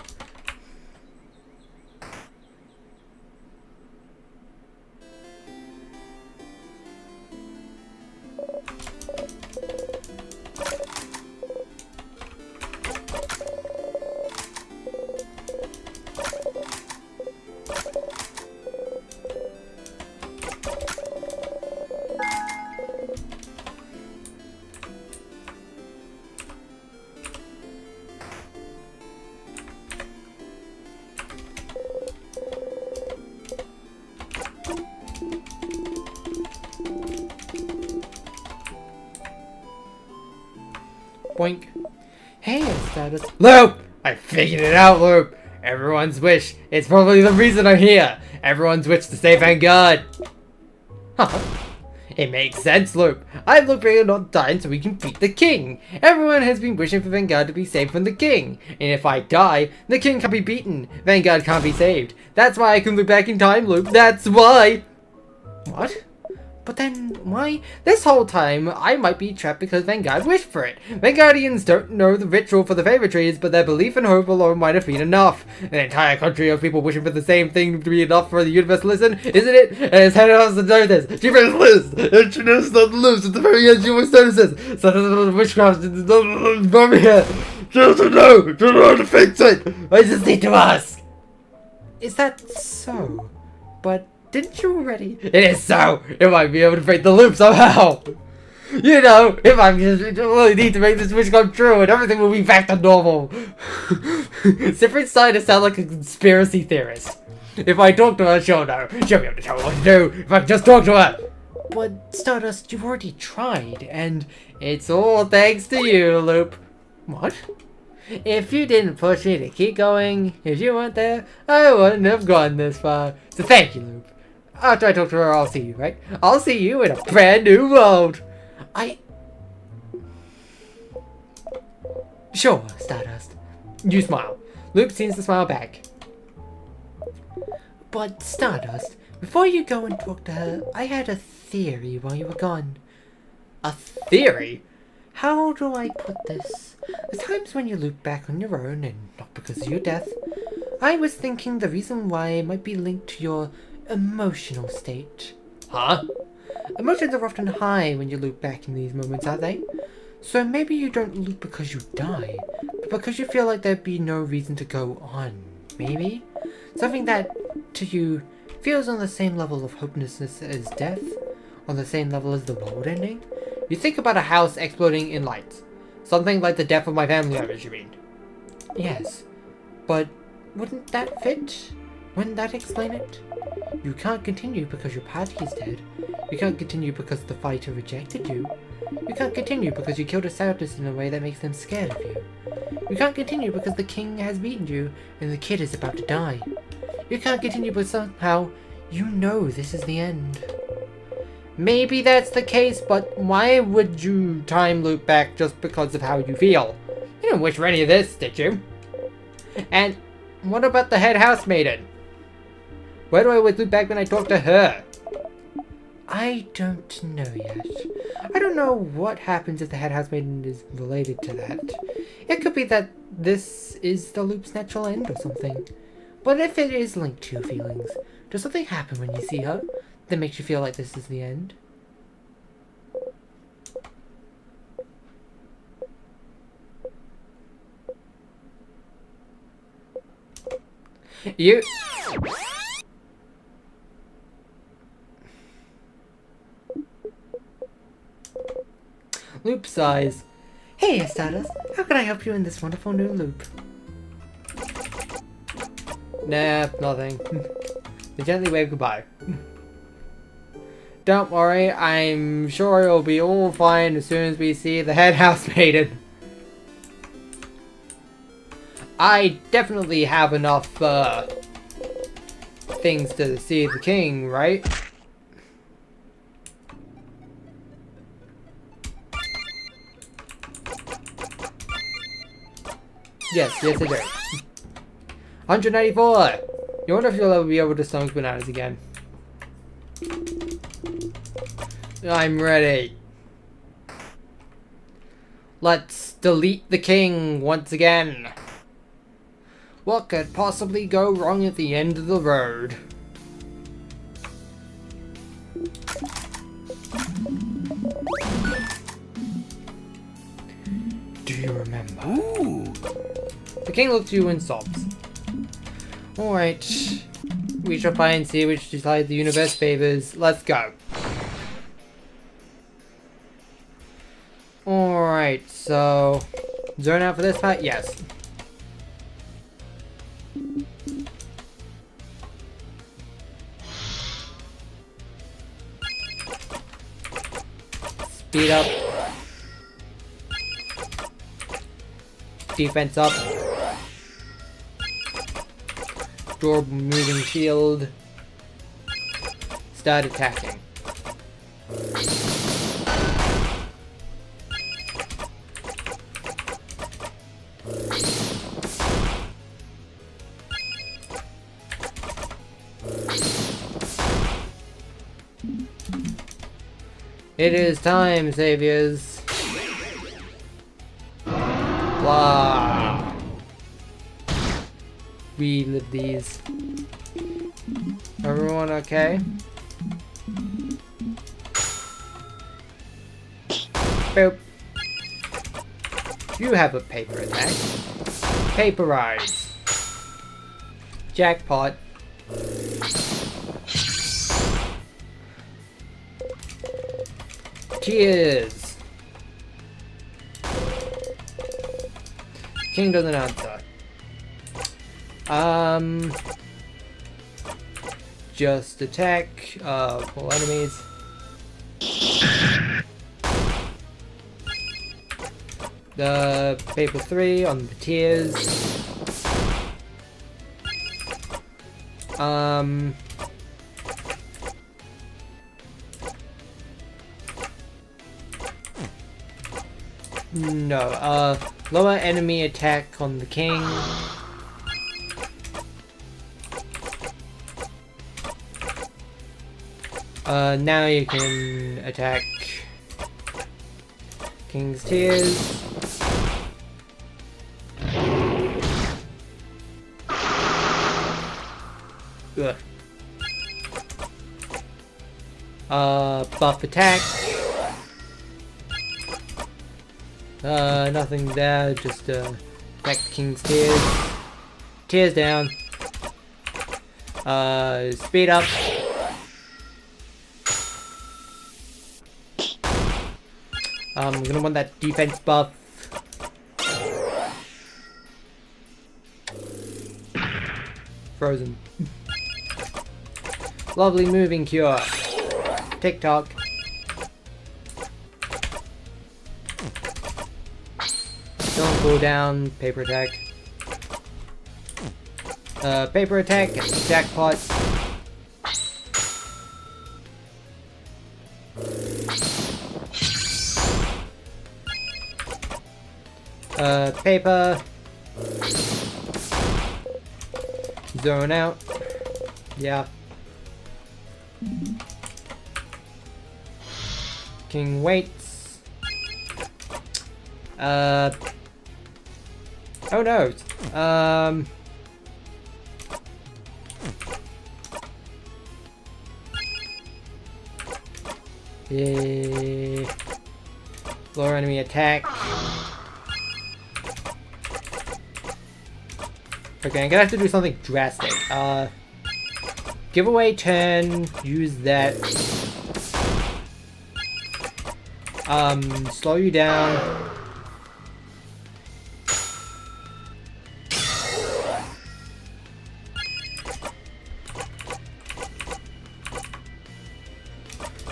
Boink. Hey, status. Loop! I figured it out, Loop! Everyone's wish. It's probably the reason I'm here. Everyone's wish to save Vanguard. Huh. It makes sense, Loop. I'm looking not dying so we can beat the king. Everyone has been wishing for Vanguard to be saved from the king. And if I die, the king can't be beaten. Vanguard can't be saved. That's why I can loop back in time, Loop. That's why. What? But then, why? This whole time, I might be trapped because Vanguard wished for it. Vanguardians don't know the ritual for the favourite trees, but their belief and hope alone might have been enough. An entire country of people wishing for the same thing to be enough for the universe to listen, isn't it? And it's had us to know this. She makes Liz, and she knows not to lose. At the very end, she always notices. So the witchcraft is from here. She doesn't know. She doesn't know how to fix it. I just need to ask. Is that so? But didn't you already? It is so! It might be able to break the loop somehow! You know, if I just really need to make this wish come true and everything will be back to normal. Sifrin's starting to sound like a conspiracy theorist. If I talk to her, she'll know. She'll be able to tell me what to do if I can just talk to her. But Stardust, you've already tried, and it's all thanks to you, Loop. What? If you didn't push me to keep going, if you weren't there, I wouldn't have gone this far. So thank you, Loop. After I talk to her, I'll see you, right? I'll see you in a brand new world. Sure, Stardust. You smile. Loop seems to smile back. But Stardust, before you go and talk to her, I had a theory while you were gone. A theory? How do I put this? The times when you loop back on your own, and not because of your death, I was thinking the reason why might be linked to your emotional state. Huh? Emotions are often high when you loop back in these moments, aren't they? So maybe you don't loop because you die, but because you feel like there'd be no reason to go on, maybe? Something that, to you, feels on the same level of hopelessness as death? On the same level as the world ending? You think about a house exploding in lights. Something like the death of my family members, you mean? Yes, but wouldn't that fit? Wouldn't that explain it? You can't continue because your party is dead. You can't continue because the fighter rejected you. You can't continue because you killed a Saurus in a way that makes them scared of you. You can't continue because the king has beaten you and the kid is about to die. You can't continue because somehow you know this is the end. Maybe that's the case, but why would you time loop back just because of how you feel? You didn't wish for any of this, did you? And what about the head housemaiden? Where do I always loop back when I talk to her? I don't know yet. I don't know what happens if the head housemaiden is related to that. It could be that this is the loop's natural end or something. But if it is linked to your feelings, does something happen when you see her that makes you feel like this is the end? You... Loop sighs. Hey, Stardust. How can I help you in this wonderful new loop? Nah, nothing. They gently wave goodbye. Don't worry, I'm sure it'll be all fine as soon as we see the head house maiden. I definitely have enough, things to see the king, right? Yes, I do. 194! You wonder if you'll ever be able to stomach bananas again. I'm ready. Let's delete the king once again. What could possibly go wrong at the end of the road? Do you remember? Ooh. The king looks at you and sobs. Alright. We shall find and see which side the universe favors. Let's go. Alright, so... zone out for this part? Yes. Speed up. Defense up. Door moving shield. Start attacking. It is time, saviors. Blah. Relive these. Everyone okay? Boop. You have a paper attack. Paperize. Jackpot. Cheers. King doesn't answer. Just attack, all enemies. The paper 3 on the tears. No, lower enemy attack on the king. Now you can attack King's Tears. Ugh. Buff attack. Nothing there, just attack the King's Tears. Tears down. Speed up. I'm gonna want that defense buff. Frozen. Lovely moving cure. TikTok. Don't cool down. Paper attack. Paper attack. Jackpot. Paper. Zone out. Yeah. King waits. Oh no. Yeah. Lower enemy attack. Okay, I'm gonna have to do something drastic. Giveaway turn, use that. Slow you down.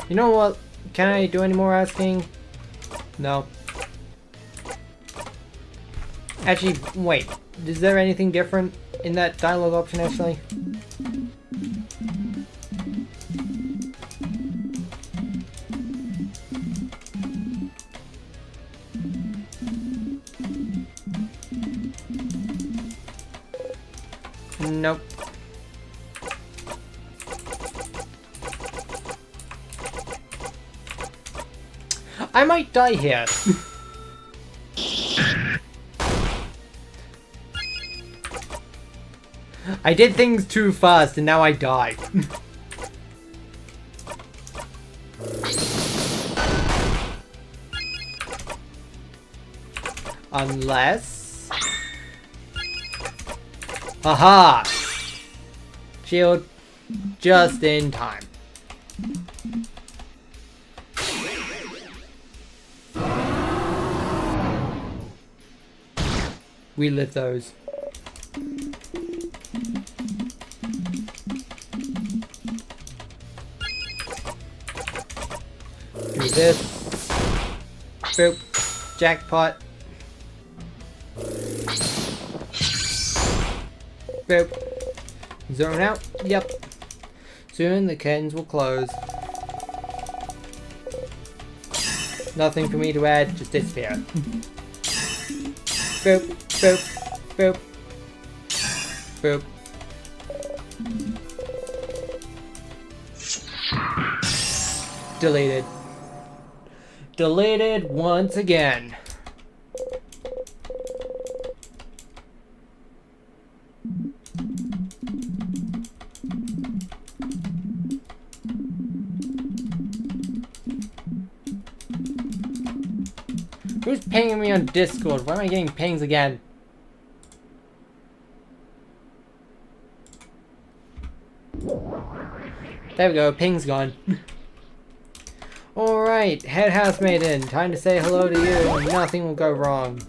You know what? Can I do any more asking? No. Actually, wait. Is there anything different in that dialogue option, actually? Nope. I might die here. I did things too fast and now I die. Unless... Haha! Shield just in time. We live those. Do this. Boop. Jackpot. Boop. Zone out. Yep. Soon the curtains will close. Nothing for me to add, just disappear. Boop, boop, boop, boop. Deleted. Deleted once again. Who's pinging me on Discord? Why am I getting pings again? There we go, ping's gone. Alright, head housemaid in. Time to say hello to you and nothing will go wrong.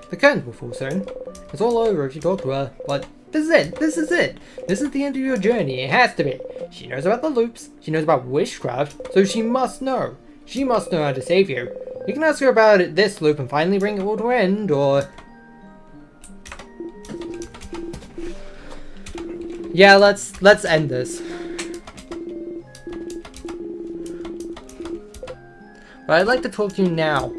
The curtains will fall soon. It's all over if you talk to her, but this is it, this is it. This is the end of your journey, it has to be. She knows about the loops, she knows about wishcraft, so she must know. She must know how to save you. You can ask her about it this loop and finally bring it all to an end, or... Yeah, let's end this. But I'd like to talk to you now.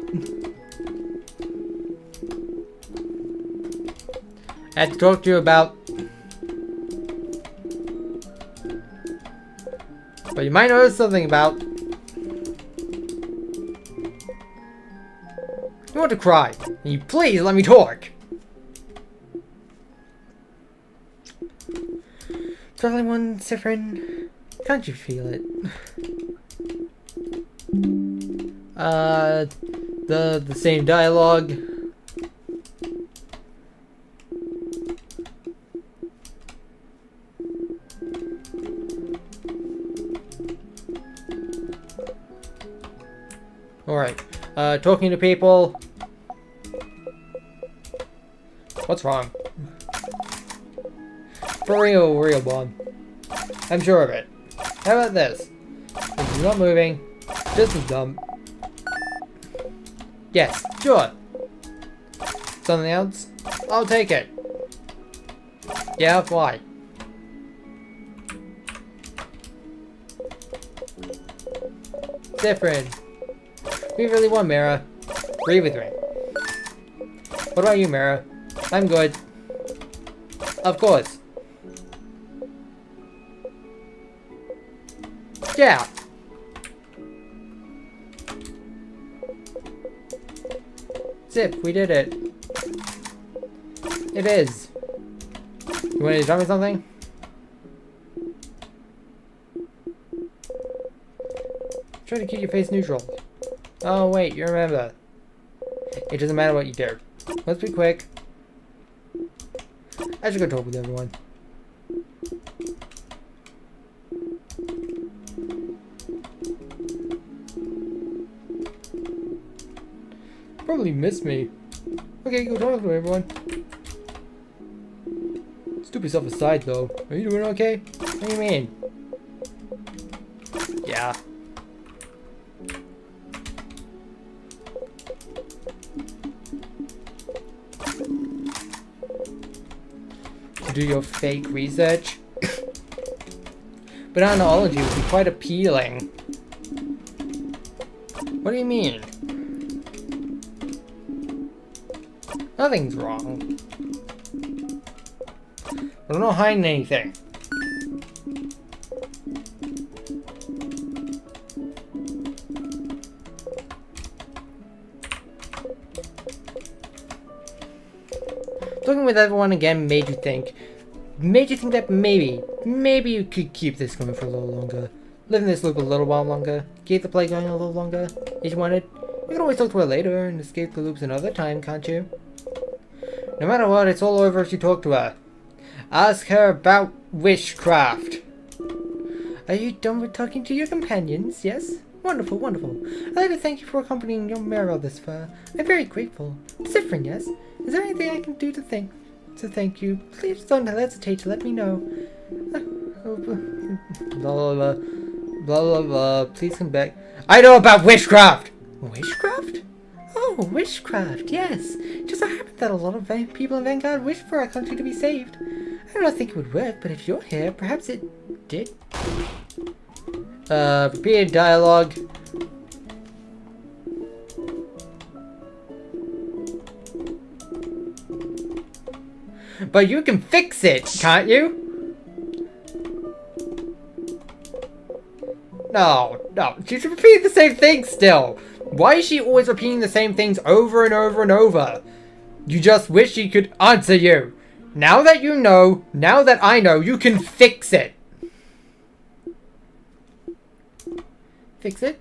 I had to talk to you about... But you might notice something about... You want to cry. Can you please let me talk? Darling one, Sifrin, can't you feel it? The same dialogue. Alright, talking to people. What's wrong? For real, Bob. I'm sure of it. How about this? This is not moving. This is dumb. Yes, sure. Something else? I'll take it. Yeah, why? Different. We really want Mara. Agree with me. What about you, Mara? I'm good. Of course. Yeah. Zip, we did it. It is. You want to tell me something? Try to keep your face neutral. Oh wait, you remember. It doesn't matter what you do. Let's be quick. I should go talk with everyone. Probably missed me. Okay, go talk to everyone. Stupid self aside though. Are you doing okay? What do you mean? Yeah. To do your fake research? Bananology would be quite appealing. What do you mean? Nothing's wrong. I'm not hiding anything. Talking with everyone again made you think that maybe you could keep this going for a little longer. Live in this loop a little while longer. Keep the play going a little longer. If you wanted, you can always talk to her later and escape the loops another time, can't you? No matter what, it's all over if you talk to her. Ask her about wishcraft. Are you done with talking to your companions? Yes? Wonderful, wonderful. I'd like to thank you for accompanying your Meryl this far. I'm very grateful. Different, yes? Is there anything I can do to thank you? Please don't hesitate to let me know. Blah, blah, blah. Blah, blah, blah. Please come back. I know about wishcraft! Wishcraft? Oh, wishcraft, yes. Just so happened that a lot of people in Vanguard wish for our country to be saved. I do not think it would work, but if you're here, perhaps it did. Repeated dialogue. But you can fix it, can't you? No, she's repeating the same thing still. Why is she always repeating the same things over and over and over? You just wish she could answer you. Now that you know, now that I know, you can fix it. Fix it?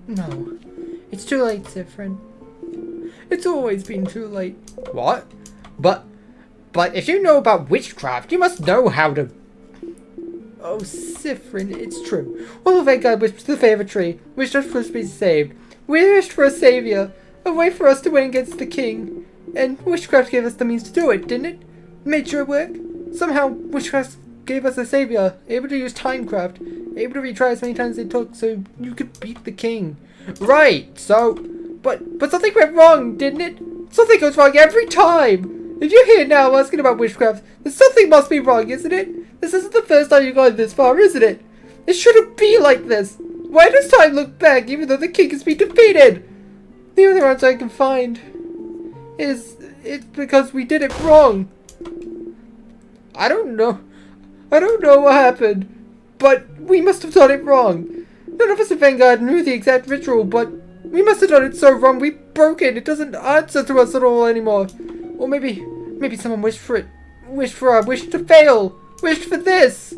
No. It's too late, Siffrin. It's always been too late. What? But if you know about witchcraft, you must know how to... Oh, Siffrin, it's true. All of Vanguard wished for the favor tree, wished us to be saved. We wished for a savior, a way for us to win against the king. And witchcraft gave us the means to do it, didn't it? Made sure it worked. Somehow, witchcraft gave us a savior, able to use timecraft, able to retry as many times as it took so you could beat the king. Right, so... But something went wrong, didn't it? Something goes wrong every time! If you're here now asking about witchcraft, then something must be wrong, isn't it? This isn't the first time you've gone this far, isn't it? It shouldn't be like this! Why does time look back even though the king has been defeated? The only answer I can find is... It's because we did it wrong. I don't know what happened, but we must have done it wrong. None of us in Vanguard knew the exact ritual, but we must have done it so wrong we broke it. It doesn't answer to us at all anymore. Or maybe someone wished for it. Wished for our wish to fail. Wished for this.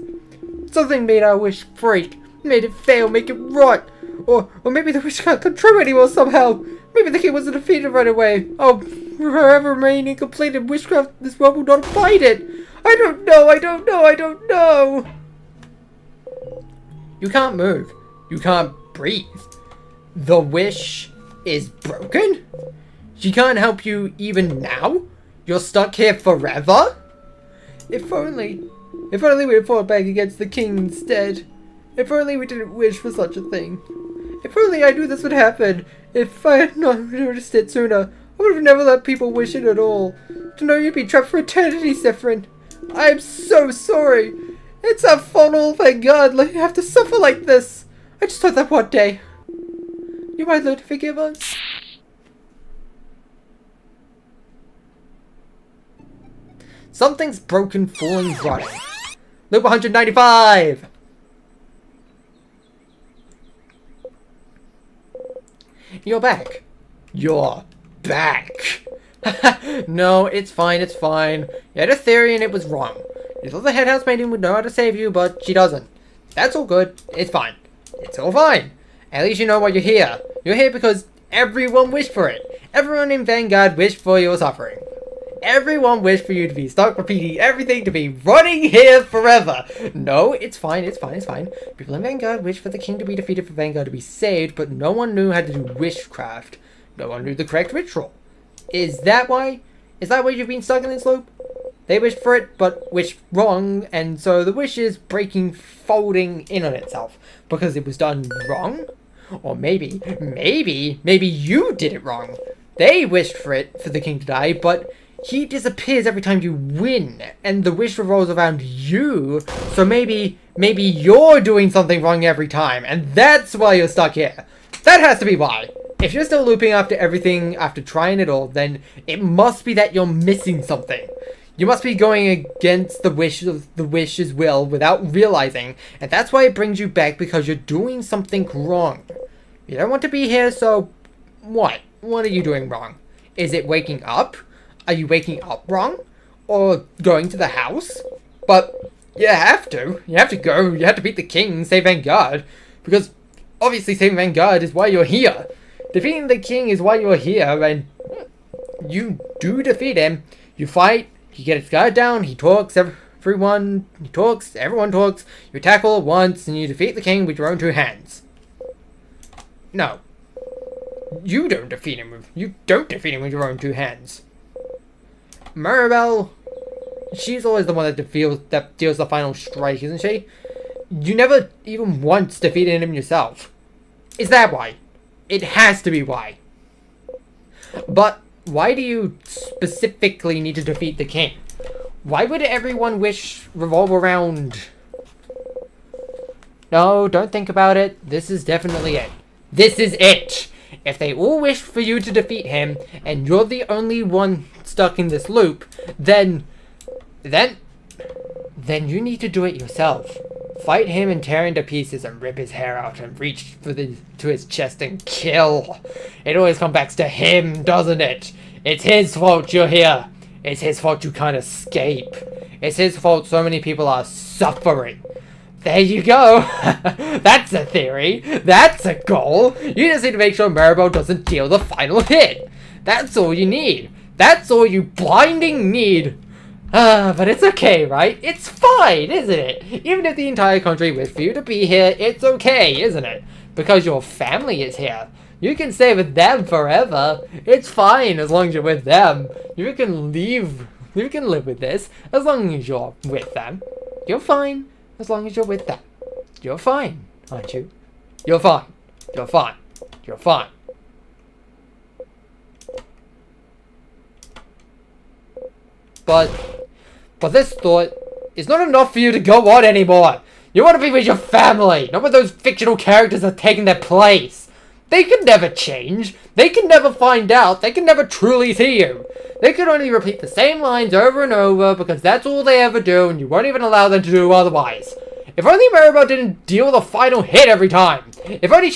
Something made our wish break. Made it fail, make it rot. Or maybe the wish can't come true anymore somehow. Maybe the king wasn't defeated right away. Oh, forever remain incomplete and witchcraft, this world will not abide it. I don't know. You can't move. You can't breathe. The wish is broken? She can't help you even now? You're stuck here forever? If only we had fought back against the king instead. If only we didn't wish for such a thing. If only I knew this would happen. If I had not noticed it sooner, I would have never let people wish it at all. To know you'd be trapped for eternity, Siffrin. I am so sorry. It's our fault all, thank God. Let you have to suffer like this. I just thought that one day you might learn to forgive us. Something's broken, falling, rotting. Loop 195! You're back. You're back. No, it's fine. You had a theory and it was wrong. You thought the head house maiden would know how to save you, but she doesn't. That's all good. It's fine. It's all fine. At least you know why you're here. You're here because everyone wished for it. Everyone in Vanguard wished for your suffering. Everyone wished for you to be stuck repeating everything, to be running here forever. No, it's fine, it's fine, it's fine. People in Vanguard wished for the king to be defeated, for Vanguard to be saved, but no one knew how to do wishcraft. No one knew the correct ritual. Is that why? Is that why you've been stuck in this loop? They wished for it, but wished wrong, and so the wish is breaking, folding in on itself. Because it was done wrong? Or maybe you did it wrong. They wished for the king to die, but he disappears every time you win, and the wish revolves around you, so maybe you're doing something wrong every time, and that's why you're stuck here. That has to be why. If you're still looping after everything, after trying it all, then it must be that you're missing something. You must be going against the wish's will without realizing, and that's why it brings you back, because you're doing something wrong. You don't want to be here, so what? What are you doing wrong? Is it waking up? Are you waking up wrong? Or going to the house? But you have to. You have to go. You have to beat the king, save Vanguard. Because obviously saving Vanguard is why you're here. Defeating the king is why you're here, and you do defeat him. You fight, you get his guard down, he talks, everyone talks. You tackle once, and you defeat the king with your own two hands. No. You don't defeat him with your own two hands. Mirabelle, she's always the one that deals the final strike, isn't she? You never even once defeated him yourself. Is that why? It has to be why. But why do you specifically need to defeat the king? Why would everyone wish revolve around? No, don't think about it. This is definitely it. This is it! If they all wish for you to defeat him, and you're the only one stuck in this loop, then you need to do it yourself. Fight him and tear him to pieces and rip his hair out and reach to his chest and kill. It always comes back to him, doesn't it? It's his fault you're here. It's his fault you can't escape. It's his fault so many people are suffering. There you go. That's a theory. That's a goal. You just need to make sure Maribel doesn't deal the final hit. That's all you need. That's all you blinding need. But it's okay, right? It's fine, isn't it? Even if the entire country wished for you to be here, it's okay, isn't it? Because your family is here. You can stay with them forever. It's fine as long as you're with them. You can live with this as long as you're with them. You're fine. As long as you're with them. You're fine, aren't you? You're fine. You're fine. You're fine. But this thought is not enough for you to go on anymore. You want to be with your family, not with those fictional characters that are taking their place. They can never change. They can never find out. They can never truly see you. They can only repeat the same lines over and over because that's all they ever do, and you won't even allow them to do otherwise. If only Maribel didn't deal the final hit every time. If only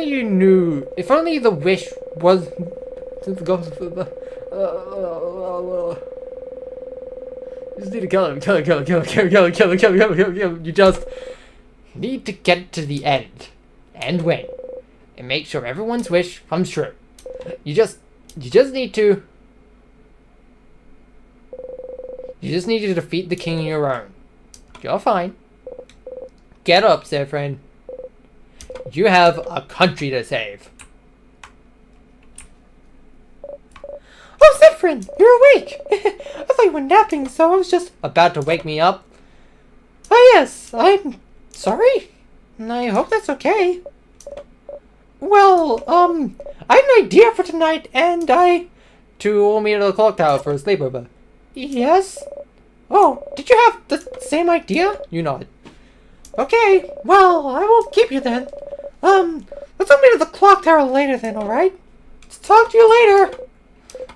you knew. If only the wish was. You just need to kill him. You just need to get to the end and win, and make sure everyone's wish comes true. You just need to defeat the king on your own. You're fine. Get up, Zephyrin. You have a country to save. Oh, Zephyrin, you're awake! I thought you were napping, so I was just about to wake me up. Oh yes, I'm sorry. I hope that's okay. Well, I had an idea for tonight, and To all meet at the clock tower for a sleepover. Yes? Oh, did you have the same idea? You nod. Okay, well, I won't keep you then. Let's all meet at the clock tower later then, alright? Let's talk to you later.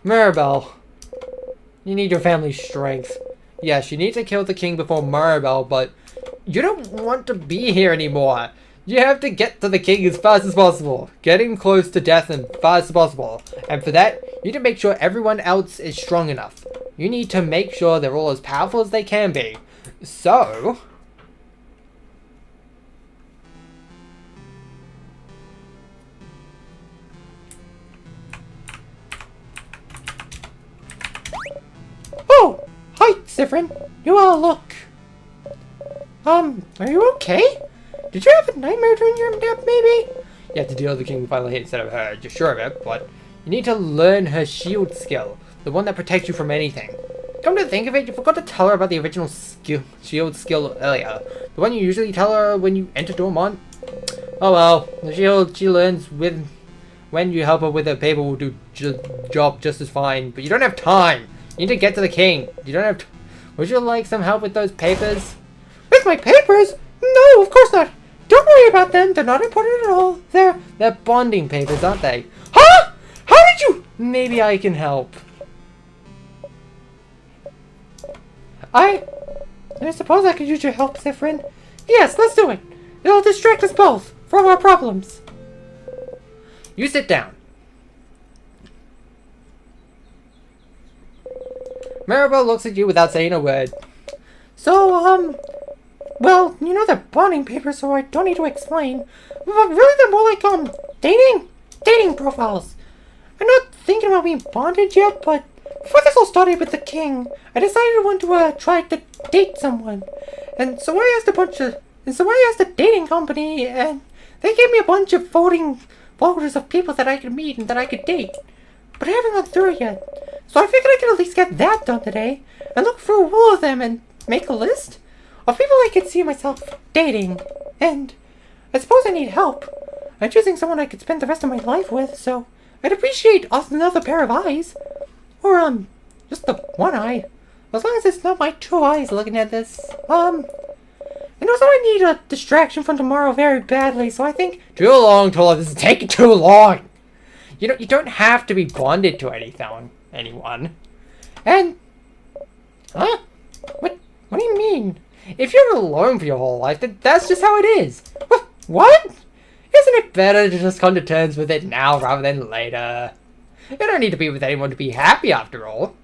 Maribel, you need your family's strength. Yes, you need to kill the king before Maribel, but you don't want to be here anymore. You have to get to the king as fast as possible. Get him close to death as fast as possible. And for that, you need to make sure everyone else is strong enough. You need to make sure they're all as powerful as they can be. So... Oh! Hi, Sifrin. You all look... Are you okay? Did you have a nightmare during your nap, maybe? You have to deal with the king with violent hate instead of her. You're sure of it, but... You need to learn her shield skill. The one that protects you from anything. Come to think of it, you forgot to tell her about the original shield skill earlier. The one you usually tell her when you enter Dormont. Oh well, the shield she learns with when you help her with her paper will do job just as fine. But you don't have time. You need to get to the king. You don't have Would you like some help with those papers? With my papers? No, of course not. Don't worry about them. They're not important at all. They're bonding papers, aren't they? Huh? How did you... Maybe I can help. I suppose I could use your help, Sifrin. Yes, let's do it. It'll distract us both from our problems. You sit down. Maribel looks at you without saying a word. So, well, you know they're bonding papers, so I don't need to explain. But really, they're more like, dating profiles. I'm not thinking about being bonded yet, but before this all started with the king, I decided I wanted to try to date someone. And so I asked a dating company, and they gave me a bunch of photos of people that I could meet and that I could date. But I haven't gone through it yet. So I figured I could at least get that done today, and look through all of them and make a list of people I could see myself dating. And I suppose I need help. I'm choosing someone I could spend the rest of my life with, so I'd appreciate another pair of eyes. Or, just the one eye. As long as it's not my two eyes looking at this. And also I need a distraction from tomorrow very badly, so I think... Too long, Tola. This is taking too long. You don't have to be bonded to anyone. And... Huh? What do you mean? If you're alone for your whole life, then that's just how it is. What? Isn't it better to just come to terms with it now rather than later? You don't need to be with anyone to be happy after all.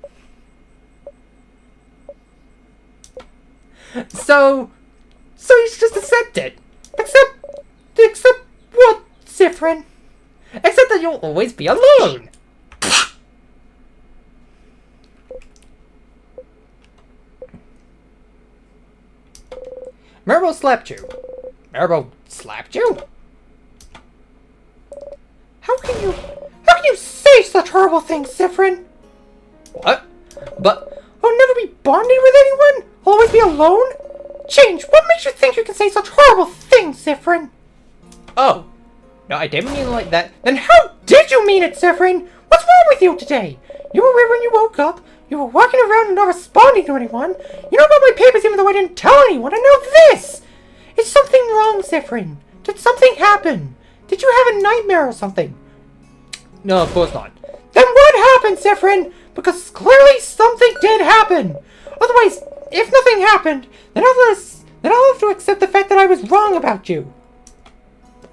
So you should just accept it. Except what, Sifrin? Except that you'll always be alone. Maribel slapped you. Maribel slapped you? How can you say such horrible things, Sifrin? What? But I'll never be bonded with anyone? Always be alone? Change, what makes you think you can say such horrible things, Sifrin? oh, no, I didn't mean like that. Then how did you mean it, Sifrin? What's wrong with you today? You were weird when you woke up. You were walking around and not responding to anyone. You know about my papers even though I didn't tell anyone. I know this! Is something wrong, Sifrin? Did something happen? Did you have a nightmare or something? No, of course not. Then what happened, Sifrin? Because clearly something did happen. Otherwise, if nothing happened, then I'll have to accept the fact that I was wrong about you.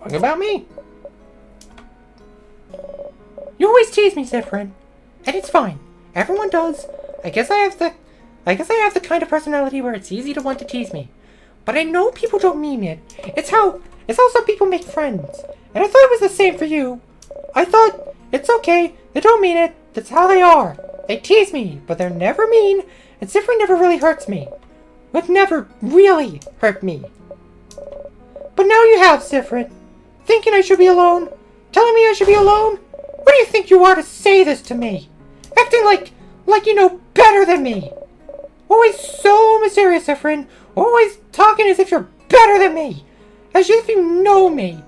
Wrong about me? You always tease me, Sifrin. And it's fine. Everyone does. I guess I have the kind of personality where it's easy to want to tease me. But I know people don't mean it. It's how some people make friends. And I thought it was the same for you. I thought, it's okay, they don't mean it, that's how they are. They tease me, but they're never mean, and Sifrin never really hurts me. Would never really hurt me. But now you have, Sifrin. Thinking I should be alone? Telling me I should be alone? What do you think you are to say this to me? Acting like you know better than me. Always so mysterious, Sifrin. Always talking as if you're better than me. As if you know me.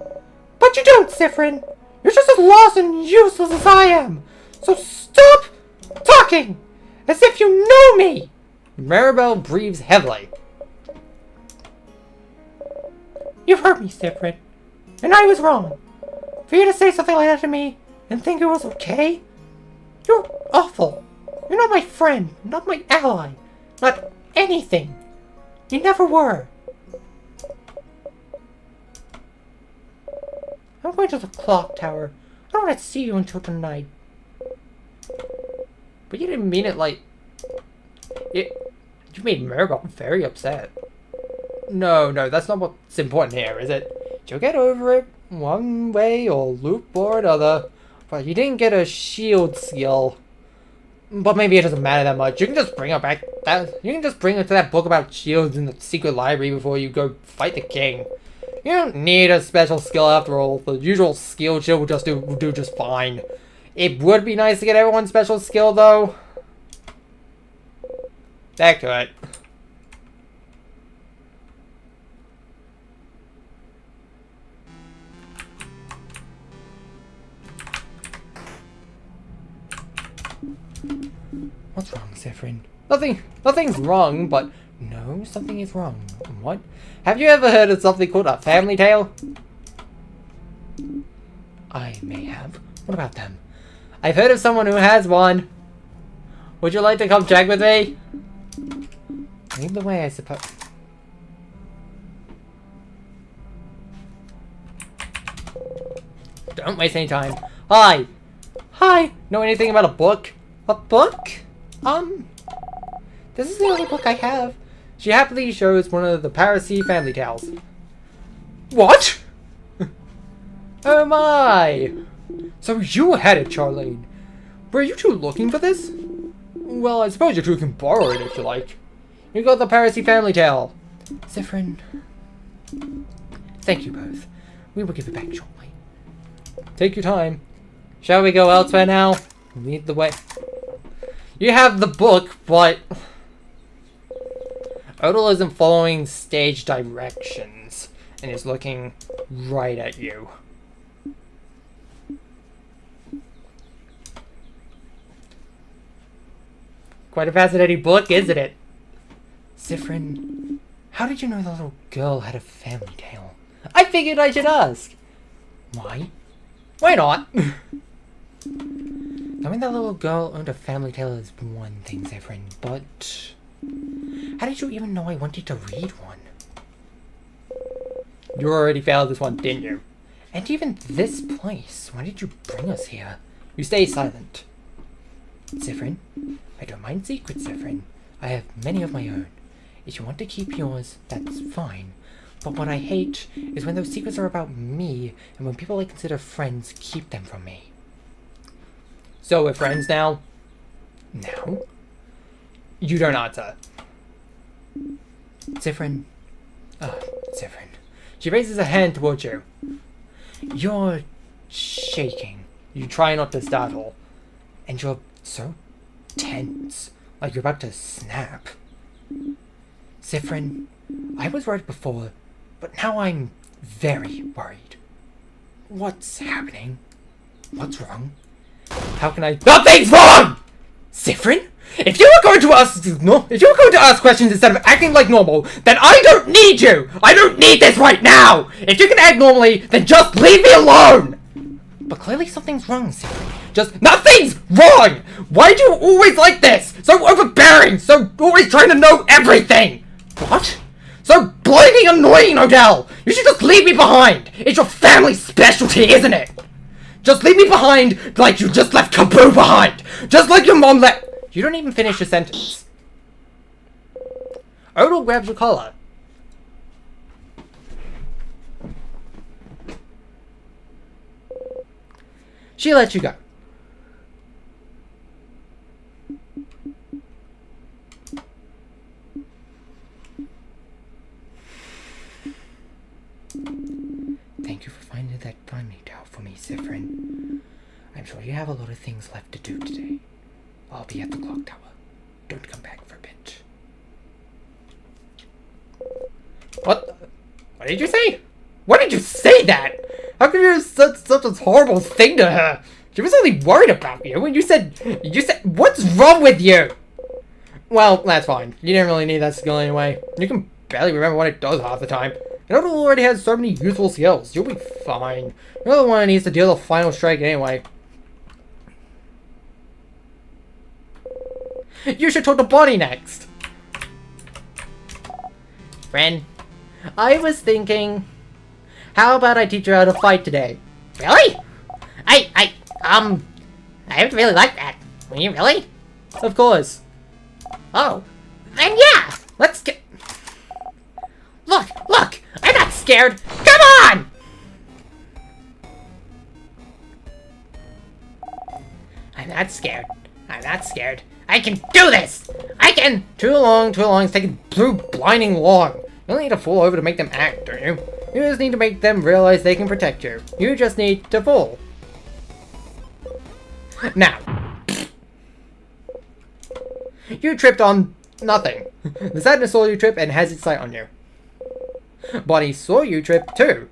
But you don't, Sifrin. You're just as lost and useless as I am. So stop talking as if you know me. Maribel breathes heavily. You've hurt me, Sifrin. And I was wrong. For you to say something like that to me and think it was okay? You're awful. You're not my friend, not my ally, not anything. You never were. I'm going to the clock tower. I don't want to see you until tonight. But you didn't mean it like... You made Murdoch very upset. No, that's not what's important here, is it? You'll get over it one way or loop or another. But you didn't get a shield skill. But maybe it doesn't matter that much. You can just bring her back. You can just bring her to that book about shields in the secret library before you go fight the king. You don't need a special skill after all. The usual skill shield will do just fine. It would be nice to get everyone's special skill though. Back to it. What's wrong, Zephyrin? Nothing's wrong, but no, something is wrong. What? Have you ever heard of something called a family tale? I may have. What about them? I've heard of someone who has one. Would you like to come check with me? Lead the way, I suppose. Don't waste any time. Hi! Know anything about a book? A book? This is the only book I have. She happily shows one of the Parasi family tales. What? Oh my! So you had it, Charlene. Were you two looking for this? Well, I suppose you two can borrow it if you like. You got the Parasi family tale. Zephyrin. Thank you both. We will give it back shortly. Take your time. Shall we go elsewhere now? Lead the way. You have the book, but Odal isn't following stage directions and is looking right at you. Quite a fascinating book, isn't it? Zephyrin, how did you know the little girl had a family tale? I figured I should ask. Why? Why not? Knowing that little girl owned a family tale is one thing, Zephyrin, but how did you even know I wanted to read one? You already failed this one, didn't you? And even this place, why did you bring us here? You stay silent. Zephyrin, I don't mind secrets, Zephyrin. I have many of my own. If you want to keep yours, that's fine. But what I hate is when those secrets are about me, and when people I consider friends keep them from me. So we're friends now? Now? You don't answer. Zephyrin. Zephyrin. She raises a hand towards you. You're shaking. You try not to startle. And you're so tense, like you're about to snap. Zephyrin, I was worried before, but now I'm very worried. What's happening? What's wrong? How can I— Nothing's wrong! Zephyrin, if you were going to ask questions instead of acting like normal, then I don't need you! I don't need this right now! If you can act normally, then just leave me alone! But clearly something's wrong, Zephyrin. Just— Nothing's wrong! Why do you always like this? So overbearing! So always trying to know everything! What? So blinding annoying, Odell! You should just leave me behind! It's your family specialty, isn't it? Just leave me behind like you just left Kaboo behind! Just like your mom left— You don't even finish your sentence. Odell grabs your collar. She lets you go. Thank you for finding that family tale for me, Zephyrin. I'm sure you have a lot of things left to do today. I'll be at the clock tower. Don't come back for a bit. What did you say? Why did you say that? How could you say such a horrible thing to her? She was only worried about you, and you said, what's wrong with you? Well, that's fine. You didn't really need that skill anyway. You can barely remember what it does half the time. And Odell already has so many useful skills. You'll be fine. You're the one who needs to deal the final strike anyway. You should talk to Bonnie next. Friend, I was thinking, how about I teach her how to fight today? Really? I would really like that. Will you really? Of course. Oh, then yeah, let's get... Look, I'm not scared. Come on! I'm not scared. I can do this! I can! Too long. It's taking too blinding long. You don't need to fall over to make them act, don't you? You just need to make them realize they can protect you. You just need to fall. Now. You tripped on nothing. The sadness saw you trip and has its sight on you. Bonnie saw you trip too.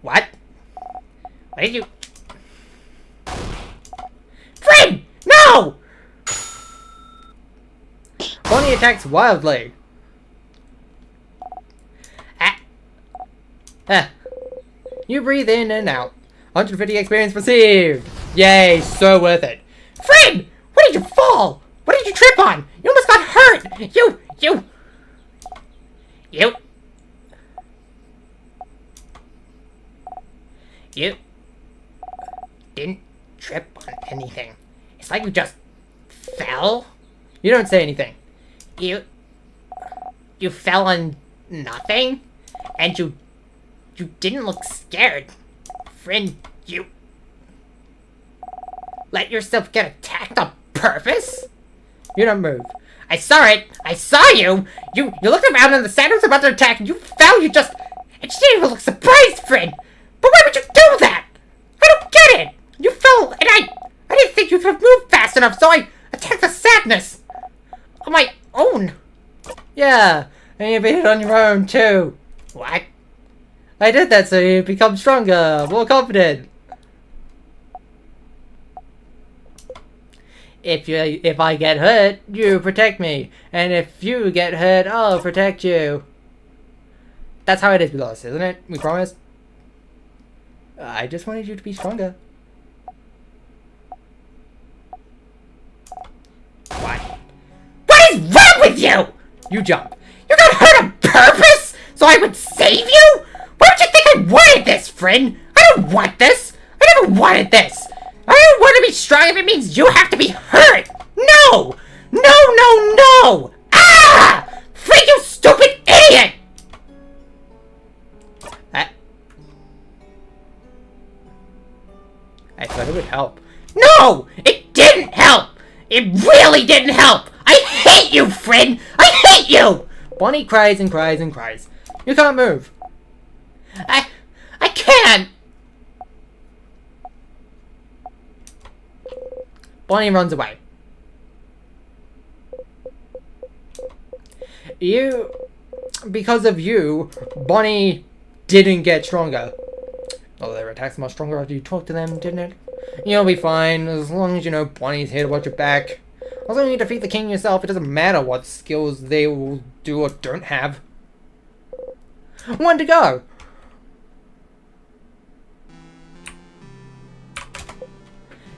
What? What did you... Friend! No! Bonnie attacks wildly. You breathe in and out. 150 experience received. Yay, so worth it. Friend! What did you fall? What did you trip on? You almost got hurt! You didn't trip on anything. It's like you just fell. You don't say anything. You fell on nothing? And you didn't look scared. Friend, you let yourself get attacked on purpose? You don't move. I saw it! I saw you! You looked around and the sand was about to attack and you fell, you just didn't even look surprised, friend! But why would you do that? I don't get it! You fell and I didn't think you could move fast enough, so I attacked the sadness! On my own! Yeah, and you beat it on your own too. What? I did that so you become stronger, more confident. If I get hurt, you protect me. And if you get hurt, I'll protect you. That's how it is with us, isn't it? We promised. I just wanted you to be stronger. What is wrong with you? You jump. You got hurt on purpose? So I would save you? Why would you think I wanted this, friend? I don't want this. I never wanted this. I don't want to be strong if it means you have to be hurt. No! No! Ah! Friend, you stupid idiot! I thought it would help. No! It didn't help! It really didn't help! I hate you, friend! I hate you! Bonnie cries and cries and cries. You can't move. I can't! Bonnie runs away. Because of you, Bonnie didn't get stronger. Oh, their attacks much stronger after you talk to them, didn't it? You'll be fine, as long as you know Bonnie's here to watch your back. As long as you defeat the king yourself, it doesn't matter what skills they will do or don't have. One to go!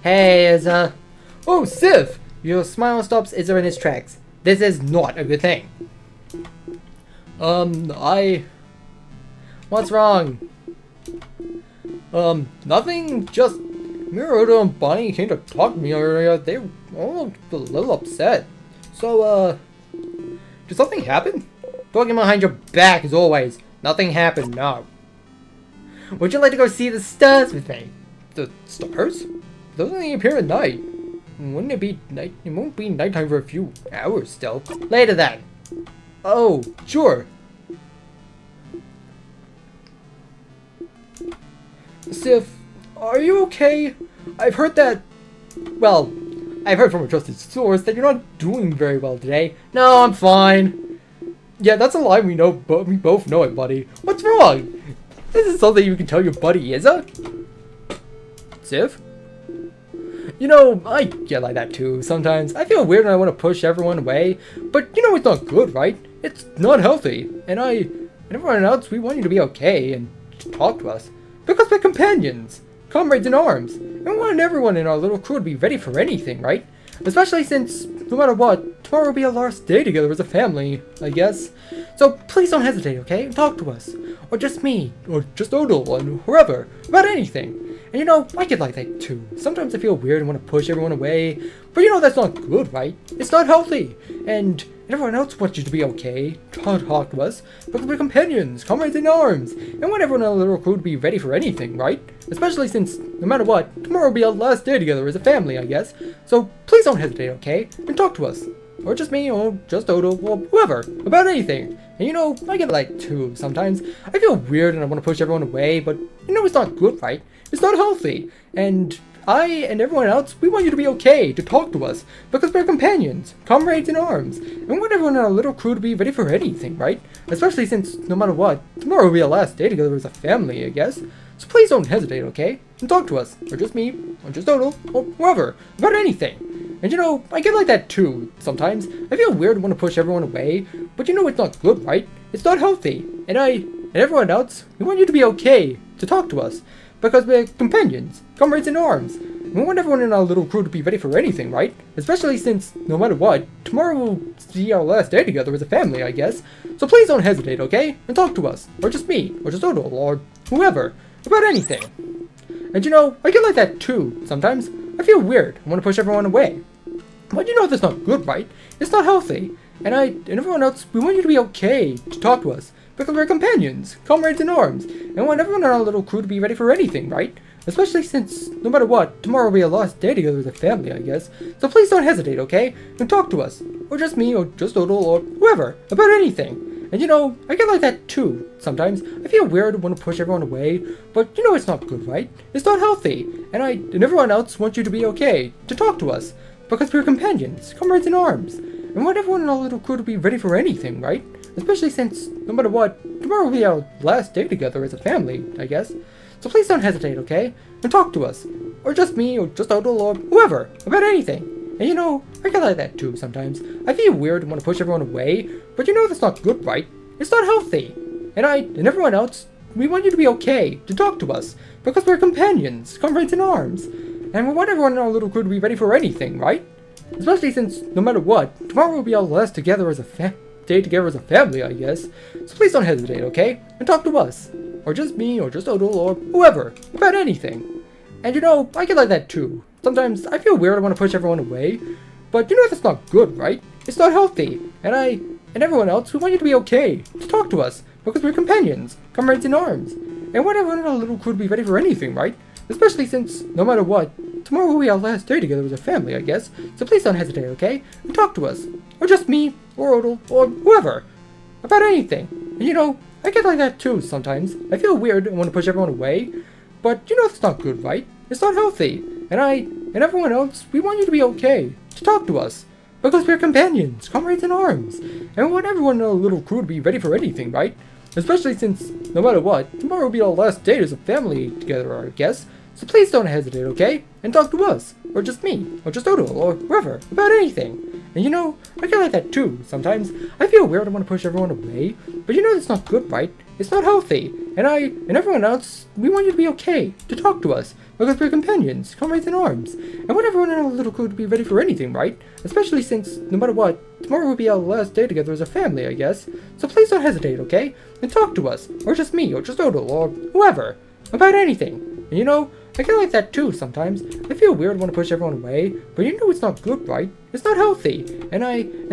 Hey, Izza. Oh, Civ! Your smile stops Izza in his tracks. This is not a good thing. What's wrong? Nothing, just Miroto and Bonnie came to talk to me earlier. They all looked a little upset. So, did something happen? Talking behind your back as always. Nothing happened, no. Would you like to go see the stars with me? The stars? Those only appear at night. Wouldn't it be night? It won't be nighttime for a few hours still. Later then. Oh, sure. Sif, are you okay? I've heard that... Well, I've heard from a trusted source that you're not doing very well today. No, I'm fine. Yeah, that's a lie we know, but we both know it, buddy. What's wrong? This is something you can tell your buddy, Izza. Sif? You know, I get like that too sometimes. I feel weird and I want to push everyone away, but you know it's not good, right? It's not healthy. And everyone else, we want you to be okay and to talk to us. Because we're companions, comrades in arms, and we want everyone in our little crew to be ready for anything, right? Especially since, no matter what, tomorrow will be our last day together as a family, I guess. So please don't hesitate, okay? Talk to us. Or just me, or just Odal, and whoever, about anything. And you know, I get like that too. Sometimes I feel weird and want to push everyone away, but you know that's not good, right? It's not healthy. And everyone else wants you to be okay, talk to us, because we're companions, comrades in arms, and want everyone in our little crew to be ready for anything, right? Especially since, no matter what, tomorrow will be our last day together as a family, I guess. So please don't hesitate, okay? And talk to us. Or just me, or just Odo, or whoever, about anything. And you know, I get like too sometimes. I feel weird and I want to push everyone away, but you know it's not good, right? It's not healthy. And I and everyone else, we want you to be okay, to talk to us, because we're companions, comrades in arms, and we want everyone in our little crew to be ready for anything, right? Especially since, no matter what, tomorrow will be our last day together as a family, I guess. So please don't hesitate, okay? And talk to us, or just me, or just Odo, or whoever, about anything. And you know, I get like that too, sometimes. I feel weird and want to push everyone away, but you know it's not good, right? It's not healthy. And everyone else, we want you to be okay, to talk to us, because we're companions, comrades in arms. And we want everyone in our little crew to be ready for anything, right? Especially since, no matter what, tomorrow will be our last day together as a family, I guess. So please don't hesitate, okay? And talk to us, or just me, or just Odo, or whoever, about anything. And you know, I get like that too, sometimes. I feel weird and want to push everyone away. But you know that's not good, right? It's not healthy. And everyone else, we want you to be okay, to talk to us, because we're companions, comrades in arms, and we want everyone in our little crew to be ready for anything, right? Especially since, no matter what, tomorrow will be our last day together as a family, I guess. So please don't hesitate, okay? And talk to us, or just me, or just Odo, or whoever, about anything. And you know, I get like that too, sometimes. I feel weird and want to push everyone away, but you know it's not good, right? It's not healthy. And everyone else wants you to be okay, to talk to us, because we're companions, comrades in arms, and we want everyone in our little crew to be ready for anything, right? Especially since, no matter what, tomorrow will be our last day together as a family, I guess. So please don't hesitate, okay? And talk to us, or just me, or just Odo, or whoever, about anything. And you know, I get like that too sometimes. I feel weird and want to push everyone away, but you know that's not good, right? It's not healthy. And everyone else, we want you to be okay, to talk to us, because we're companions, comrades in arms. And we want everyone in our little crew to be ready for anything, right? Especially since, no matter what, tomorrow will be our last together as a day together as a family, I guess. So please don't hesitate, okay? And talk to us. Or just me, or just Odo, or whoever, about anything. And you know, I get like that too. Sometimes I feel weird, I want to push everyone away, but you know that's not good, right? It's not healthy. And everyone else, we want you to be okay, to talk to us, because we're companions, comrades in arms. And we want everyone in our little crew to be ready for anything, right? Especially since, no matter what, tomorrow will be our last day together as a family, I guess. So please don't hesitate, okay? And talk to us. Or just me, or Odo, or whoever. About anything. And you know, I get like that too sometimes. I feel weird and want to push everyone away. But you know that's not good, right? It's not healthy. And everyone else, we want you to be okay. To talk to us. Because we're companions, comrades in arms. And we want everyone in our little crew to be ready for anything, right? Especially since, no matter what, tomorrow will be our last day as a family together, I guess. So please don't hesitate, okay? And talk to us, or just me, or just Odo, or whoever, about anything. And you know, I get like that too, sometimes. I feel weird, I want to push everyone away, but you know that's not good, right? It's not healthy. And everyone else, we want you to be okay, to talk to us, because we're companions, comrades in arms. And want everyone in our little crew to be ready for anything, right? Especially since, no matter what, tomorrow will be our last day together as a family, I guess. So please don't hesitate, okay? And talk to us, or just me, or just Odo, or whoever, about anything. And you know, I get like that too sometimes. I feel weird, want to push everyone away, but you know it's not good, right? It's not healthy. And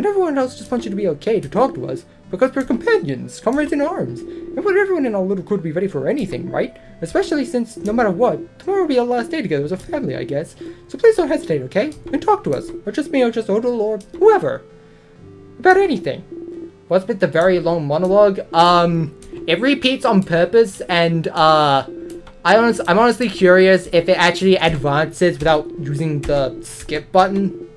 everyone else just wants you to be okay, to talk to us, because we're companions, comrades in arms. And want everyone in our little crew to be ready for anything, right? Especially since, no matter what, tomorrow will be our last day together as a family, I guess. So please don't hesitate, okay? And talk to us, or just me, or just Odo, or whoever, about anything. What's with the very long monologue? It repeats on purpose, and I'm honestly curious if it actually advances without using the skip button.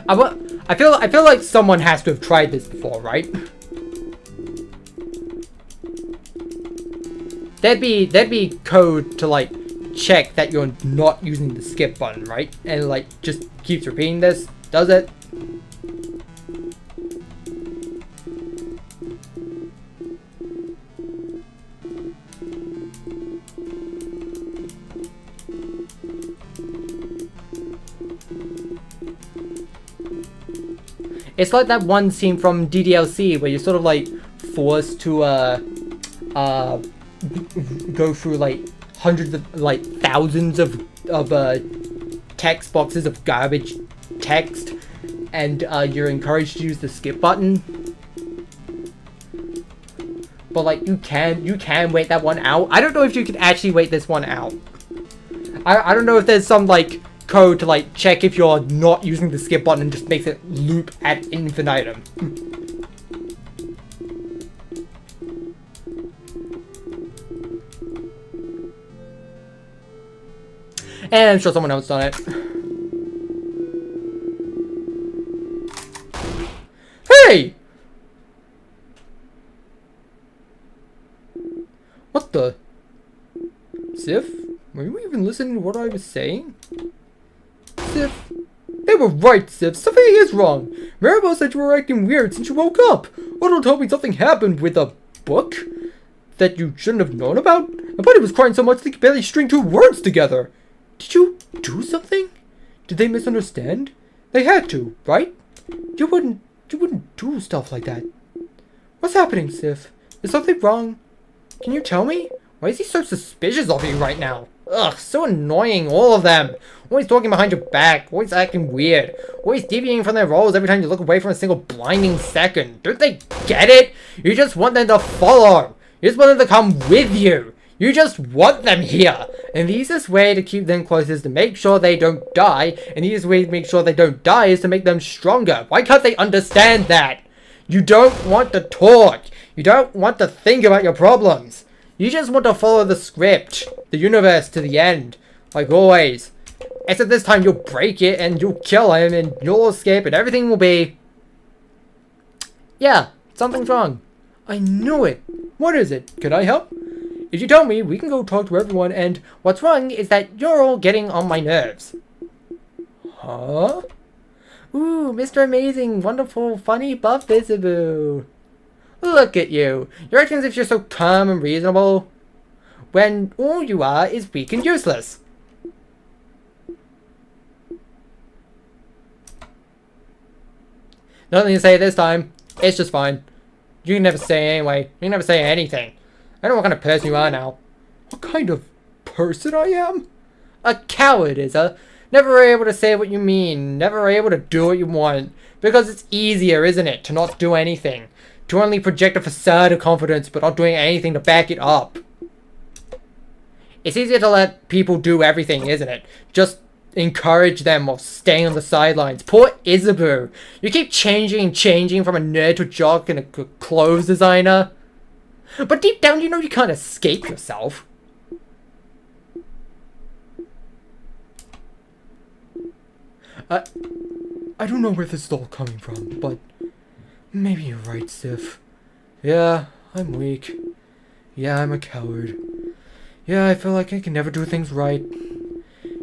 I feel like someone has to have tried this before, right? There'd be code to like check that you're not using the skip button, right? And it, like, just keeps repeating this, does it? It's like that one scene from DDLC where you're sort of like forced to go through like hundreds of like thousands of text boxes of garbage text, and you're encouraged to use the skip button. But like you can wait that one out. I don't know if you can actually wait this one out. I don't know if there's some like code to like check if you're not using the skip button and just makes it loop ad infinitum. And I'm sure someone else done it. Hey! What the? Sif? Were you even listening to what I was saying? Sif? They were right, Sif. Something is wrong. Maribel said you were acting weird since you woke up. Otto told me something happened with a book that you shouldn't have known about. And Buddy was crying so much they could barely string 2 words together. Did you do something? Did they misunderstand? They had to, right? You wouldn't do stuff like that. What's happening, Sif? Is something wrong? Can you tell me? Why is he so suspicious of you right now? Ugh, so annoying, all of them. Always talking behind your back, always acting weird, always deviating from their roles every time you look away for a single blinding second. Don't they get it? You just want them to follow. You just want them to come with you. You just want them here. And the easiest way to keep them close is to make sure they don't die. And the easiest way to make sure they don't die is to make them stronger. Why can't they understand that? You don't want to talk. You don't want to think about your problems. You just want to follow the script, the universe to the end, like always. Except this time you'll break it and you'll kill him and you'll escape and everything will be... Yeah, something's wrong. I knew it. What is it? Can I help? If you tell me, we can go talk to everyone, and what's wrong is that you're all getting on my nerves. Huh? Ooh, Mr. Amazing, wonderful, funny, buff Visible. Look at you. You're acting as if you're so calm and reasonable, when all you are is weak and useless. Nothing to say this time. It's just fine. You can never say anyway. You can never say anything. I know what kind of person you are now. What kind of person I am? A coward, Izza. Never able to say what you mean. Never able to do what you want. Because it's easier, isn't it, to not do anything. To only project a facade of confidence, but not doing anything to back it up. It's easier to let people do everything, isn't it? Just encourage them while staying on the sidelines. Poor Isabu. You keep changing and changing from a nerd to a jock and a clothes designer. But deep down, you know you can't escape yourself. I don't know where this is all coming from, but maybe you're right, Sif. Yeah, I'm weak. Yeah, I'm a coward. Yeah, I feel like I can never do things right.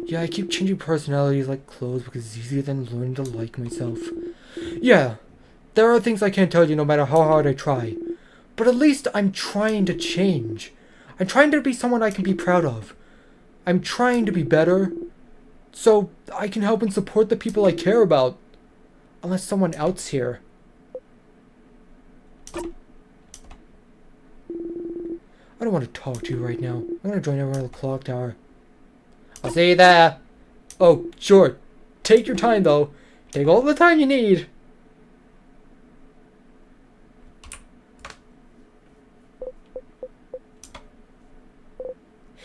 Yeah, I keep changing personalities like clothes because it's easier than learning to like myself. Yeah, there are things I can't tell you no matter how hard I try. But at least I'm trying to change. I'm trying to be someone I can be proud of. I'm trying to be better, so I can help and support the people I care about. Unless someone else here. I don't want to talk to you right now. I'm gonna join everyone at the clock tower. I'll see you there. Oh, sure. Take your time, though. Take all the time you need.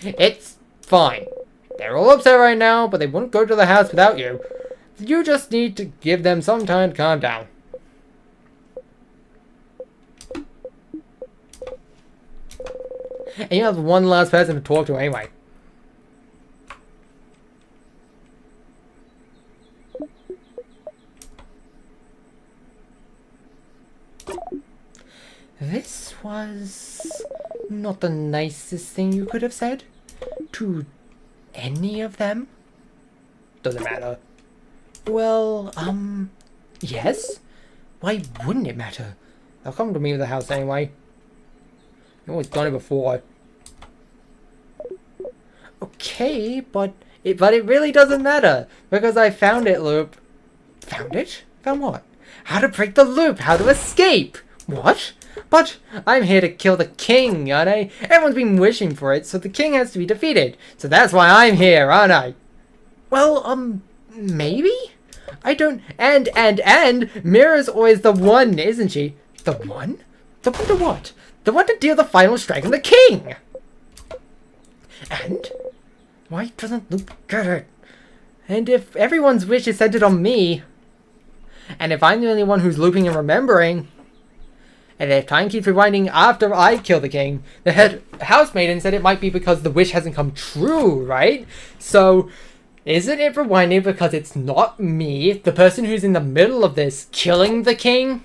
It's fine. They're all upset right now, but they wouldn't go to the house without you. You just need to give them some time to calm down. And you have one last person to talk to anyway. This was not the nicest thing you could have said to any of them. Doesn't matter. Well, yes? Why wouldn't it matter? They'll come to me with the house anyway. I've always done it before. Okay, but it really doesn't matter because I found it, Loop. Found it? Found what? how to break the loop, how to escape. What? But I'm here to kill the king, aren't I? Everyone's been wishing for it, so the king has to be defeated. So that's why I'm here, aren't I? Well, maybe? I don't... And Mira's always the one, isn't she? The one? The one to what? The one to deal the final strike on the king! And? Why doesn't Loop get it? And if everyone's wish is centered on me, and if I'm the only one who's looping and remembering, and if time keeps rewinding after I kill the king, the head housemaiden said it might be because the wish hasn't come true, right? So, isn't it rewinding because it's not me, the person who's in the middle of this, killing the king?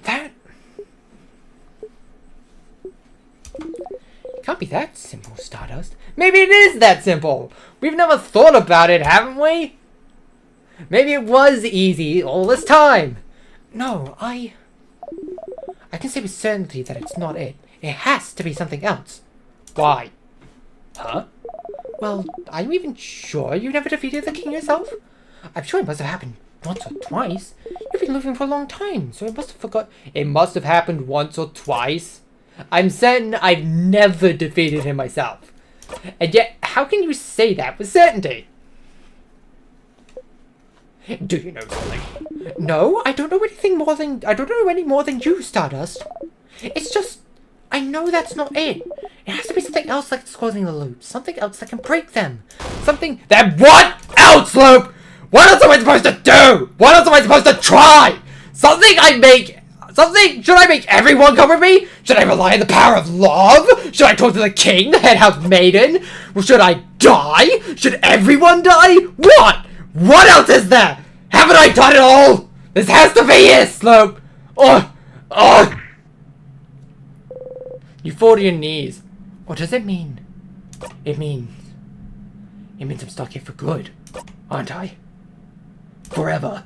That... It can't be that simple, Stardust. Maybe it is that simple! We've never thought about it, haven't we? Maybe it was easy all this time! No, I can say with certainty that it's not it. It has to be something else. Why? Huh? Well, are you even sure you never defeated the king yourself? I'm sure it must have happened once or twice. You've been living for a long time, so it must have forgot. It must have happened once or twice. I'm certain I've never defeated him myself. And yet, how can you say that with certainty? Do you know something? No, I don't know anything more than... I don't know any more than you, Stardust. It's just... I know that's not it. It has to be something else that's causing the loops. Something else that can break them. Something... Then what else, Loop? What else am I supposed to do? What else am I supposed to try? Something I make... Something... Should I make everyone come with me? Should I rely on the power of love? Should I talk to the king, the head house maiden? Should I die? Should everyone die? What? What else is there? Haven't I done it all? This has to be it, Slope. You fall to your knees. What does it mean? It means I'm stuck here for good, aren't I? Forever.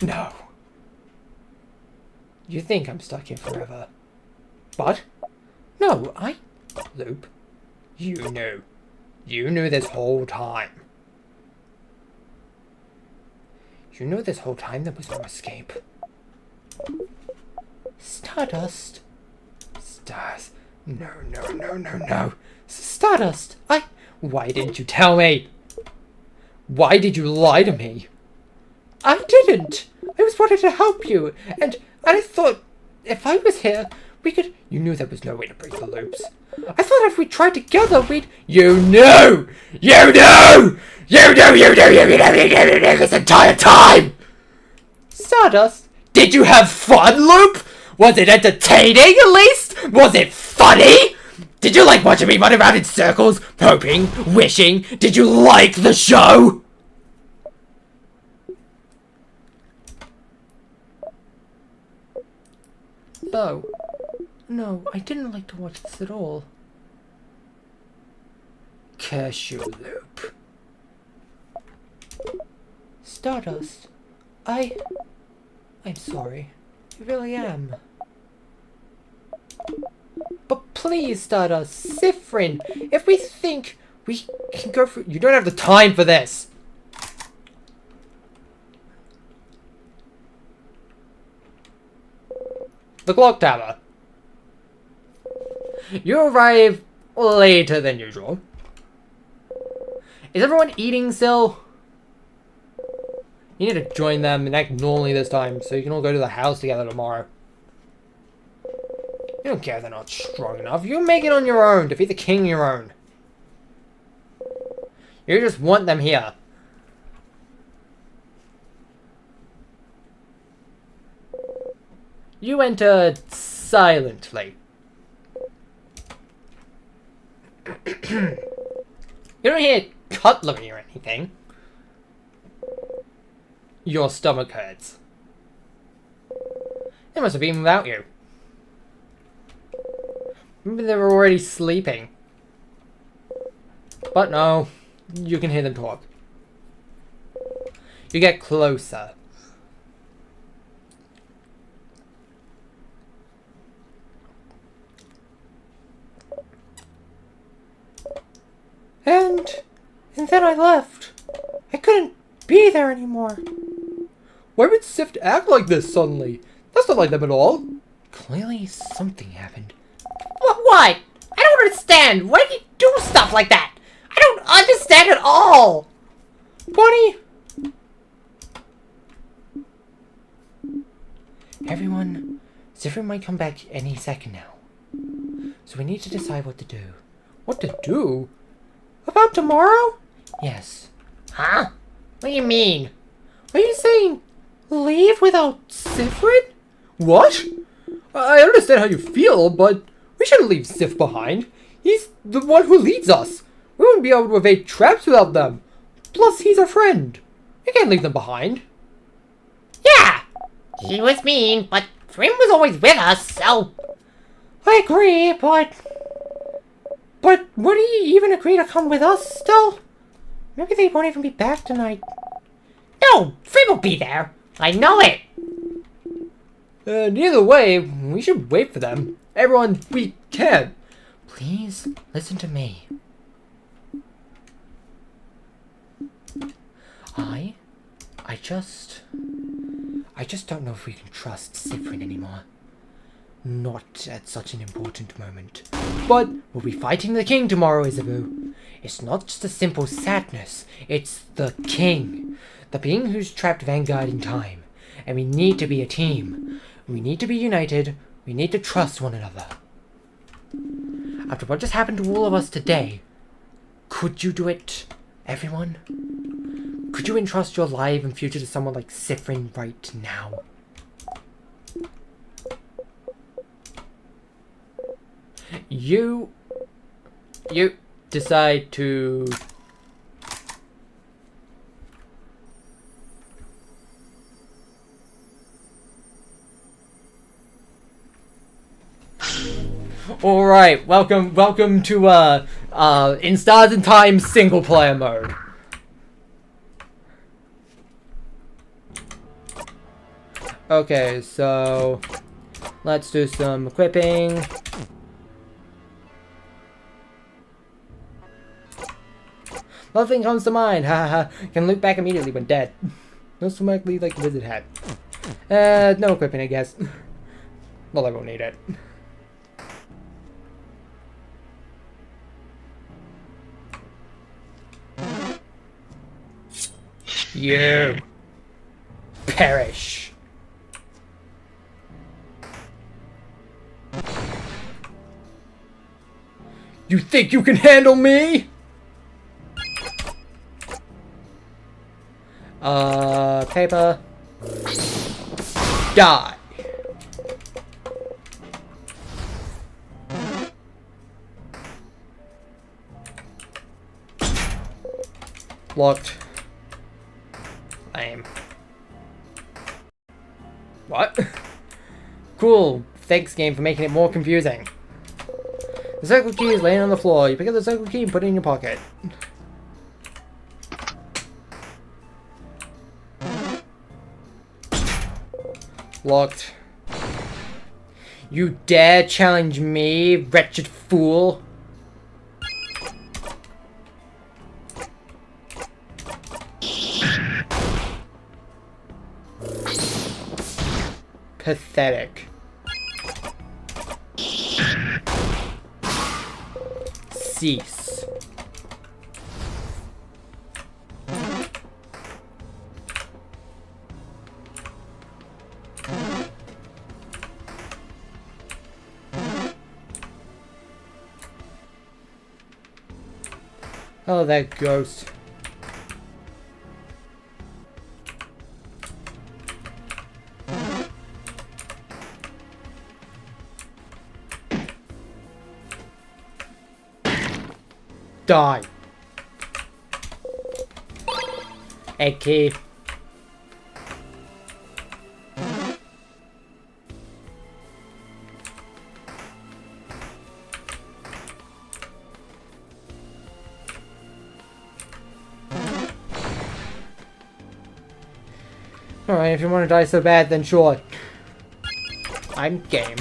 No. You think I'm stuck here forever. But? No, Loop. You knew. You knew this whole time. You knew this whole time there was no escape. Stardust. Stars. No. Stardust. Why didn't you tell me? Why did you lie to me? I didn't. I was wanting to help you, and I thought if I was here, we could... You knew there was no way to break the loops. I thought if we tried together, we'd... You knew this entire time! Stardust, did you have fun, Loop? Was it entertaining, at least? Was it funny? Did you like watching me run around in circles, hoping, wishing? Did you like the show? No, I didn't like to watch this at all. Curse you, Loop. Stardust, I'm sorry. I really am. But please, Stardust, Sifrin, if we think we can go through... You don't have the time for this! The clock tower. You arrive later than usual. Is everyone eating still? You need to join them and act normally this time so you can all go to the house together tomorrow. You don't care if they're not strong enough. You make it on your own. Defeat the king on your own. You just want them here. You enter silently. You don't hear cutlery or anything. Your stomach hurts. They must have been without you. Maybe they were already sleeping. But no, you can hear them talk. You get closer. I left. I couldn't be there anymore. Why would Sift act like this suddenly? That's not like them at all. Clearly something happened. What? I don't understand. Why did he do stuff like that? I don't understand at all. Bunny! Everyone, Zephyr might come back any second now. So we need to decide what to do. What to do? About tomorrow? Yes. Huh? What do you mean? Are you saying leave without Siffrin? What? I understand how you feel, but we shouldn't leave Sif behind. He's the one who leads us. We wouldn't be able to evade traps without them. Plus, he's our friend. We can't leave them behind. Yeah, he was mean, but Frim was always with us, so... I agree, but would he even agree to come with us still? Maybe they won't even be back tonight. No, Frim will be there. I know it. Either way, we should wait for them. Everyone, we can. Please listen to me. I just don't know if we can trust Siffrin anymore. Not at such an important moment. But We'll be fighting the king tomorrow, Isabu. It's not just a simple sadness. It's the king. The being who's trapped Vanguard in time. And we need to be a team. We need to be united. We need to trust one another. After what just happened to all of us today, could you do it, everyone? Could you entrust your life and future to someone like Siffrin right now? you decide to... Alright, welcome to In Stars and Time single player mode. Okay, so let's do some equipping. Nothing comes to mind, haha. Can loop back immediately when dead. Most likely like a wizard hat. No equipping, I guess. Well, I won't need it. You perish. You think you can handle me? Paper. Die. Locked. Lame. What? Cool. Thanks, game, for making it more confusing. The circle key is laying on the floor. You pick up the circle key and put it in your pocket. Locked. You dare challenge me, wretched fool? Pathetic. Cease. Oh, that ghost. Die. Egg key. Alright, if you want to die so bad, then sure. I'm game.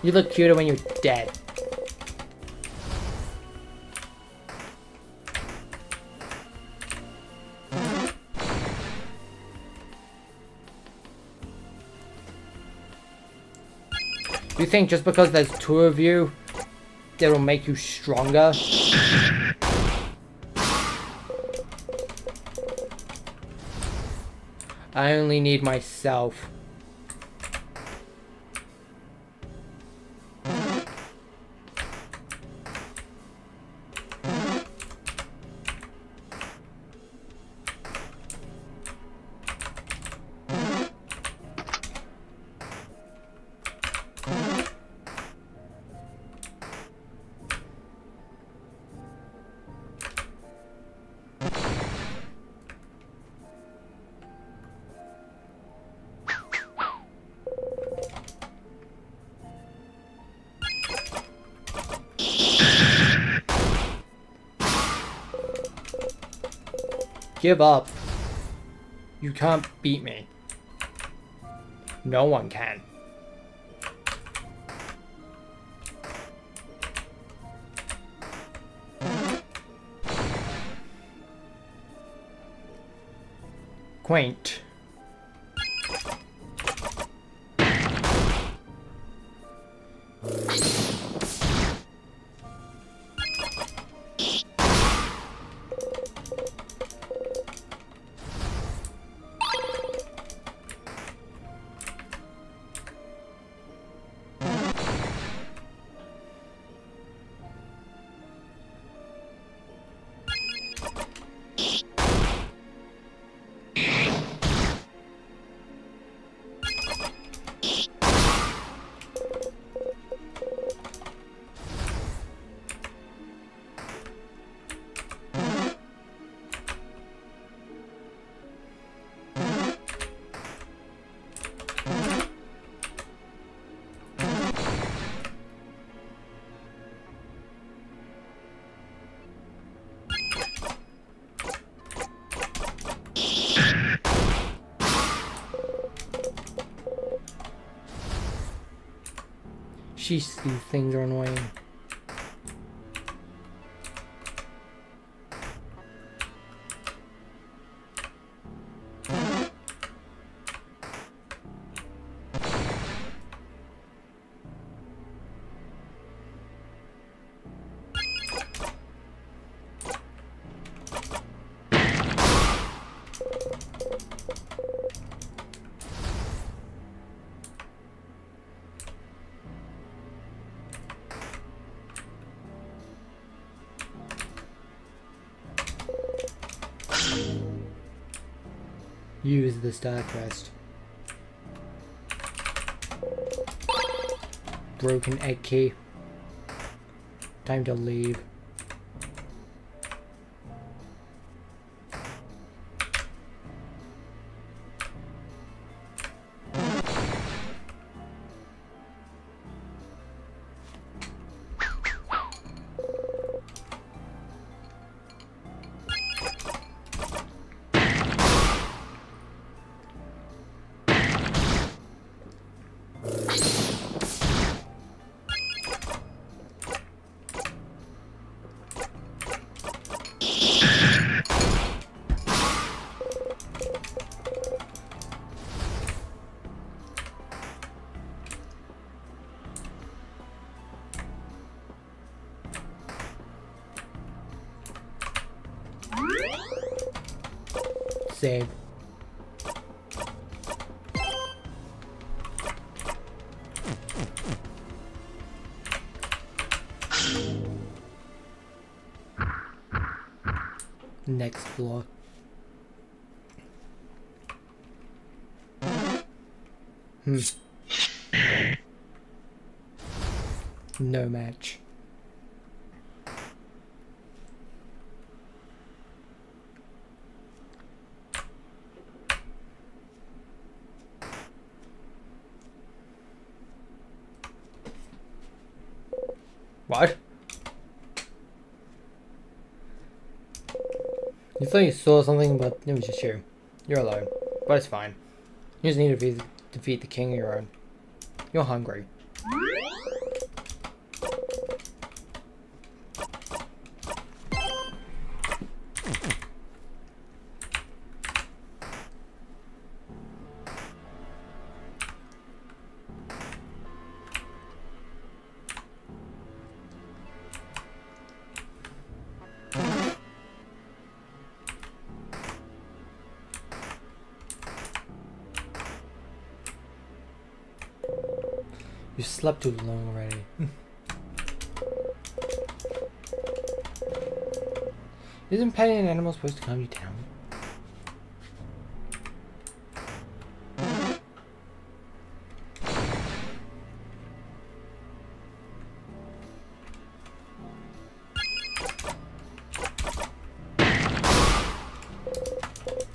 You look cuter when you're dead. You think just because there's 2 of you, it'll make you stronger? I only need myself. Give up. You can't beat me. No one can. Quaint. Jeez, these things are annoying. Use the star crest. Broken egg key. Time to leave. Save. Next floor. No match. What? You thought you saw something, but it was just you. You're alone, but it's fine. You just need to defeat the king of your own. You're hungry. You slept too long already. Isn't petting an animal supposed to calm you down?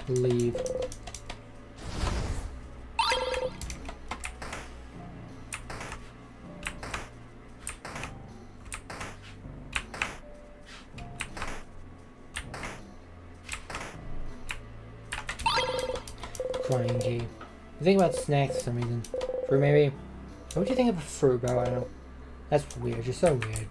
Leave. Crying key. You think about snacks for some reason. Fruit maybe? What would you think of a fruit, bro? I don't know. That's weird. You're so weird.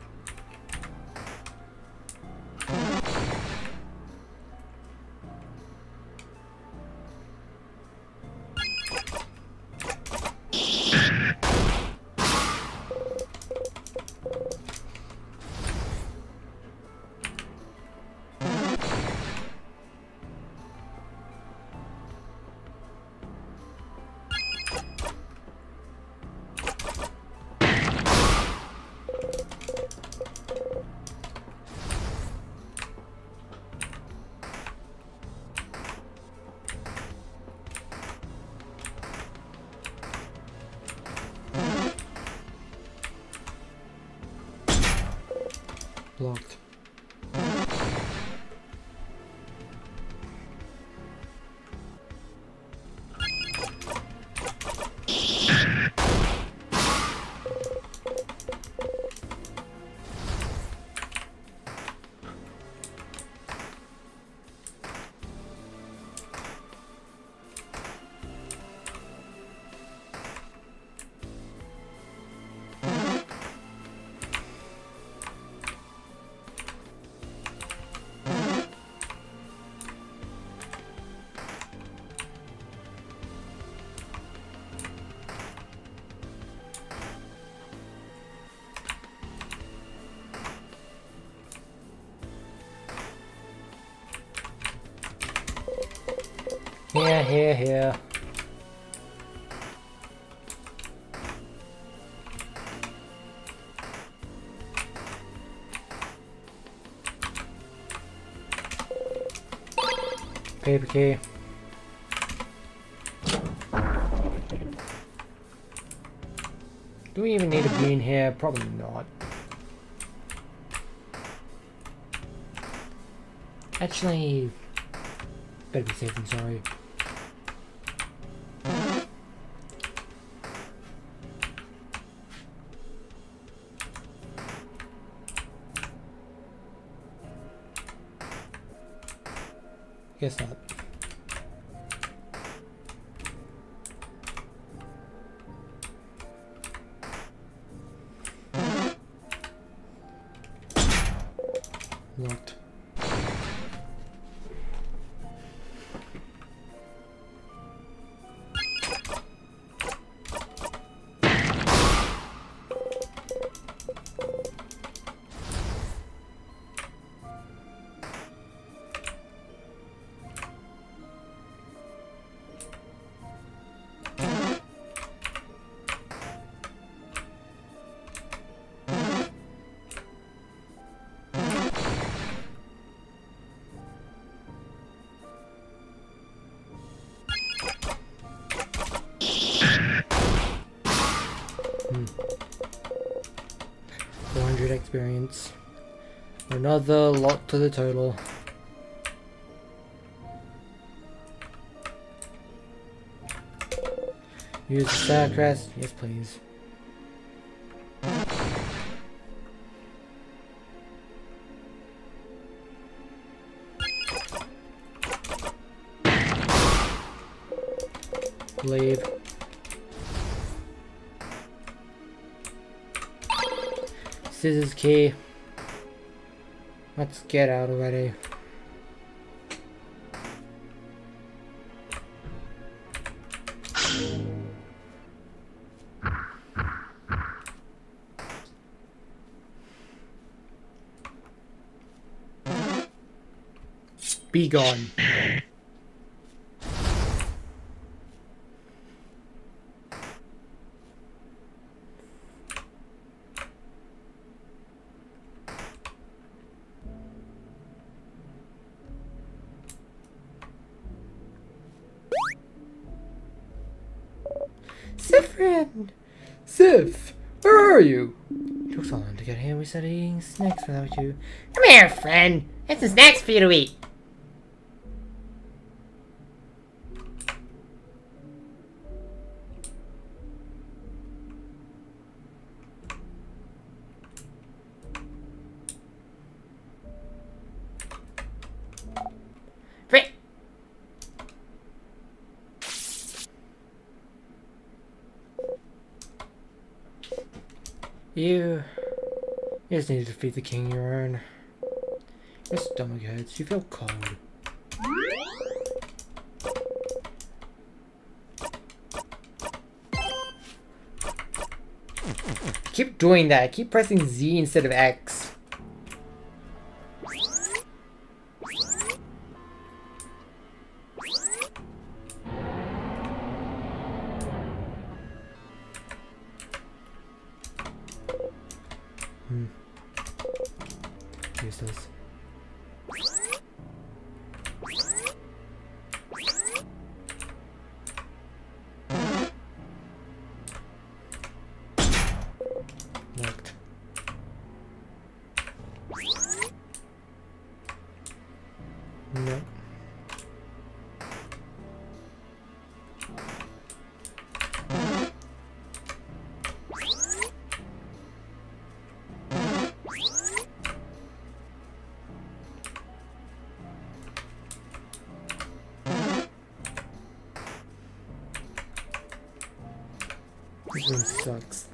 Blocked. Here. Paper key. Do we even need a bean here? Probably not. Actually, better be safe than sorry. Guess not. Locked. Experience. Another lot to the total. Use the star crest. Yes, please. Leave. Scissors key. Let's get out already. Be gone. Biff! Where are you? Took so long to get here, we started eating snacks without you. Come here, friend. It's some snacks for you to eat. Friend. You just need to defeat the king you earn. Your stomach hurts. You feel cold. Keep doing that. Keep pressing Z instead of X. Useless. Locked. No. This room sucks.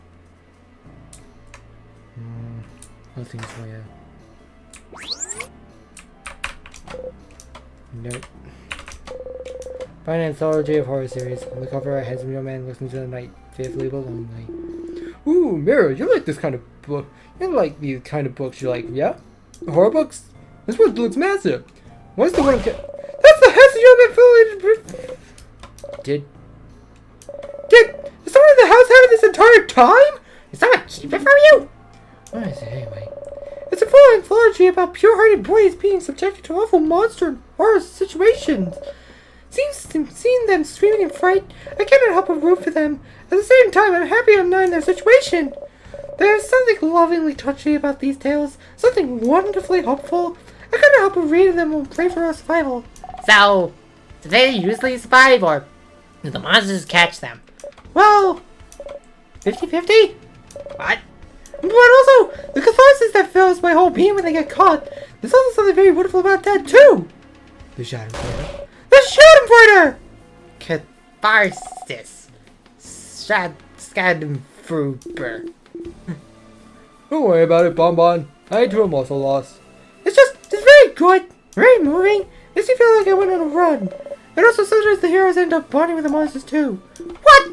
Nothing's for you. Nope. Find an anthology of horror series. On the cover, a handsome young man listens to the night, fearfully but lonely. Ooh, Mira, you like this kind of book. You like these kind of books. You're like, yeah? Horror books? This one looks massive. What's the one? That's the handsome young man fully. Did someone in the house have it this entire time? Did someone keep it from you? What is it anyway? It's a full anthology about pure-hearted boys being subjected to awful monster and horror situations. Seeing them screaming in fright, I cannot help but root for them. At the same time, I'm happy I'm not in their situation. There's something lovingly touchy about these tales, something wonderfully hopeful. I cannot help but read them and pray for our survival. So, do they usually survive, or do the monsters catch them? Well, 50-50? What? But also, the catharsis that fills my whole being when they get caught. There's also something very wonderful about that, too. The Schadenfreude. The Schadenfreude! Catharsis. Schadenfreude. Don't worry about it, Bonbon. I too am also lost. It's very good, very moving. Makes me feel like I went on a run. And also sometimes the heroes end up bonding with the monsters too. What?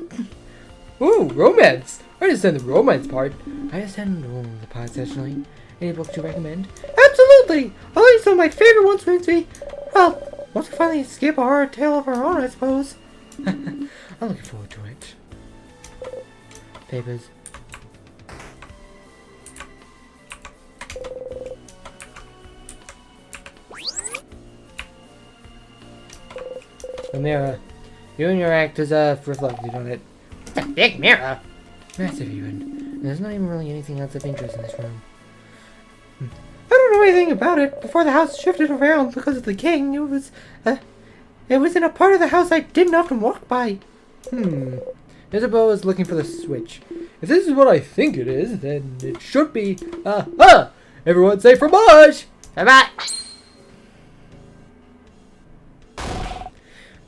Ooh, romance. I understand the romance part. I understand all the parts, actually. Any books you recommend? Absolutely! I'll leave some of my favorite ones for me. Well, once we finally escape a horror tale of our own, I suppose. I'm looking forward to it. Papers. A mirror. You and your act is reflected on it. It's a big mirror. Massive even. And there's not even really anything else of interest in this room. I don't know anything about it. Before the house shifted around because of the king, it was in a part of the house I didn't often walk by. Isabel is looking for the switch. If this is what I think it is, then it should be. Everyone say fromage! Bye-bye.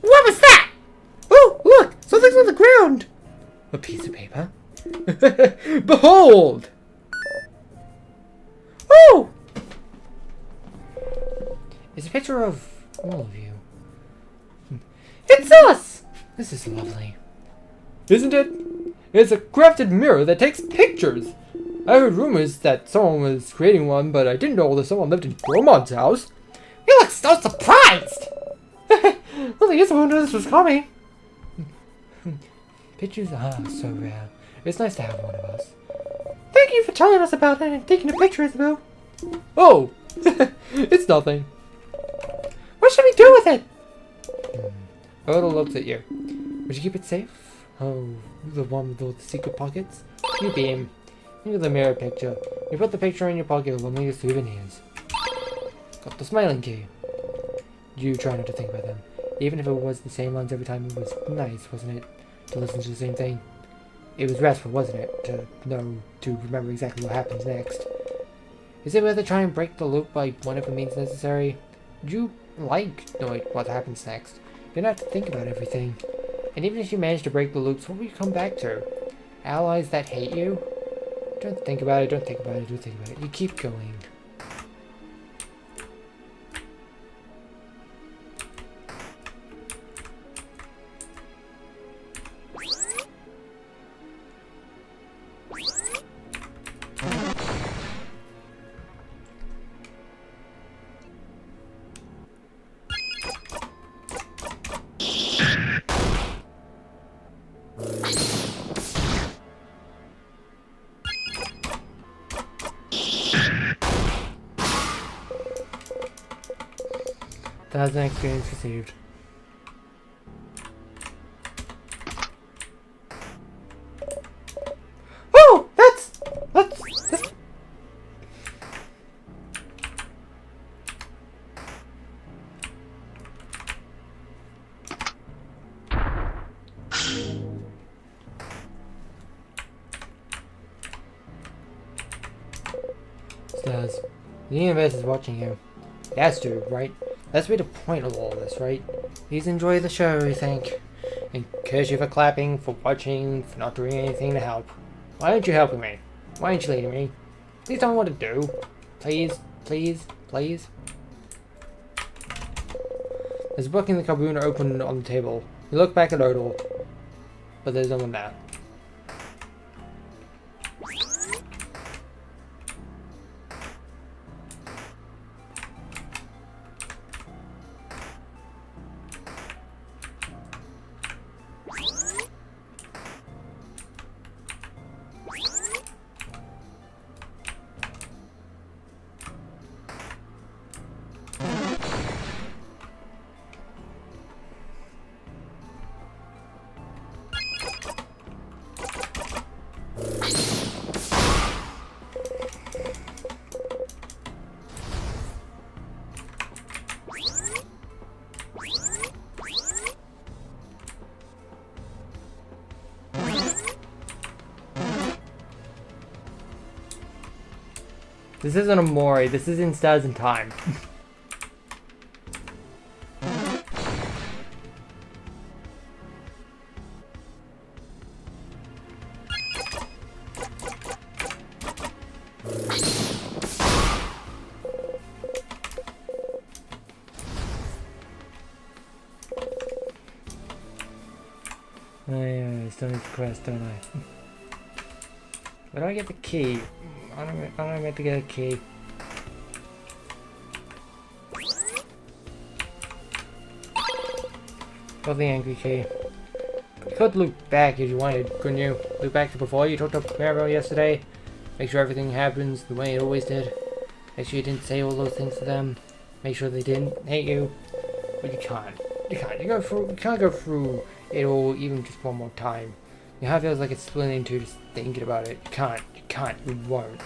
What was that? Oh, look! Something's on the ground! A piece of paper? Behold! Oh! It's a picture of all of you. It's us! This is lovely. Isn't it? It's a crafted mirror that takes pictures. I heard rumors that someone was creating one, but I didn't know that someone lived in Romon's house. You look so surprised. Only Isabel knew this was coming. Pictures are so rare. It's nice to have one of us. Thank you for telling us about it and taking a picture, Isabel. Oh, it's nothing. What should we do with it? Oda looks at you. Would you keep it safe? Oh, the one with all the secret pockets? You beam. Into the mirror picture. You put the picture in your pocket with only your souvenirs. Got the smiling key. You try not to think about them. Even if it was the same ones every time, it was nice, wasn't it? To listen to the same thing. It was restful, wasn't it? To remember exactly what happens next. Is it worth it trying to break the loop by whatever means necessary? Would you like knowing what happens next? You don't have to think about everything. And even if you manage to break the loops, what will you come back to? Allies that hate you? Don't think about it, don't think about it, don't think about it. You keep going. That's an experience received. Oh! That's... Stars. The universe is watching you. That's true, right? That's be the point of all this, right? Please enjoy the show, I think. Encourage you for clapping, for watching, for not doing anything to help. Why aren't you helping me? Why aren't you leading me? Please tell me what to do. Please, please, please. There's a book in the caboon open on the table. You look back at Odal, but there's no one there. This isn't a Mori, this is in Stars in Time. I still need the quest, don't I? Where do I get the key? I don't meant to get a key. Got the angry key. You could loop back if you wanted, couldn't you? Loop back to before you talked to Maribel yesterday. Make sure everything happens the way it always did. Make sure you didn't say all those things to them. Make sure they didn't hate you. But you can't. You can't go through it all even just one more time. Your heart feels like it's splitting into just thinking about it. You won't.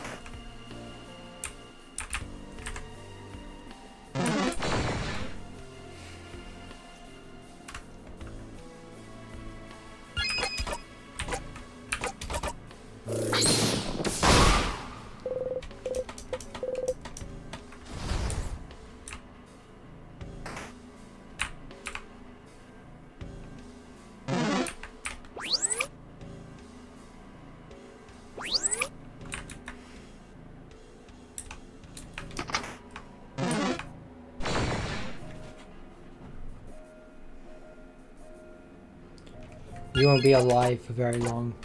You won't be alive for very long.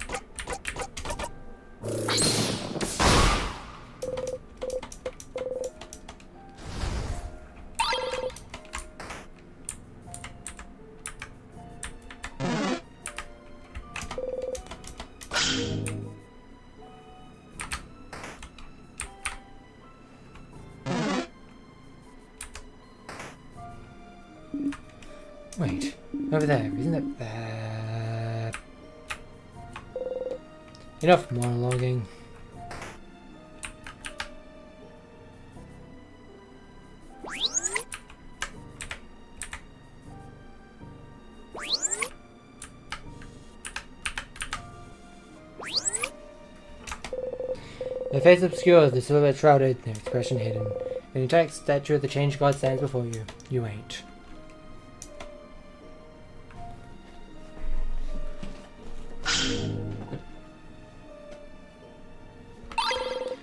Wait, over there, isn't it there? Enough monologuing. Their face obscured, the silhouette shrouded, their expression hidden. An intact statue of the Change God stands before you. You ain't.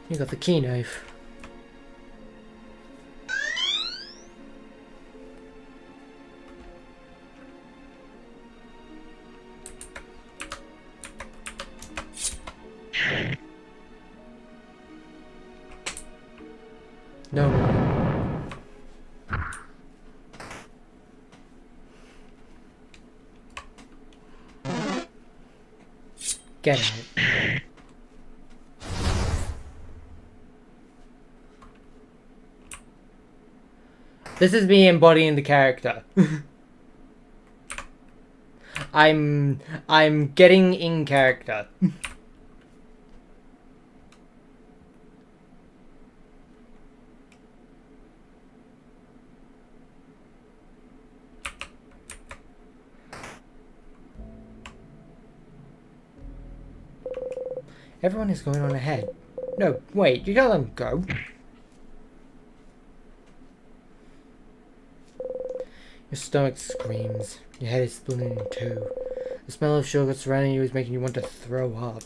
You got the key knife. No. Get out. This is me embodying the character. I'm getting in character. Everyone is going on ahead. No, wait, you tell them go. Your stomach screams. Your head is split in two. The smell of sugar surrounding you is making you want to throw up.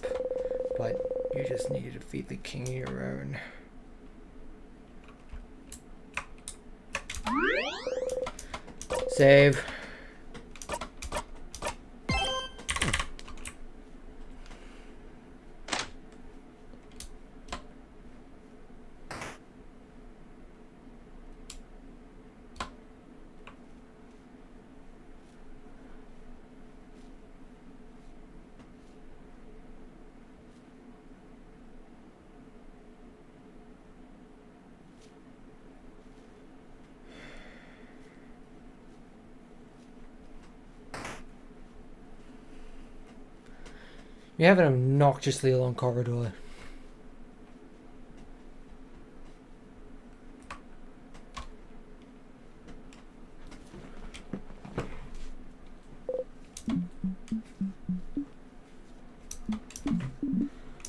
But you just need to feed the king of your own. Save. You have an obnoxiously long corridor.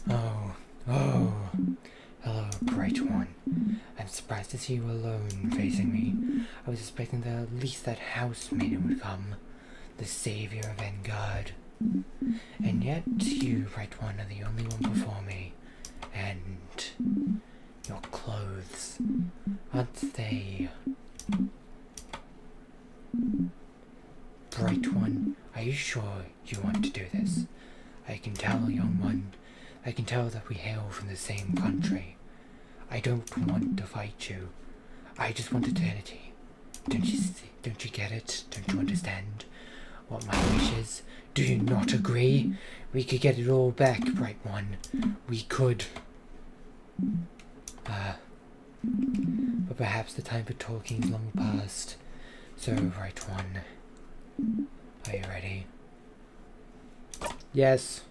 Oh, hello, bright one. I'm surprised to see you alone facing me. I was expecting that at least that house maiden would come, the savior of Vanguard. And yet, you, bright one, are the only one before me. And your clothes, aren't they? Bright one, are you sure you want to do this? I can tell, young one. I can tell that we hail from the same country. I don't want to fight you. I just want eternity. Don't you see? Don't you get it? Don't you understand what my wish is? Do you not agree? We could get it all back, bright one. We could. But perhaps the time for talking is long past. So, bright one, are you ready? Yes.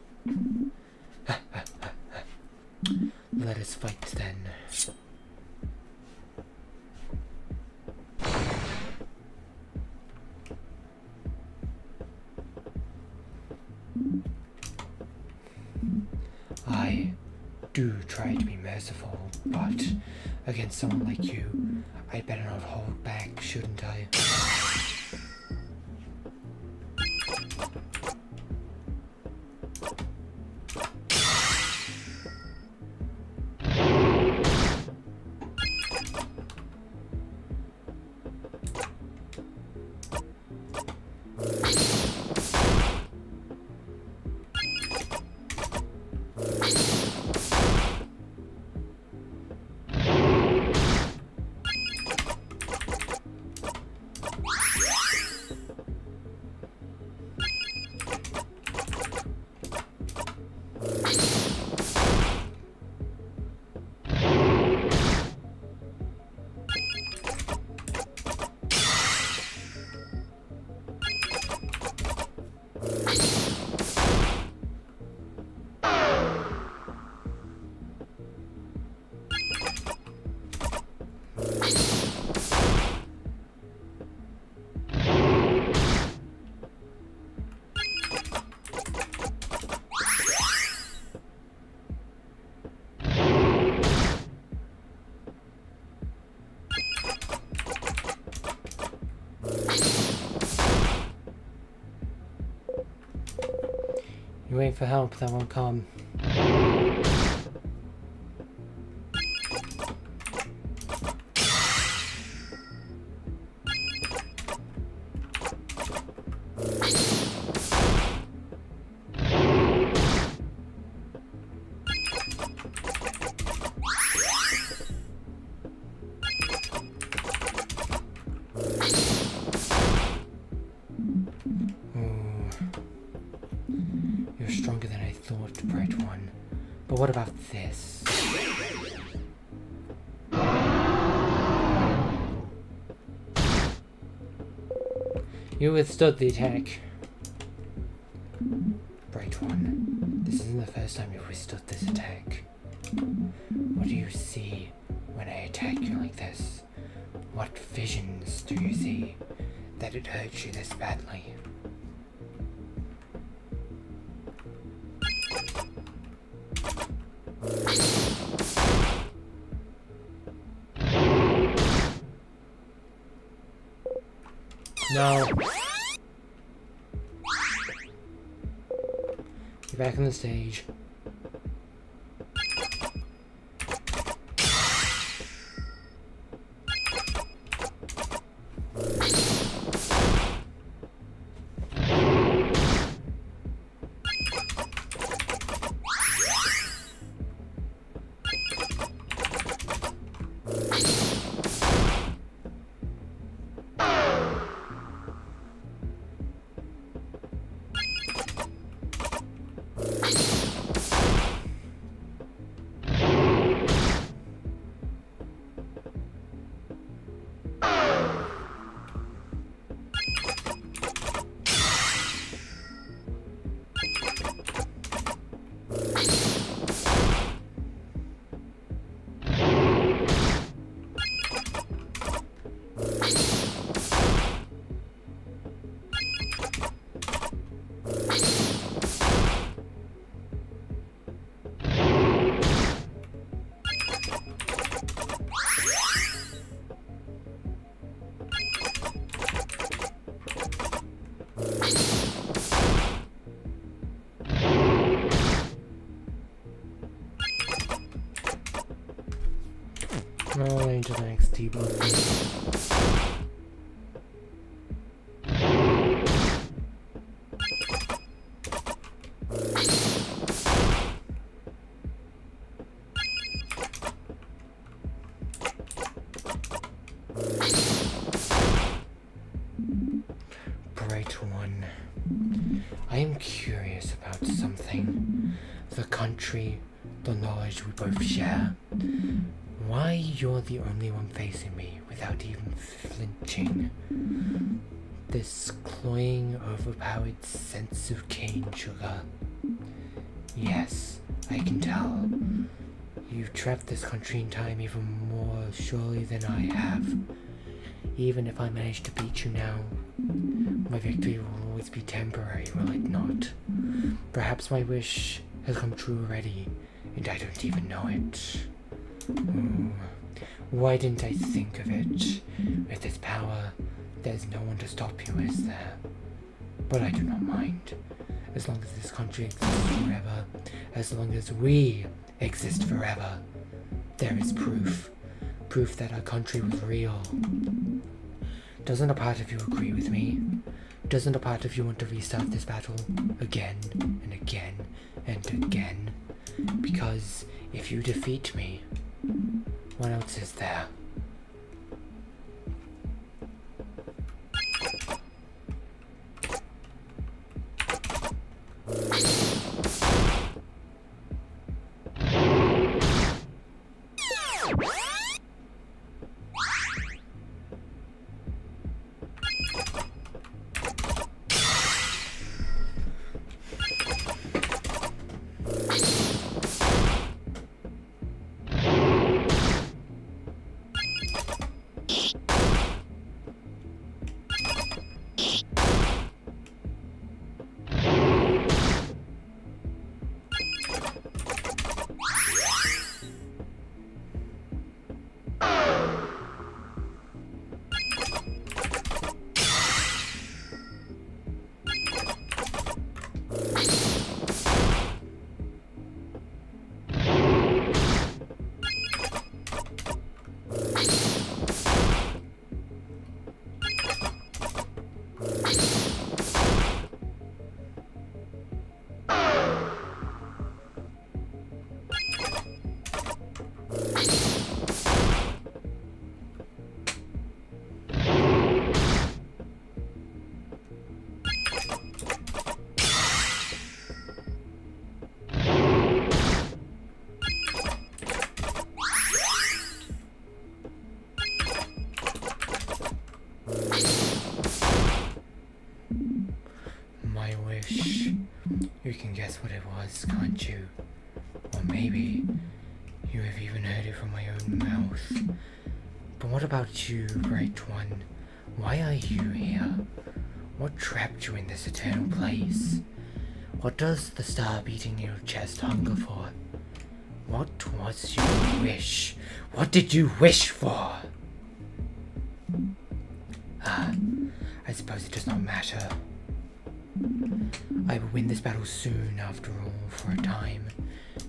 Let us fight then. I do try to be merciful, but against someone like you, I'd better not hold back, shouldn't I? You wait for help that won't come. You're stronger than I thought, Bright One. But what about this? You withstood the attack. Bright One, this isn't the first time you've withstood this attack. What do you see when I attack you like this? What visions do you see that it hurts you this badly? No. You're back on the stage. Rolling to the next T-block. Bright One, I am curious about something. The country, the knowledge we both share. Why you're the only one facing me without even flinching. This cloying, overpowered sense of cane sugar. Yes, I can tell. You've trapped this country in time even more surely than I have. Even if I manage to beat you now, my victory will always be temporary, will it not? Perhaps my wish has come true already, and I don't even know it. Why didn't I think of it? With this power, there's no one to stop you, is there? But I do not mind. As long as this country exists forever, as long as we exist forever, there is proof. Proof that our country was real. Doesn't a part of you agree with me? Doesn't a part of you want to restart this battle again and again and again? Because if you defeat me, what else is there? wish. You can guess what it was, can't you? Or maybe you have even heard it from my own mouth. But what about you, Bright One? Why are you here? What trapped you in this eternal place? What does the star beating in your chest hunger for? What was your wish? What did you wish for? I suppose it does not matter. I will win this battle soon, after all, for a time.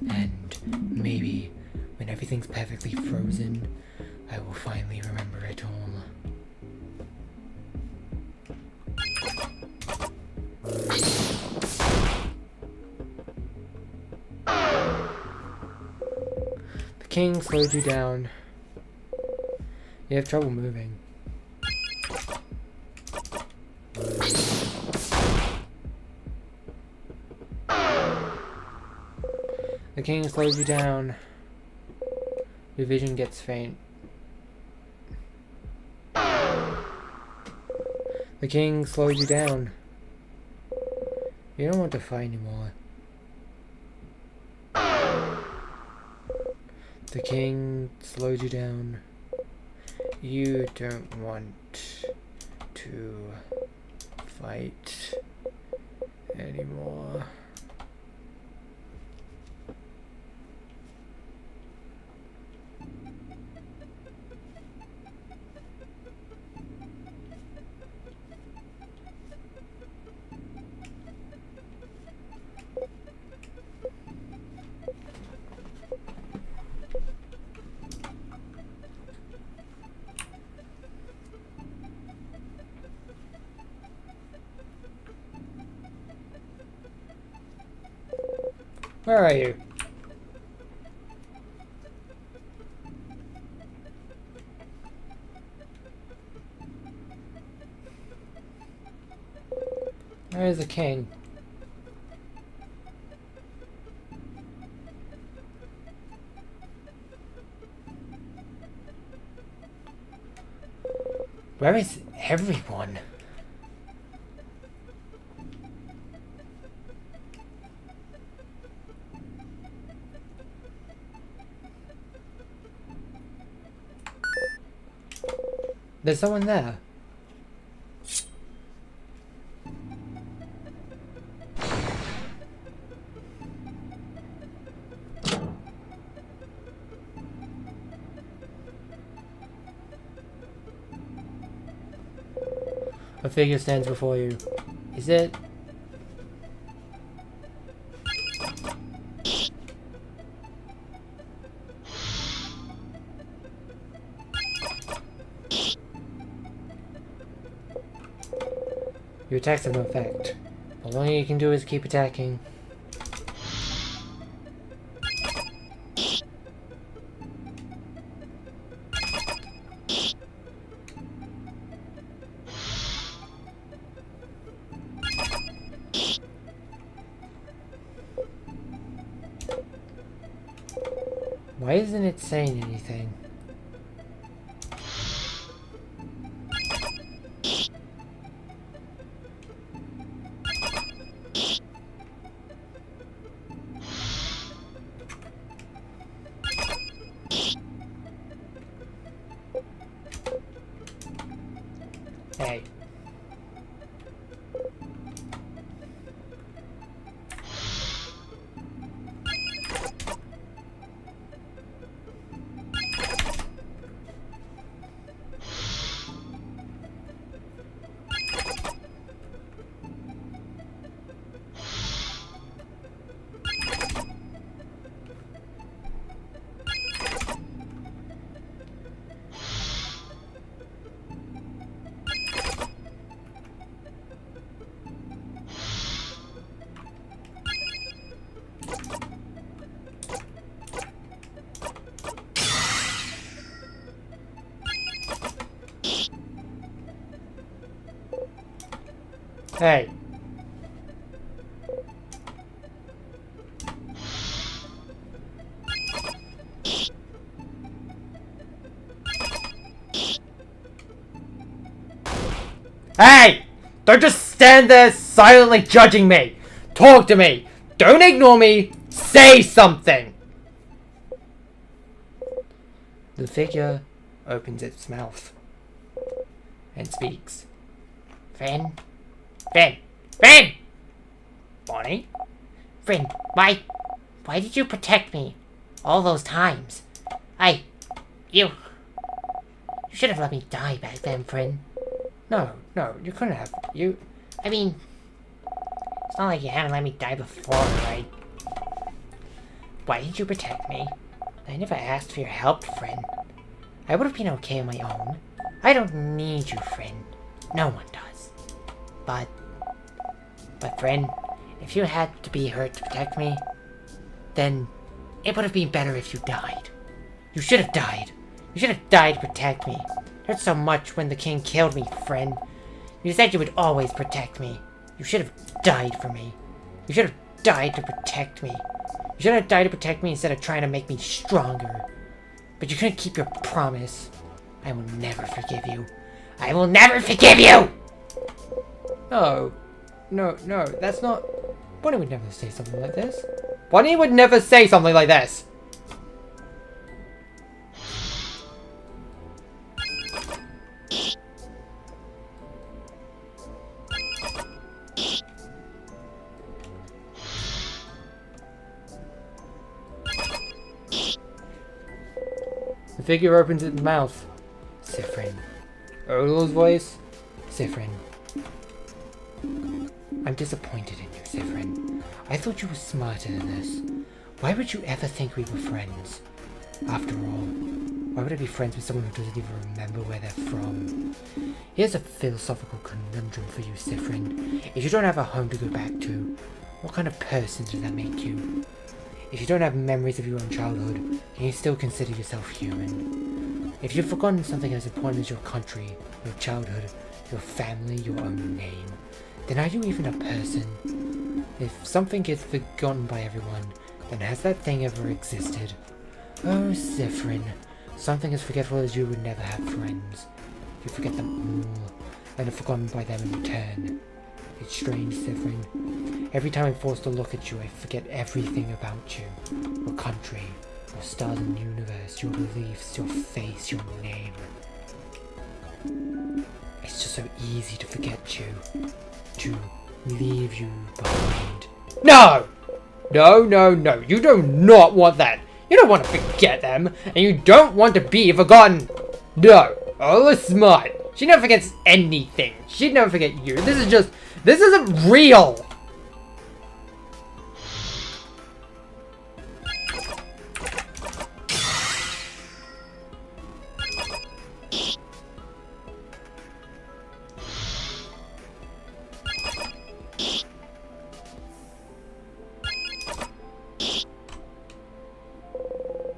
And maybe, when everything's perfectly frozen, I will finally remember it all. The king slowed you down. You have trouble moving. The king slows you down. Your vision gets faint. The king slows you down. You don't want to fight anymore. The king slows you down. You don't want to fight anymore. Where are you? Where is the king? Where is everyone? There's someone there. A figure stands before you. Is it? Your attacks have no effect. All you can do is keep attacking. Why isn't it saying anything? Hey. Hey. Hey! Don't just stand there silently judging me. Talk to me. Don't ignore me. Say something. The figure opens its mouth and speaks. Friend? Friend! Bonnie? Friend, why did you protect me all those times? You should have let me die back then, friend. No, you couldn't have. I mean, it's not like you haven't let me die before, right? Why did you protect me? I never asked for your help, friend. I would have been okay on my own. I don't need you, friend. No one does. But friend, if you had to be hurt to protect me, then it would have been better if you died. You should have died. You should have died to protect me. It hurt so much when the king killed me, friend. You said you would always protect me. You should have died for me. You should have died to protect me. You should have died to protect me instead of trying to make me stronger. But you couldn't keep your promise. I will never forgive you. I will never forgive you! No, that's not... Bonnie would never say something like this. Bonnie would never say something like this. The figure opens its mouth. Sifrin. Urlo's voice. Sifrin. I'm disappointed in you, Sifrin. I thought you were smarter than this. Why would you ever think we were friends? After all, why would I be friends with someone who doesn't even remember where they're from? Here's a philosophical conundrum for you, Sifrin. If you don't have a home to go back to, what kind of person does that make you? If you don't have memories of your own childhood, can you still consider yourself human? If you've forgotten something as important as your country, your childhood, your family, your own name, then are you even a person? If something gets forgotten by everyone, then has that thing ever existed? Oh, Sifrin, something as forgetful as you would never have friends. You forget them all, and are forgotten by them in return. It's strange, Sifrin. Every time I'm forced to look at you, I forget everything about you. Your country, your stars in the universe, your beliefs, your face, your name. It's just so easy to forget you. To leave you behind. No! No. You do not want that. You don't want to forget them, and you don't want to be forgotten. No. Urla's smart. She never forgets anything. She'd never forget you. This isn't real.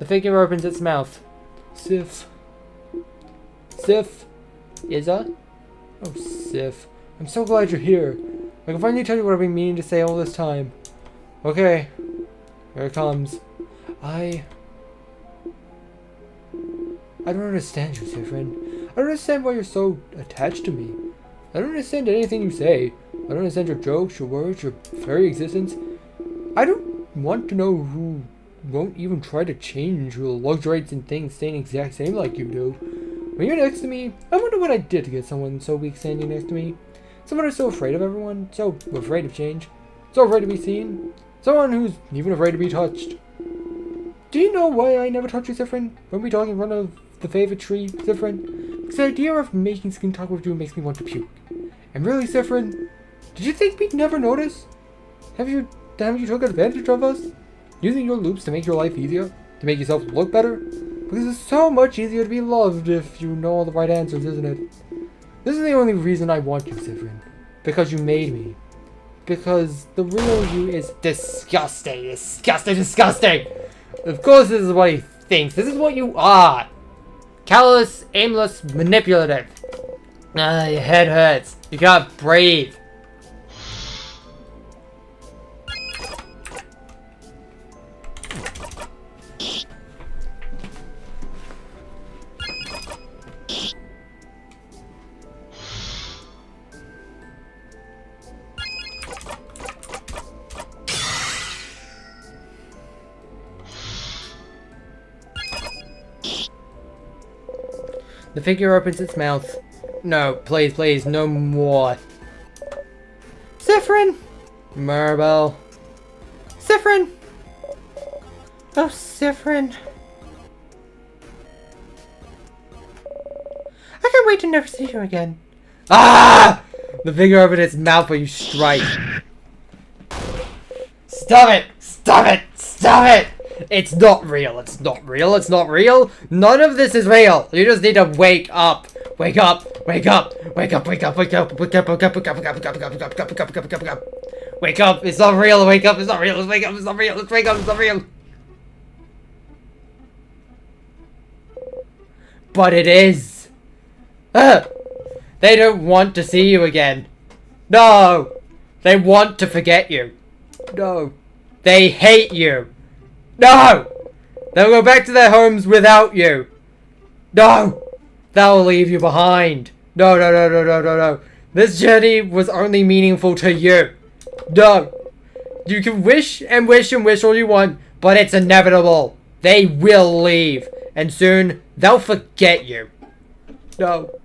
The figure opens its mouth. Sif. Izza? Oh, Sif. I'm so glad you're here. I can finally tell you what I've been meaning to say all this time. Okay. Here it comes. I don't understand you, Sifrin. I don't understand why you're so attached to me. I don't understand anything you say. I don't understand your jokes, your words, your very existence. I don't want to know who won't even try to change your luxuriates and things staying exact same like you do. When you're next to me, I wonder what I did to get someone so weak standing next to me. Someone who's so afraid of everyone, so afraid of change, so afraid to be seen. Someone who's even afraid to be touched. Do you know why I never touch you, Sifrin? When we talk in front of the favorite tree, Sifrin? Because the idea of making skin talk with you makes me want to puke. And really, Sifrin, did you think we'd never notice? Have you took advantage of us? Using your loops to make your life easier? To make yourself look better? Because it's so much easier to be loved if you know all the right answers, isn't it? This is the only reason I want you, Sifrin. Because you made me. Because the real you is disgusting. Of course this is what he thinks. This is what you are. Callous, aimless, manipulative. Your head hurts. You can't breathe. The figure opens its mouth. No, please, please, no more. Zephyrin! Maribel. Zephyrin! Oh, Zephyrin. I can't wait to never see you again. Ah! The figure opened its mouth but you strike. Stop it! Stop it! Stop it! It's not real. It's not real. It's not real. None of this is real. You just need to wake up. Wake up. Wake up. Wake up. Wake up. Wake up. Wake up. Wake up. Wake up. Wake up. Wake up. Wake up. Wake up. Wake up. Wake up. Wake up. Wake up. Wake up. It's not real. Wake up. It's not real. Let's wake up. It's not real. Let's wake up. It's not real. But it is. They don't want to see you again. No. They want to forget you. No. They hate you. No! They'll go back to their homes without you. No! They'll leave you behind. No, no, no, no, no, no, no. This journey was only meaningful to you. No! You can wish and wish and wish all you want, but it's inevitable. They will leave. And soon, they'll forget you. No.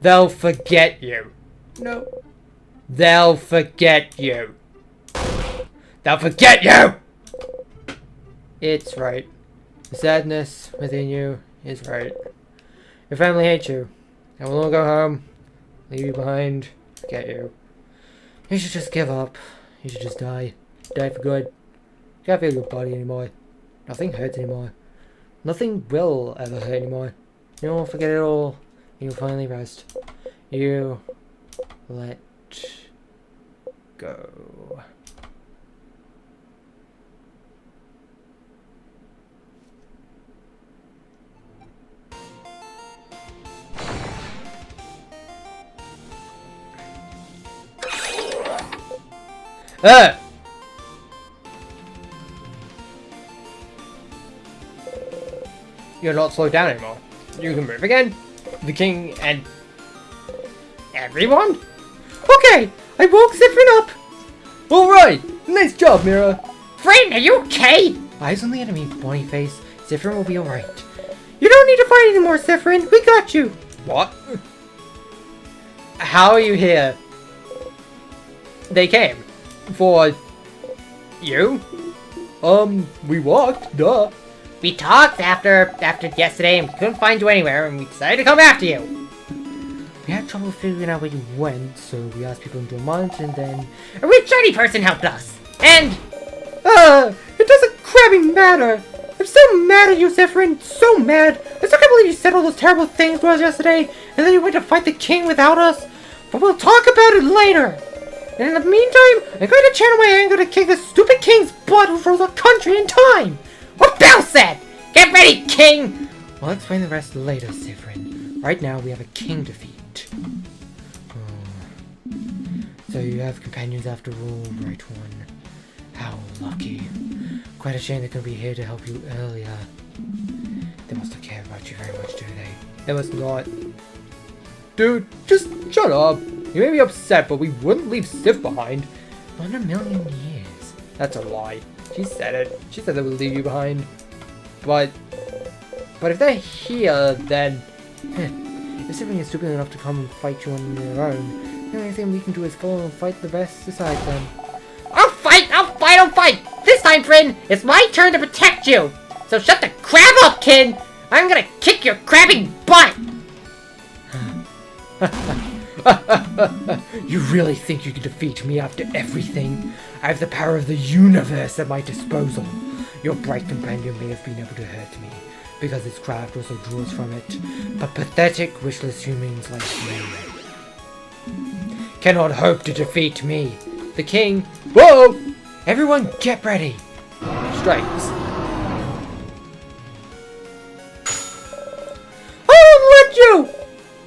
They'll forget you. No. They'll forget you. They'll forget you! It's right. The sadness within you is right. Your family hates you, and will all go home, leave you behind, forget you. You should just give up. You should just die. Die for good. You can't feel your body anymore. Nothing hurts anymore. Nothing will ever hurt anymore. You'll forget it all, and you'll finally rest. You let go. You're not slowed down anymore. You can move again. The king and everyone? Okay, I woke Zephyrin up. Alright! Nice job, Mira. Friend, are you okay? Eyes on the enemy, Bonnie face. Zephyrin will be alright. You don't need to fight anymore, Zephyrin. We got you. What? How are you here? They came. For you? We walked, duh. We talked after yesterday and we couldn't find you anywhere and we decided to come after you. We had trouble figuring out where you went, so we asked people into a month and then... A rich shiny person helped us. And... It doesn't crabbing matter. I'm so mad at you, Zephyrin. So mad. I still can't believe you said all those terrible things to us yesterday and then you went to fight the king without us. But we'll talk about it later. And in the meantime, I'm going to channel my anger to kick the stupid king's butt who froze the country in time. What Belle said! Get ready, king! I'll explain the rest later, Zephyrin. Right now, we have a king to defeat. Oh. So you have companions after all, right one. How lucky. Quite a shame they couldn't be here to help you earlier. They must not care about you very much, do they? They must not. Dude, just shut up. You may be upset, but we wouldn't leave Sif behind. Not in a million years. That's a lie. She said it. She said they would leave you behind. But if they're here, then... If Zephyrin is stupid enough to come and fight you on their own, the only thing we can do is follow and fight the best decide them. I'll fight! I'll fight! I'll fight! This time, friend, it's my turn to protect you! So shut the crab up, kid! I'm gonna kick your crabby butt! You really think you can defeat me after everything? I have the power of the universe at my disposal. Your bright companion may have been able to hurt me, because his craft also draws from it. But pathetic, wishless humans like you cannot hope to defeat me. the king... Whoa! Everyone get ready! Strikes. I won't let you!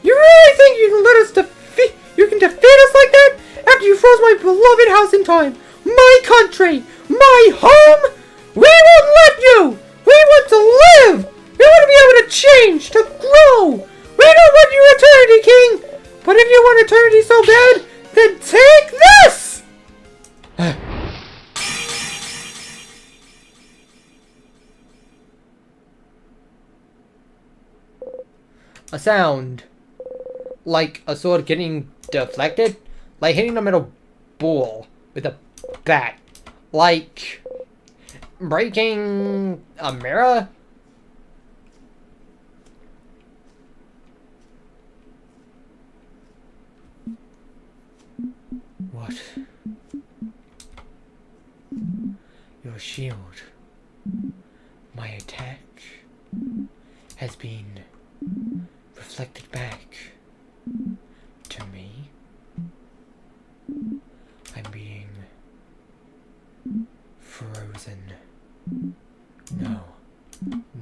You really think you can let us defeat... You can defeat us like that? After you froze my beloved house in time? My country! My home! We won't let you! We want to live! We want to be able to change, to grow! We don't want your eternity, King! But if you want eternity so bad, then take this! a sound. Like a sword getting deflected. Like hitting a metal ball with a bat. Like breaking a mirror. What? Your shield, my attack, has been reflected back to me. I'm being frozen. No.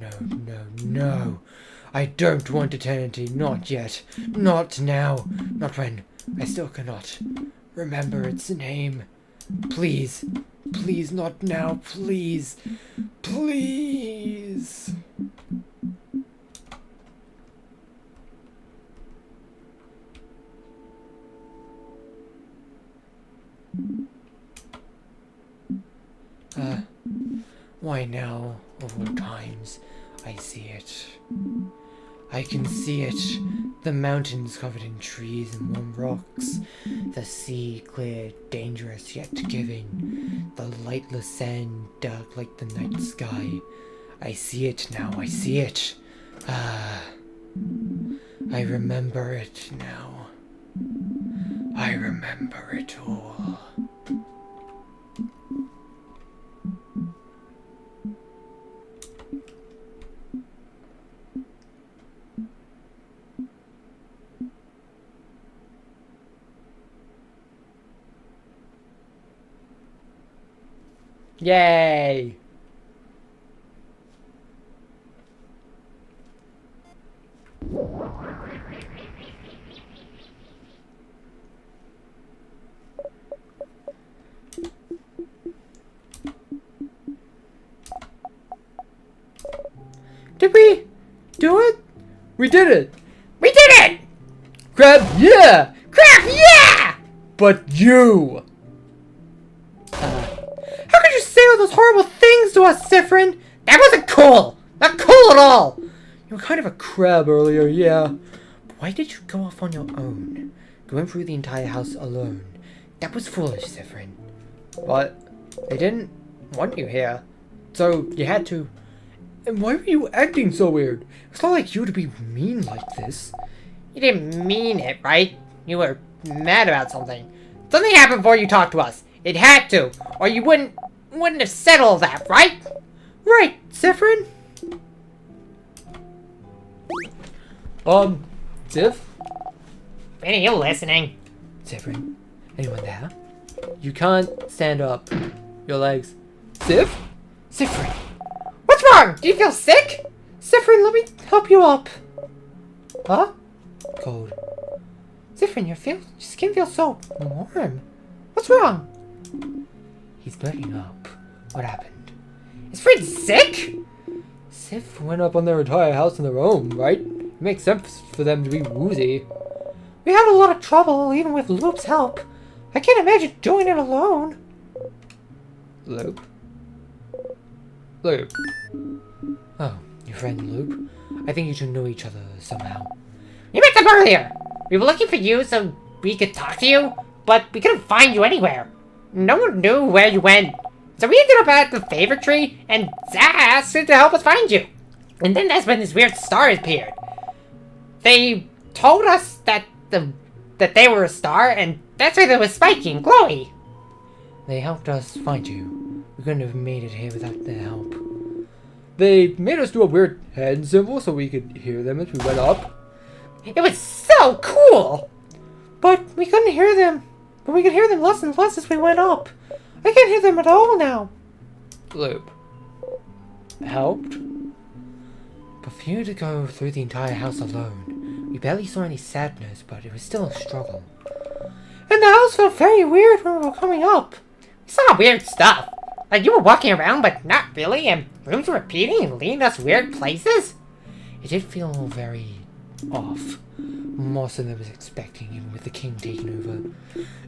No, no, no. I don't want eternity. Not yet. Not now. Not when I still cannot remember its name. Please. Please, not now. Please. Please. Why now, of all times, I see it. I can see it. The mountains covered in trees and warm rocks. The sea clear, dangerous, yet giving. The lightless sand, dark like the night sky. I see it now, I see it. I remember it now. I remember it all. Yay! Did we do it? We did it! We did it! Crab, yeah! Crap, yeah! But you! How could you say all those horrible things to us, Sifrin? That wasn't cool! Not cool at all! You were kind of a crab earlier, yeah. But why did you go off on your own? Going through the entire house alone. That was foolish, Sifrin. What? They didn't want you here. So you had to. And why were you acting so weird? It's not like you to be mean like this. You didn't mean it, right? You were mad about something. Something happened before you talked to us. It had to, or you wouldn't have said all that, right? Right, Sifrin? Tiff? Vinny, you listening? Sifrin? Anyone there? You can't stand up. Your legs. Sif? Sifrin. What's wrong? Do you feel sick? Sifrin, let me help you up. Huh? Cold. Sifrin, your skin feels so warm. What's wrong? He's burning up. What happened? Is Fred sick? Sif went up on their entire house on their own, right? It makes sense for them to be woozy. We had a lot of trouble, even with Loop's help. I can't imagine doing it alone. Loop? Loop. Oh, your friend Loop? I think you two know each other somehow. You met them earlier. We were looking for you so we could talk to you, but we couldn't find you anywhere. No one knew where you went. So we ended up at the favor tree, and Zach asked to help us find you. And then that's when this weird star appeared. They told us that they were a star, and that's why they were spiky and glowy. They helped us find you. We couldn't have made it here without their help. They made us do a weird hand symbol so we could hear them as we went up. It was so cool! But we couldn't hear them. But we could hear them less and less as we went up. I can't hear them at all now. Loop. Helped? But for you to go through the entire house alone, we barely saw any sadness, but it was still a struggle. And the house felt very weird when we were coming up. We saw weird stuff. Like you were walking around, but not really, and rooms were repeating and leading us weird places. It did feel very off. More so than I was expecting, even with the king taking over.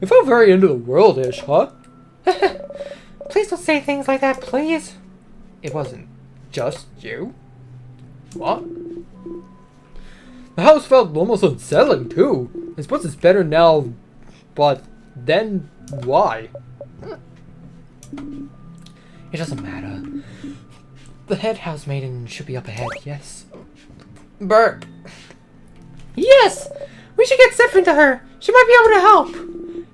It felt very end of the world-ish, huh? Please don't say things like that, please. It wasn't just you. What? The house felt almost unsettling too. I suppose it's better now, but then why? It doesn't matter. The head housemaiden should be up ahead, yes? Burp. Yes! We should get Zephyrin to her. She might be able to help.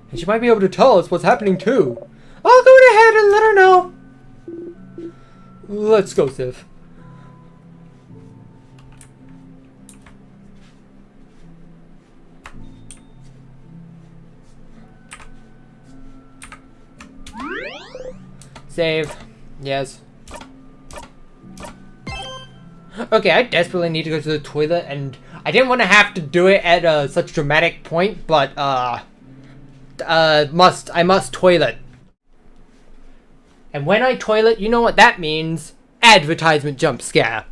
And she might be able to tell us what's happening too. I'll go ahead and let her know. Let's go, Sif. Save. Yes. Okay, I desperately need to go to the toilet, and I didn't want to have to do it at such a dramatic point, but I must toilet. And when I toilet, you know what that means. Advertisement jump scare.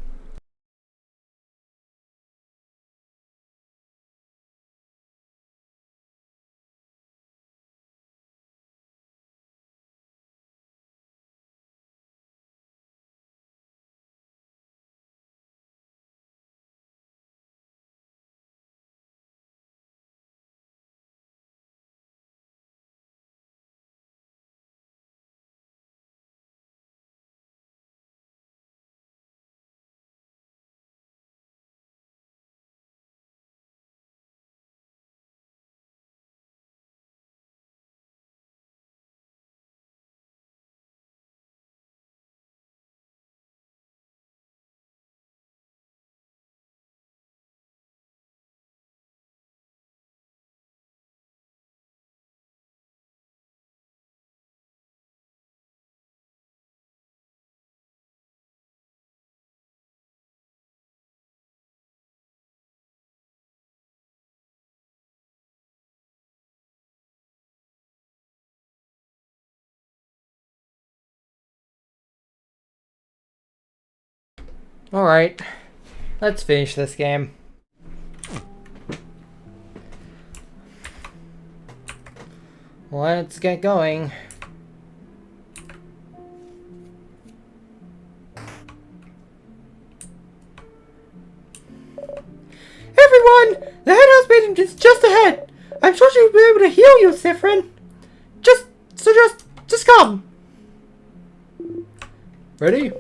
Alright, let's finish this game. Let's get going. Everyone! The head housemaiden is just ahead. I'm sure she'll be able to heal you, Zephyrin. Just come. Ready?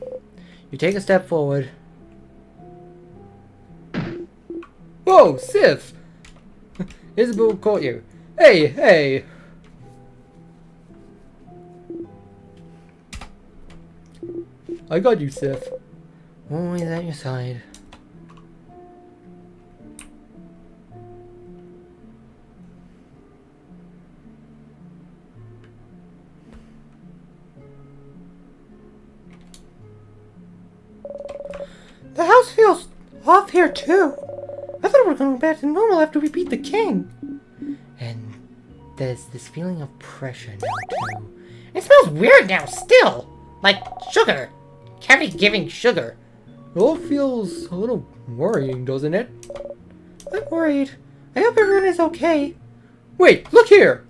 You take a step forward. Whoa, Sif! Isabel caught you. Hey! I got you, Sif. Always at your side. The house feels off here too. I thought we were going back to normal after we beat the king. And there's this feeling of pressure now too. It smells weird now still. Like sugar. Heavy giving sugar. It all feels a little worrying, doesn't it? I'm worried. I hope everyone is okay. Wait, look here!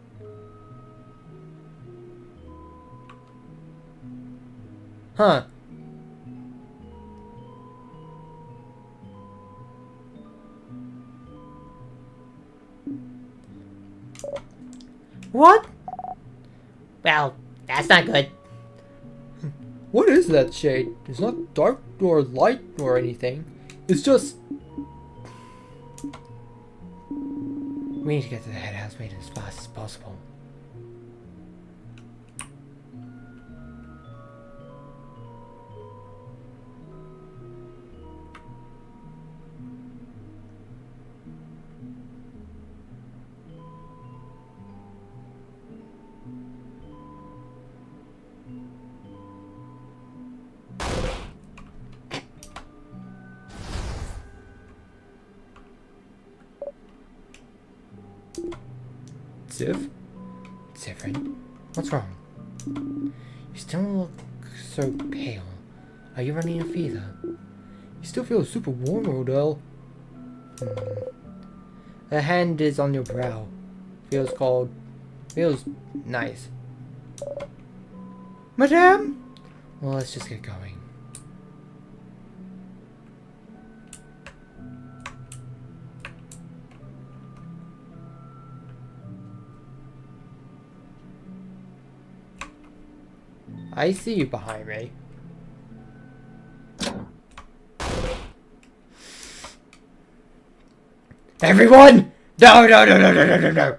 Huh. What? Well, that's not good. What is that shade? It's not dark or light or anything. It's just... We need to get to the head housemaiden as fast as possible. Sif? Zephyrin, what's wrong? You still look so pale. Are you running a fever? You still feel super warm, Odell. The hand is on your brow. Feels cold. Feels nice. Madame? Well, let's just get going. I see you behind me. Everyone! No, no, no, no, no, no, no, no!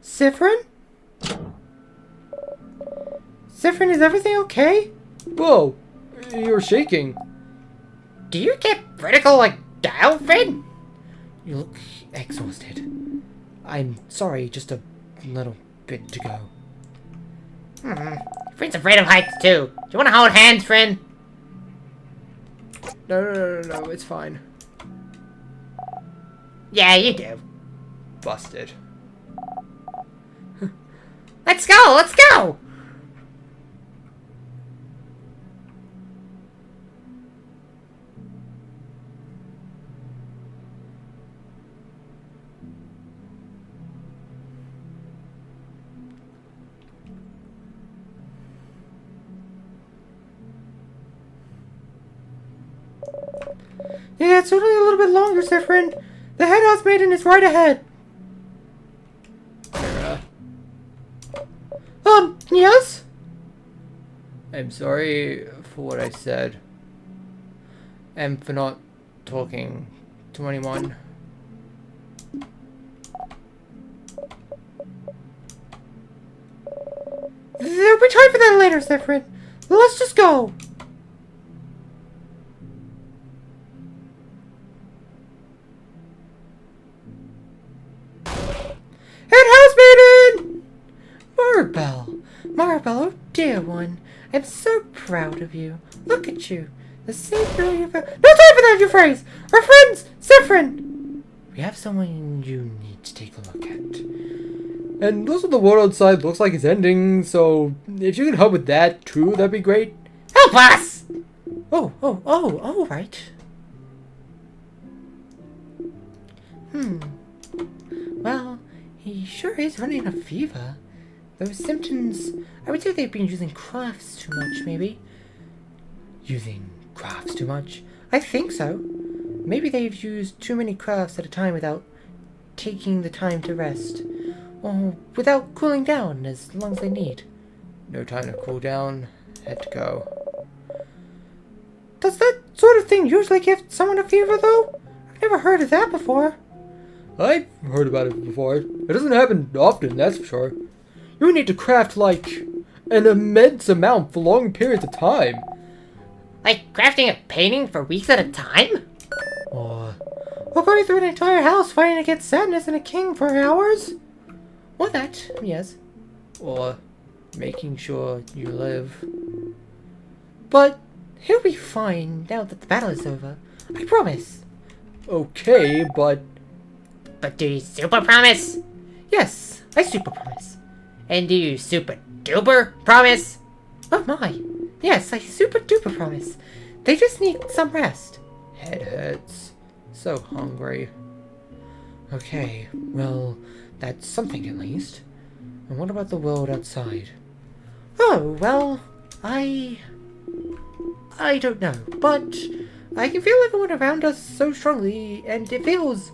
Siffrin? Siffrin, is everything okay? Whoa! You're shaking. Do you get vertical like Dial, friend? You look exhausted. I'm sorry, just a little bit to go. Friend's afraid of heights too. Do you want to hold hands, friend? No, no, no, no, no, it's fine. Yeah, you do. Busted. Let's go, let's go! Yeah, it's only a little bit longer, Siffrin. The head house maiden is right ahead. Yes? I'm sorry for what I said. And for not talking to anyone. There'll be time for that later, Siffrin. Let's just go. Head house maiden! Maribel! Maribel, oh dear one. I'm so proud of you. Look at you. The savior of your... No time for that, you phrase! Our friends, Siffrin! We have someone you need to take a look at. And also the world outside looks like it's ending, so if you can help with that too, that'd be great. Help us! All right. Well, he sure is running a fever. Those symptoms, I would say they've been using crafts too much, maybe. Using crafts too much? I think so. Maybe they've used too many crafts at a time without taking the time to rest. Or without cooling down as long as they need. No time to cool down. Had to go. Does that sort of thing usually give someone a fever, though? I've never heard of that before. I've heard about it before. It doesn't happen often, that's for sure. You need to craft, like, an immense amount for long periods of time. Like crafting a painting for weeks at a time? Or going through an entire house fighting against sadness and a king for hours? Or that, yes. Or making sure you live. But he'll be fine now that the battle is over. I promise. Okay, but But do you super promise? Yes, I super promise. And do you super duper promise? Oh my. Yes, I super duper promise. They just need some rest. head hurts. So hungry. Okay, well, that's something at least. And what about the world outside? Oh, well, I don't know, but I can feel everyone around us so strongly, and it feels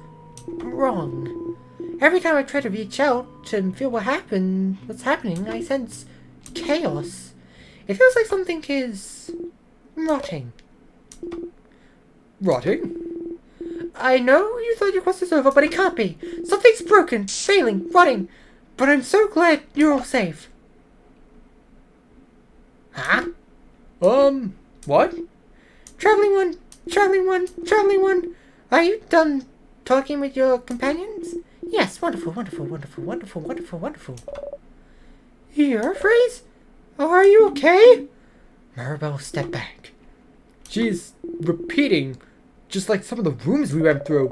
wrong. Every time I try to reach out to feel what's happening, I sense chaos. It feels like something is rotting. Rotting? I know you thought your quest is over, but it can't be. Something's broken, failing, rotting. But I'm so glad you're all safe. Huh? What? Traveling one. Are you done talking with your companions? Yes, wonderful, wonderful, wonderful, wonderful, wonderful, wonderful. Your phrase? Are you okay? Maribel, step back. She's repeating, just like some of the rooms we went through.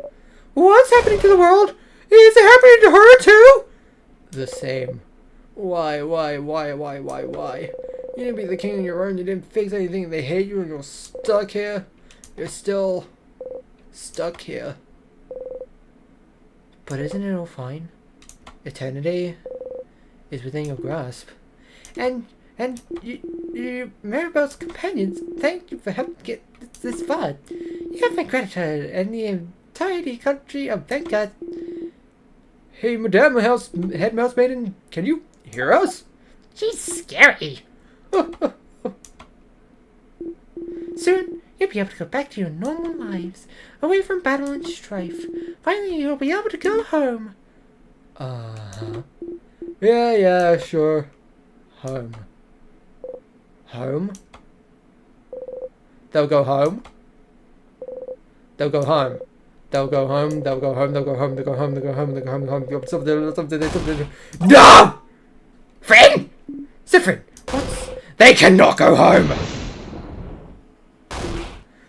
What's happening to the world? Is it happening to her too? The same. Why? You didn't be the king on your own, you didn't fix anything, they hate you, and you're stuck here. You're still stuck here. But isn't it all fine? Eternity is within your grasp. And you Maribel's companions, thank you for helping get this far. You have my gratitude and the entirety country of Vanguard. Hey, Madame Head Mouse Maiden, can you hear us? She's scary. Soon, you'll be able to go back to your normal lives, away from battle and strife. Finally, you'll be able to go home. Uh-huh. Yeah, sure. Home. Home? They'll go home? They'll go home. They'll go home, they'll go home, they'll go home, they'll go home, they'll go home, they'll go home, something. No! Friend! Siffrin, what's... They cannot go home!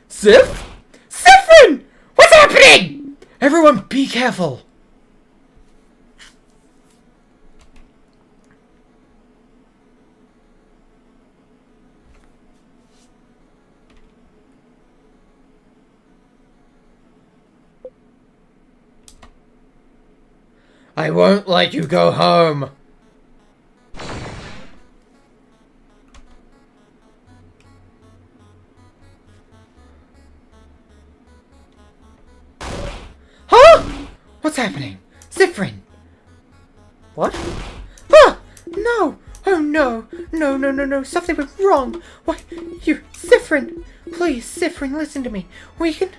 Sif? Siffrin! What's happening? Everyone be careful! I won't let you go home. Huh? What's happening? Siffrin! What? Ah! No! Oh no! No! Something went wrong! Why, you, Siffrin! Please, Siffrin, listen to me. We can...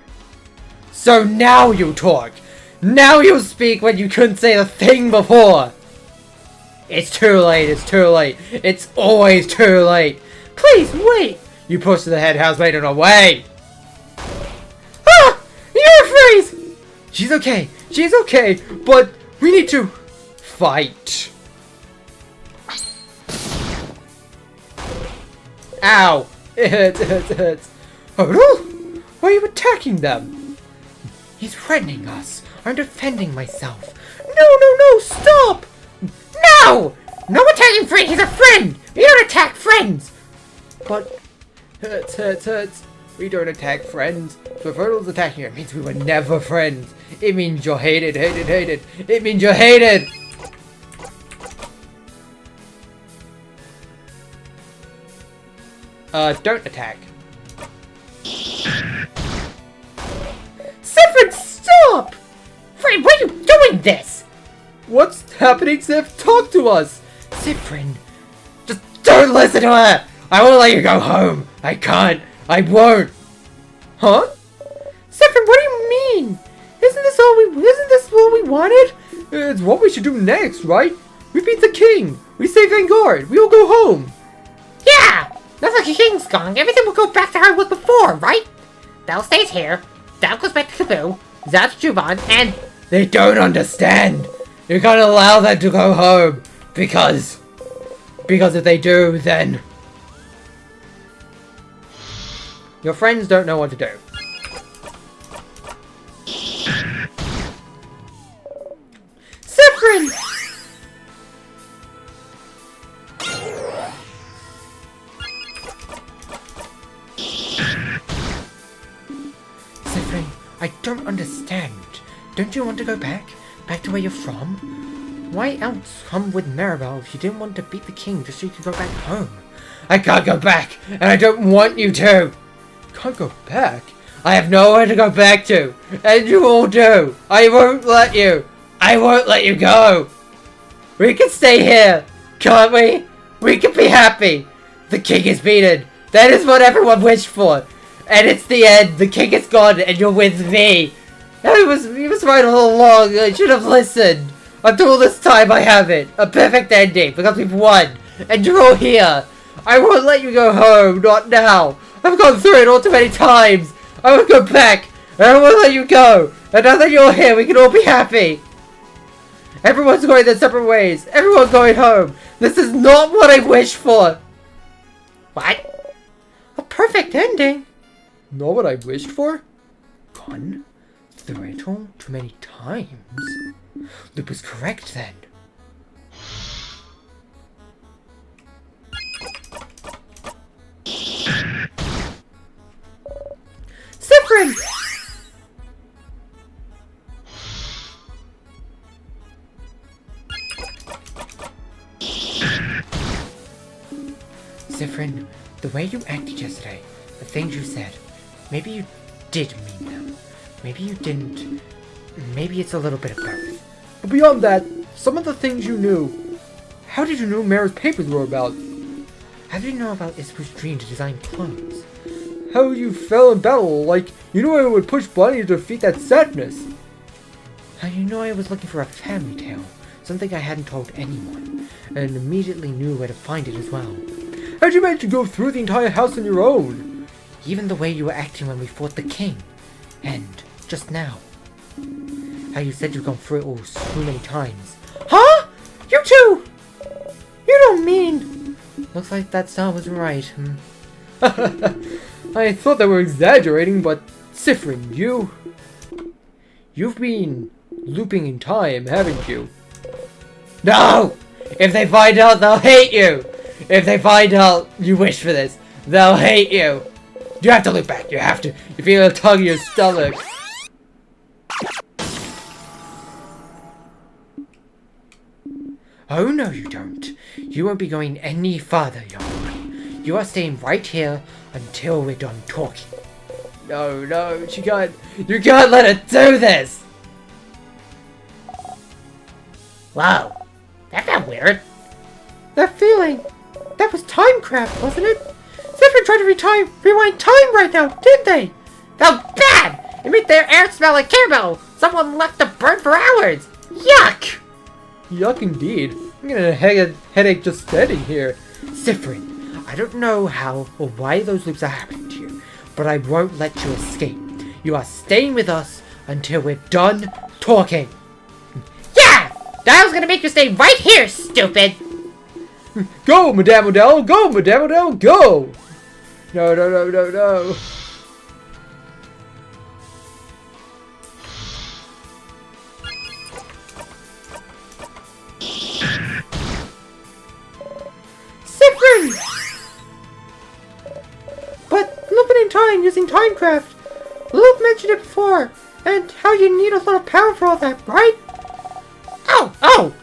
So now you talk! Now you speak when you couldn't say the thing before! It's too late, it's too late. It's always too late. Please, wait! You pushed the head housemaid away! Ah! You're freeze! She's okay, but we need to fight. Ow! It hurts. Oh, why are you attacking them? He's threatening us. I'm defending myself. No, stop! No! No attacking friend, he's a friend! You don't attack friends! But hurts. We don't attack friends. So if Hurdle's attacking you, it means we were never friends. It means you're hated. It means you're hated! Don't attack. Siffrin, stop! Friend, why are you doing this? What's happening, Sif? Talk to us! Siffrin, just don't listen to her! I won't let you go home! I can't! I won't! Huh? Siffrin, what do you mean? Isn't this what we wanted? It's what we should do next, right? We beat the king! We save Vanguard! We all go home! Yeah! Now that the king's gone, everything will go back to how it was before, right? Dal stays here, Dal goes back to Kaboo, Zat to Juvan, and... They don't understand! You can't allow them to go home! Because if they do, then... Your friends don't know what to do. Siffrin! Siffrin, I don't understand. Don't you want to go back? Back to where you're from? Why else come with Maribel if you didn't want to beat the king just so you could go back home? I can't go back, and I don't want you to! Can't go back? I have nowhere to go back to, and you all do! I won't let you! I won't let you go! We can stay here, can't we? We can be happy! The king is beaten! That is what everyone wished for! And it's the end! The king is gone, and you're with me! He was right all along, I should have listened! Until this time I have it! A perfect ending, because we've won! And you're all here! I won't let you go home, not now! I've gone through it all too many times! I won't go back! I won't let you go! And now that you're here, we can all be happy! Everyone's going their separate ways! Everyone's going home! This is not what I wished for! What? A perfect ending? Not what I wished for? Gone through it all too many times? Luke was correct then. Siffrin! Siffrin, the way you acted yesterday, the things you said, maybe you did mean them. Maybe you didn't. Maybe it's a little bit of both. But beyond that, some of the things you knew. How did you know Mara's papers were about? How did you know about Isabel's dream to design clones? How you fell in battle, like, you knew I would push Bonnie to defeat that sadness. How you know I was looking for a family tale, something I hadn't told anyone, and immediately knew where to find it as well. How'd you manage to go through the entire house on your own? Even the way you were acting when we fought the king. And just now. How you said you've gone through it all so many times. Huh? You two! You don't mean... Looks like that star was right. I thought they were exaggerating, but Sifrin, you've been looping in time, haven't you? No! If they find out, they'll hate you! If they find out you wish for this, they'll hate you! You have to loop back, you have to. You feel a tug in your stomach. Oh no you don't. You won't be going any farther, young one. You are staying right here until we're done talking. No, you can't let her do this! Whoa, that felt weird. that feeling. That was Timecraft, wasn't it? Zephyr tried to rewind time right now, didn't they? Felt bad! It made their air smell like caramel. Someone left it burn for hours. Yuck! Yuck indeed. I'm getting a headache just standing here. Sifrin, I don't know how or why those loops are happening to you, but I won't let you escape. You are staying with us until we're done talking. Yeah! Dial's gonna make you stay right here, stupid! Go, Madame Odell! Go, Madame Odell! Go! No. Zephyr! But looping in time using Timecraft. Luke mentioned it before, and how you need a lot of power for all that, right? Oh!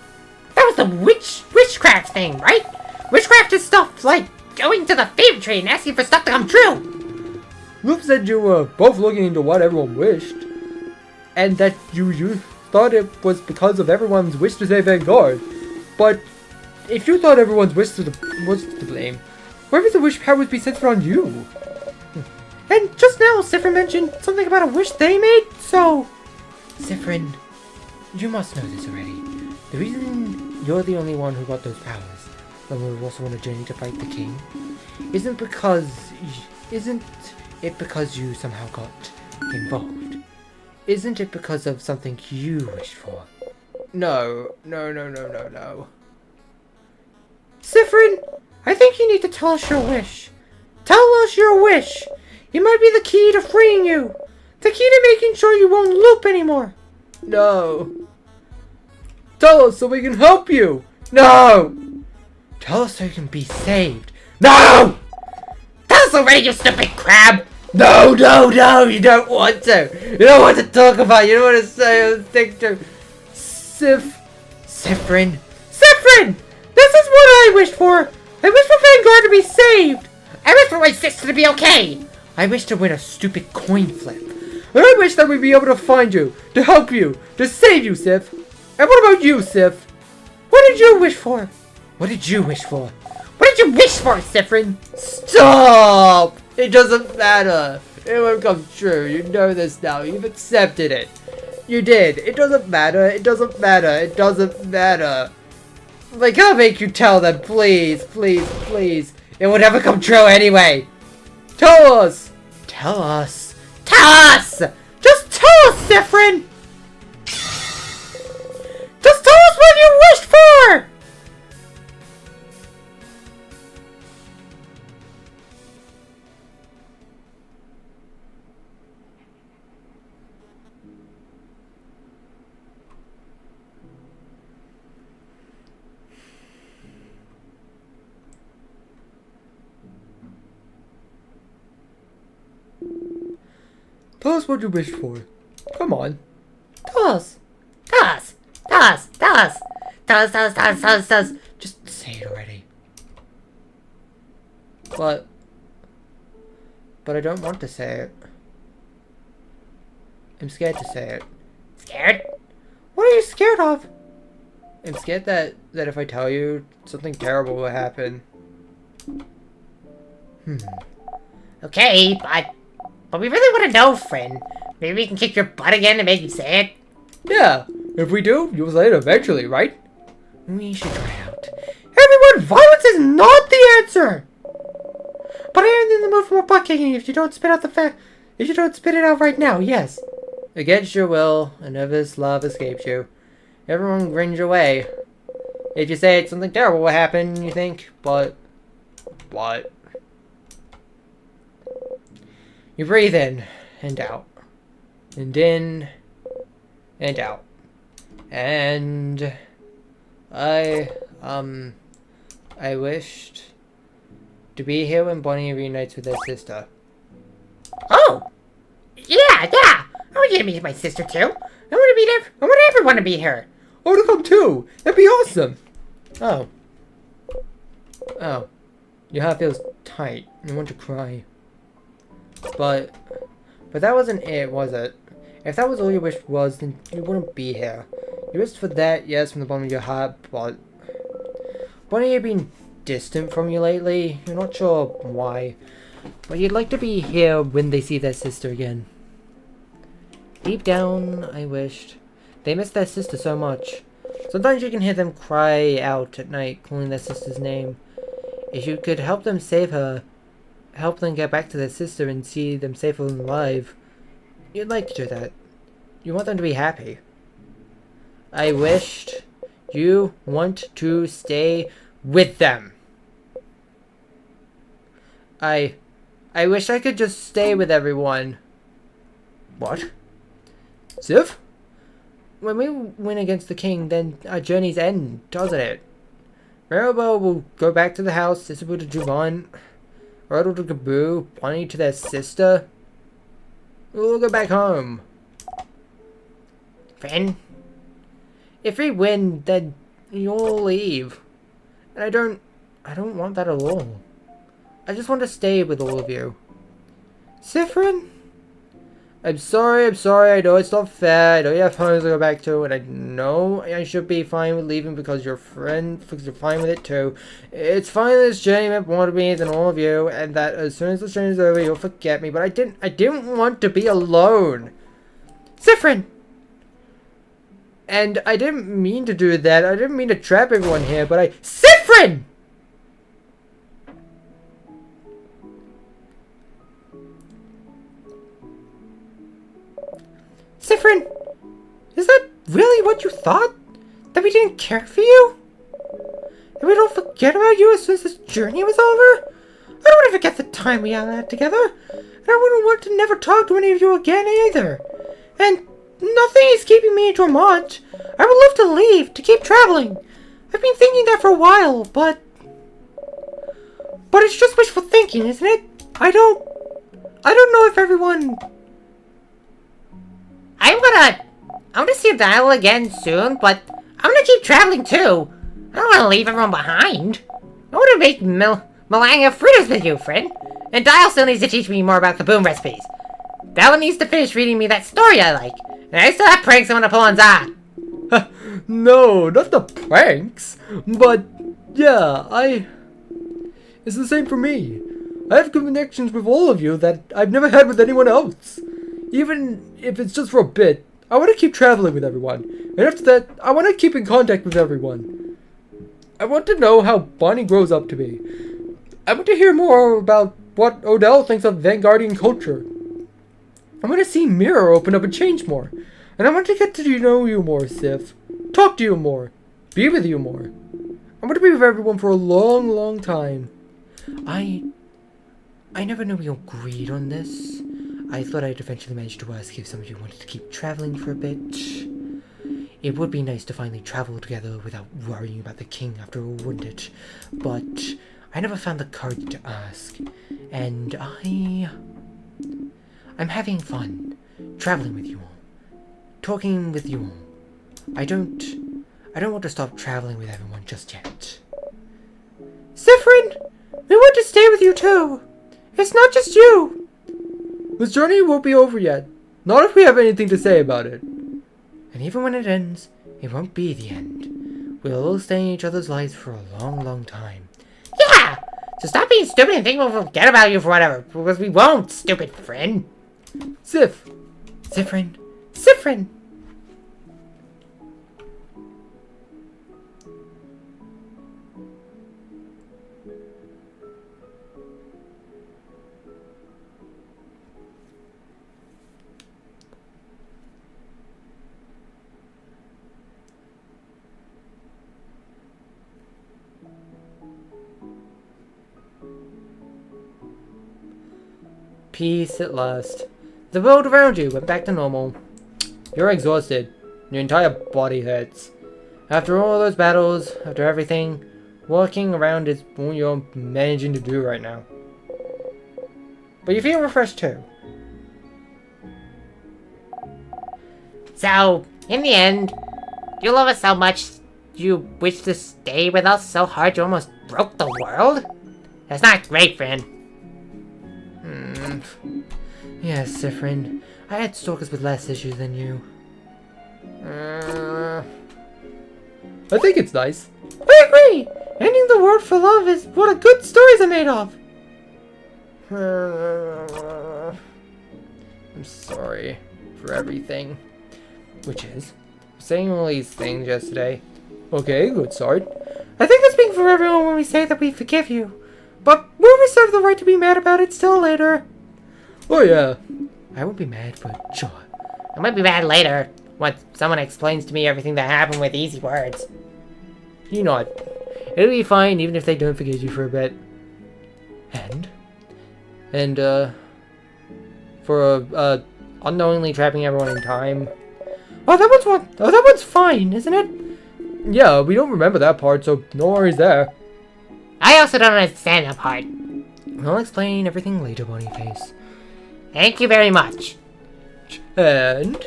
That was the wishcraft thing, right? Wishcraft is stuff like going to the fairy tree and asking for stuff to come true. Loop said you were both looking into what everyone wished, and that you thought it was because of everyone's wish to save Vanguard. But if you thought everyone's wish was to blame, where would the wish powers be centered on you? And just now, Zephyr mentioned something about a wish they made, so... Sifrin, you must know this already. The reason you're the only one who got those powers, and we're also on a journey to fight the king, isn't it because you somehow got involved? Isn't it because of something you wished for? No. Zephyrin, I think you need to tell us your wish. Tell us your wish. It might be the key to freeing you. The key to making sure you won't loop anymore. No. Tell us so we can help you. No. Tell us so you can be saved. No! Tell us already, you stupid crab! No, you don't want to. You don't want to talk about it. You don't want to say or think to. Sifrin. Zephyrin, this is what I wished for. I wish for Vanguard to be saved. I wish for my sister to be okay. I wish to win a stupid coin flip. And I wish that we'd be able to find you, to help you, to save you, Sif. And what about you, Sif? What did you wish for? What did you wish for? What did you wish for, Zephyrin? Stop! It doesn't matter. It won't come true. You know this now. You've accepted it. You did. It doesn't matter. It doesn't matter. I can't make you tell them. Please. It would never come true anyway. Tell us. Tell us. Tell us! Just tell us, Zephyrin. Just tell us what you wished for. Tell us what you wished for. Come on. Tell us. Just say it already. But I don't want to say it. I'm scared to say it. Scared? What are you scared of? I'm scared that if I tell you, something terrible will happen. Okay, but we really want to know, friend. Maybe we can kick your butt again and make you say it? Yeah, if we do, you'll say it eventually, right? We should try out. Everyone, violence is not the answer! But I am in the mood for more butt kicking if you don't spit out if you don't spit it out right now, yes. Against your will, a nervous love escapes you. Everyone grins away. If you say it, something terrible will happen, you think, but... What? You breathe in and out. And in and out. And... I wished to be here when Bonnie reunites with her sister. Oh! Yeah! I want you to meet my sister, too. I want everyone to be here. I want to come too! That'd be awesome! Oh. Your heart feels tight. You want to cry. But that wasn't it, was it? If that was all your wish was, then you wouldn't be here. You wished for that, yes, from the bottom of your heart, but... Bonnie had been distant from you lately. You're not sure why. But you'd like to be here when they see their sister again. Deep down, I wished. They miss their sister so much. Sometimes you can hear them cry out at night, calling their sister's name. If you could help them save her, help them get back to their sister and see them safe and alive, you'd like to do that. You want them to be happy. I wished you want to stay with them. I wish I could just stay with everyone. What? Sif? When we win against the king, then our journeys end, doesn't it? Maribel will go back to the house, Isabu to Juvan, Rodel to Gaboo, Bonnie to their sister. We'll go back home. Friend? If we win, then you'll leave. And I don't want that at all. I just want to stay with all of you. Sifrin? I'm sorry, I know it's not fair, I know you have homes to go back to, and I know I should be fine with leaving because you're fine with it too. It's fine that this journey meant more to me than all of you, and that as soon as the journey's over, you'll forget me, but I didn't want to be alone. Sifrin! And I didn't mean to do that, I didn't mean to trap everyone here, but Sifrin! Sifrin, is that really what you thought? That we didn't care for you? That we don't forget about you as soon as this journey was over? I don't want to forget the time we had together. And I wouldn't want to never talk to any of you again either. And nothing is keeping me in Dormont. I would love to leave, to keep traveling. I've been thinking that for a while, but it's just wishful thinking, isn't it? I don't know if everyone... I want to see Dial again soon, but I'm gonna keep traveling too. I don't want to leave everyone behind. I want to make Malanga fritters with you, friend. And Dial still needs to teach me more about kaboom recipes. Bella needs to finish reading me that story I like. And I still have pranks I want to pull on Za. No, not the pranks. But, yeah, it's the same for me. I have connections with all of you that I've never had with anyone else. Even if it's just for a bit, I want to keep traveling with everyone. And after that, I want to keep in contact with everyone. I want to know how Bonnie grows up to be. I want to hear more about what Odell thinks of Vanguardian culture. I want to see Mirror open up and change more. And I want to get to know you more, Sif. Talk to you more. Be with you more. I want to be with everyone for a long, long time. I never knew we agreed on this. I thought I'd eventually manage to ask if some of you wanted to keep traveling for a bit. It would be nice to finally travel together without worrying about the king after all, wouldn't it? But I never found the courage to ask. And I'm having fun traveling with you all. Talking with you all. I don't want to stop traveling with everyone just yet. Sifrin, we want to stay with you too. It's not just you. This journey won't be over yet. Not if we have anything to say about it. And even when it ends, it won't be the end. We'll all stay in each other's lives for a long, long time. Yeah! So stop being stupid and think we'll forget about you for whatever. Because we won't, stupid friend. Sif. Siffrin. Siffrin. Peace at last. The world around you went back to normal. You're exhausted. Your entire body hurts. After all those battles, after everything, walking around is all you're managing to do right now. But you feel refreshed too. So, in the end, you love us so much, you wish to stay with us so hard you almost broke the world? That's not great, friend. Yes, Siffrin. I had stalkers with less issues than you. I think it's nice. I agree. Ending the world for love is what a good stories are made of. I'm sorry for everything. Which is? Saying all these things yesterday. Okay, good start. I think I speak for everyone when we say that we forgive you. But we'll reserve the right to be mad about it still later. Oh yeah. I won't be mad, but sure. I might be mad later, once someone explains to me everything that happened with easy words. You nod. It'll be fine even if they don't forgive you for a bit. And for unknowingly trapping everyone in time. Oh, that one's fine, isn't it? Yeah, we don't remember that part, so no worries there. I also don't understand that part. I'll explain everything later, Bonyface. Thank you very much. And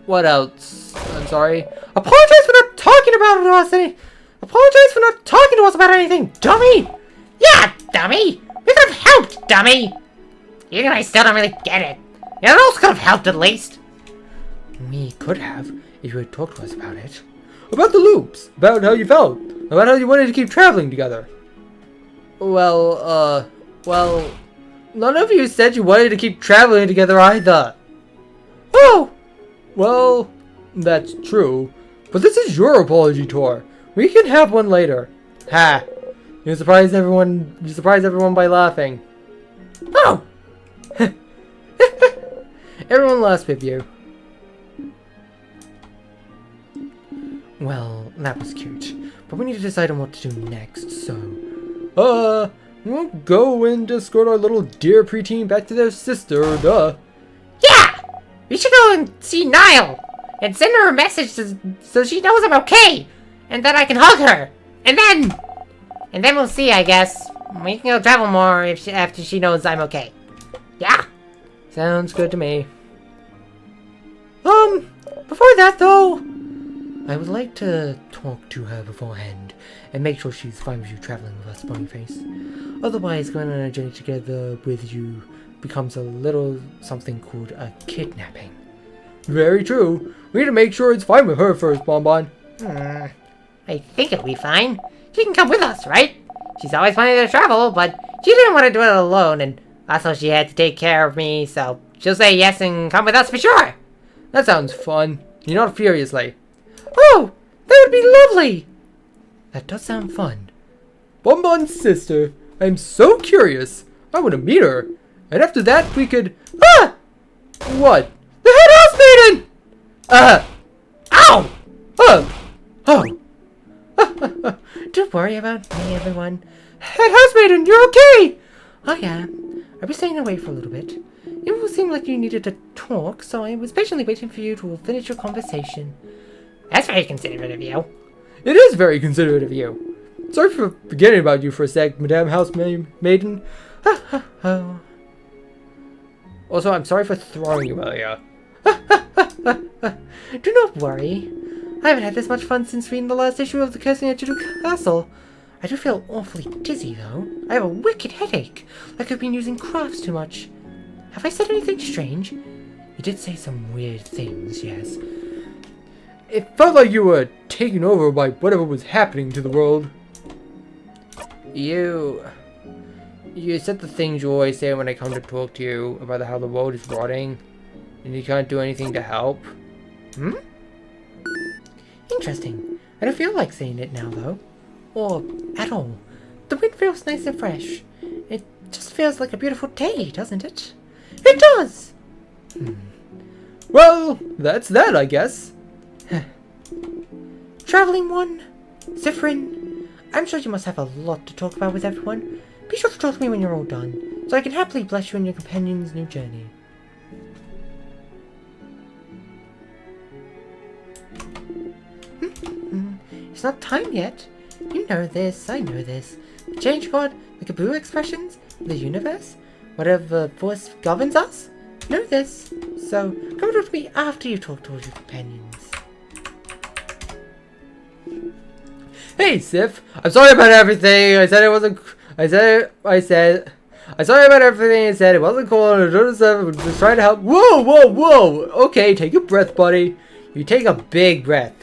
what else? I'm sorry. Apologize for not talking about us about anything, dummy! Yeah, dummy! We could have helped, dummy! Even if I still don't really get it. You else could have helped at least. We could have, if you had talked to us about it. About the loops, about how you felt, about how you wanted to keep traveling together. Well, none of you said you wanted to keep traveling together either. Oh! Well, that's true, but this is your apology tour. We can have one later. Ha! You surprised everyone by laughing. Oh! Everyone laughs with you. Well, that was cute. But we need to decide on what to do next, so... We'll go and escort our little dear preteen back to their sister, duh. Yeah! We should go and see Niall! And send her a message so she knows I'm okay! And that I can hug her! And then we'll see, I guess. We can go travel more after she knows I'm okay. Yeah? Sounds good to me. Before that though, I would like to talk to her beforehand and make sure she's fine with you traveling with us, Bonyface. Otherwise, going on a journey together with you becomes a little something called a kidnapping. Very true. We need to make sure it's fine with her first, Bonbon. I think it'll be fine. She can come with us, right? She's always wanted to travel, but she didn't want to do it alone, and also she had to take care of me, so she'll say yes and come with us for sure. That sounds fun. You nod furiously. oh, that would be lovely! That does sound fun. Bonbon's sister. I'm so curious. I want to meet her. And after that, we could... Ah! What? The head house maiden! Ow! Oh! Don't worry about me, everyone. Head house maiden, you're okay! Oh yeah, I'll be staying away for a little bit. It will seem like you needed to talk, so I was patiently waiting for you to finish your conversation. That's very considerate of you. It is very considerate of you. Sorry for forgetting about you for a sec, Madame Housemaiden. Oh. Also, I'm sorry for throwing you earlier. Do not worry. I haven't had this much fun since reading the last issue of The Cursing at Judo Castle. I do feel awfully dizzy, though. I have a wicked headache, like I've been using crafts too much. Have I said anything strange? You did say some weird things, yes. It felt like you were taken over by whatever was happening to the world. You said the things you always say when I come to talk to you about how the world is rotting, and you can't do anything to help. Hmm? Interesting. I don't feel like saying it now, though. Or at all. The wind feels nice and fresh. It just feels like a beautiful day, doesn't it? It does! Well, that's that, I guess. Traveling one? Zephyrin? I'm sure you must have a lot to talk about with everyone. Be sure to talk to me when you're all done, so I can happily bless you in your companion's new journey. It's not time yet. You know this, I know this. The change god, the Kaboo expressions, the universe, whatever force governs us, know this. So, come talk to me after you talk to all your companions. Hey, Sif. I'm sorry about everything. I'm sorry about everything I said. It wasn't cool. I was just trying to help. Whoa. Okay, take a breath, buddy. You take a big breath.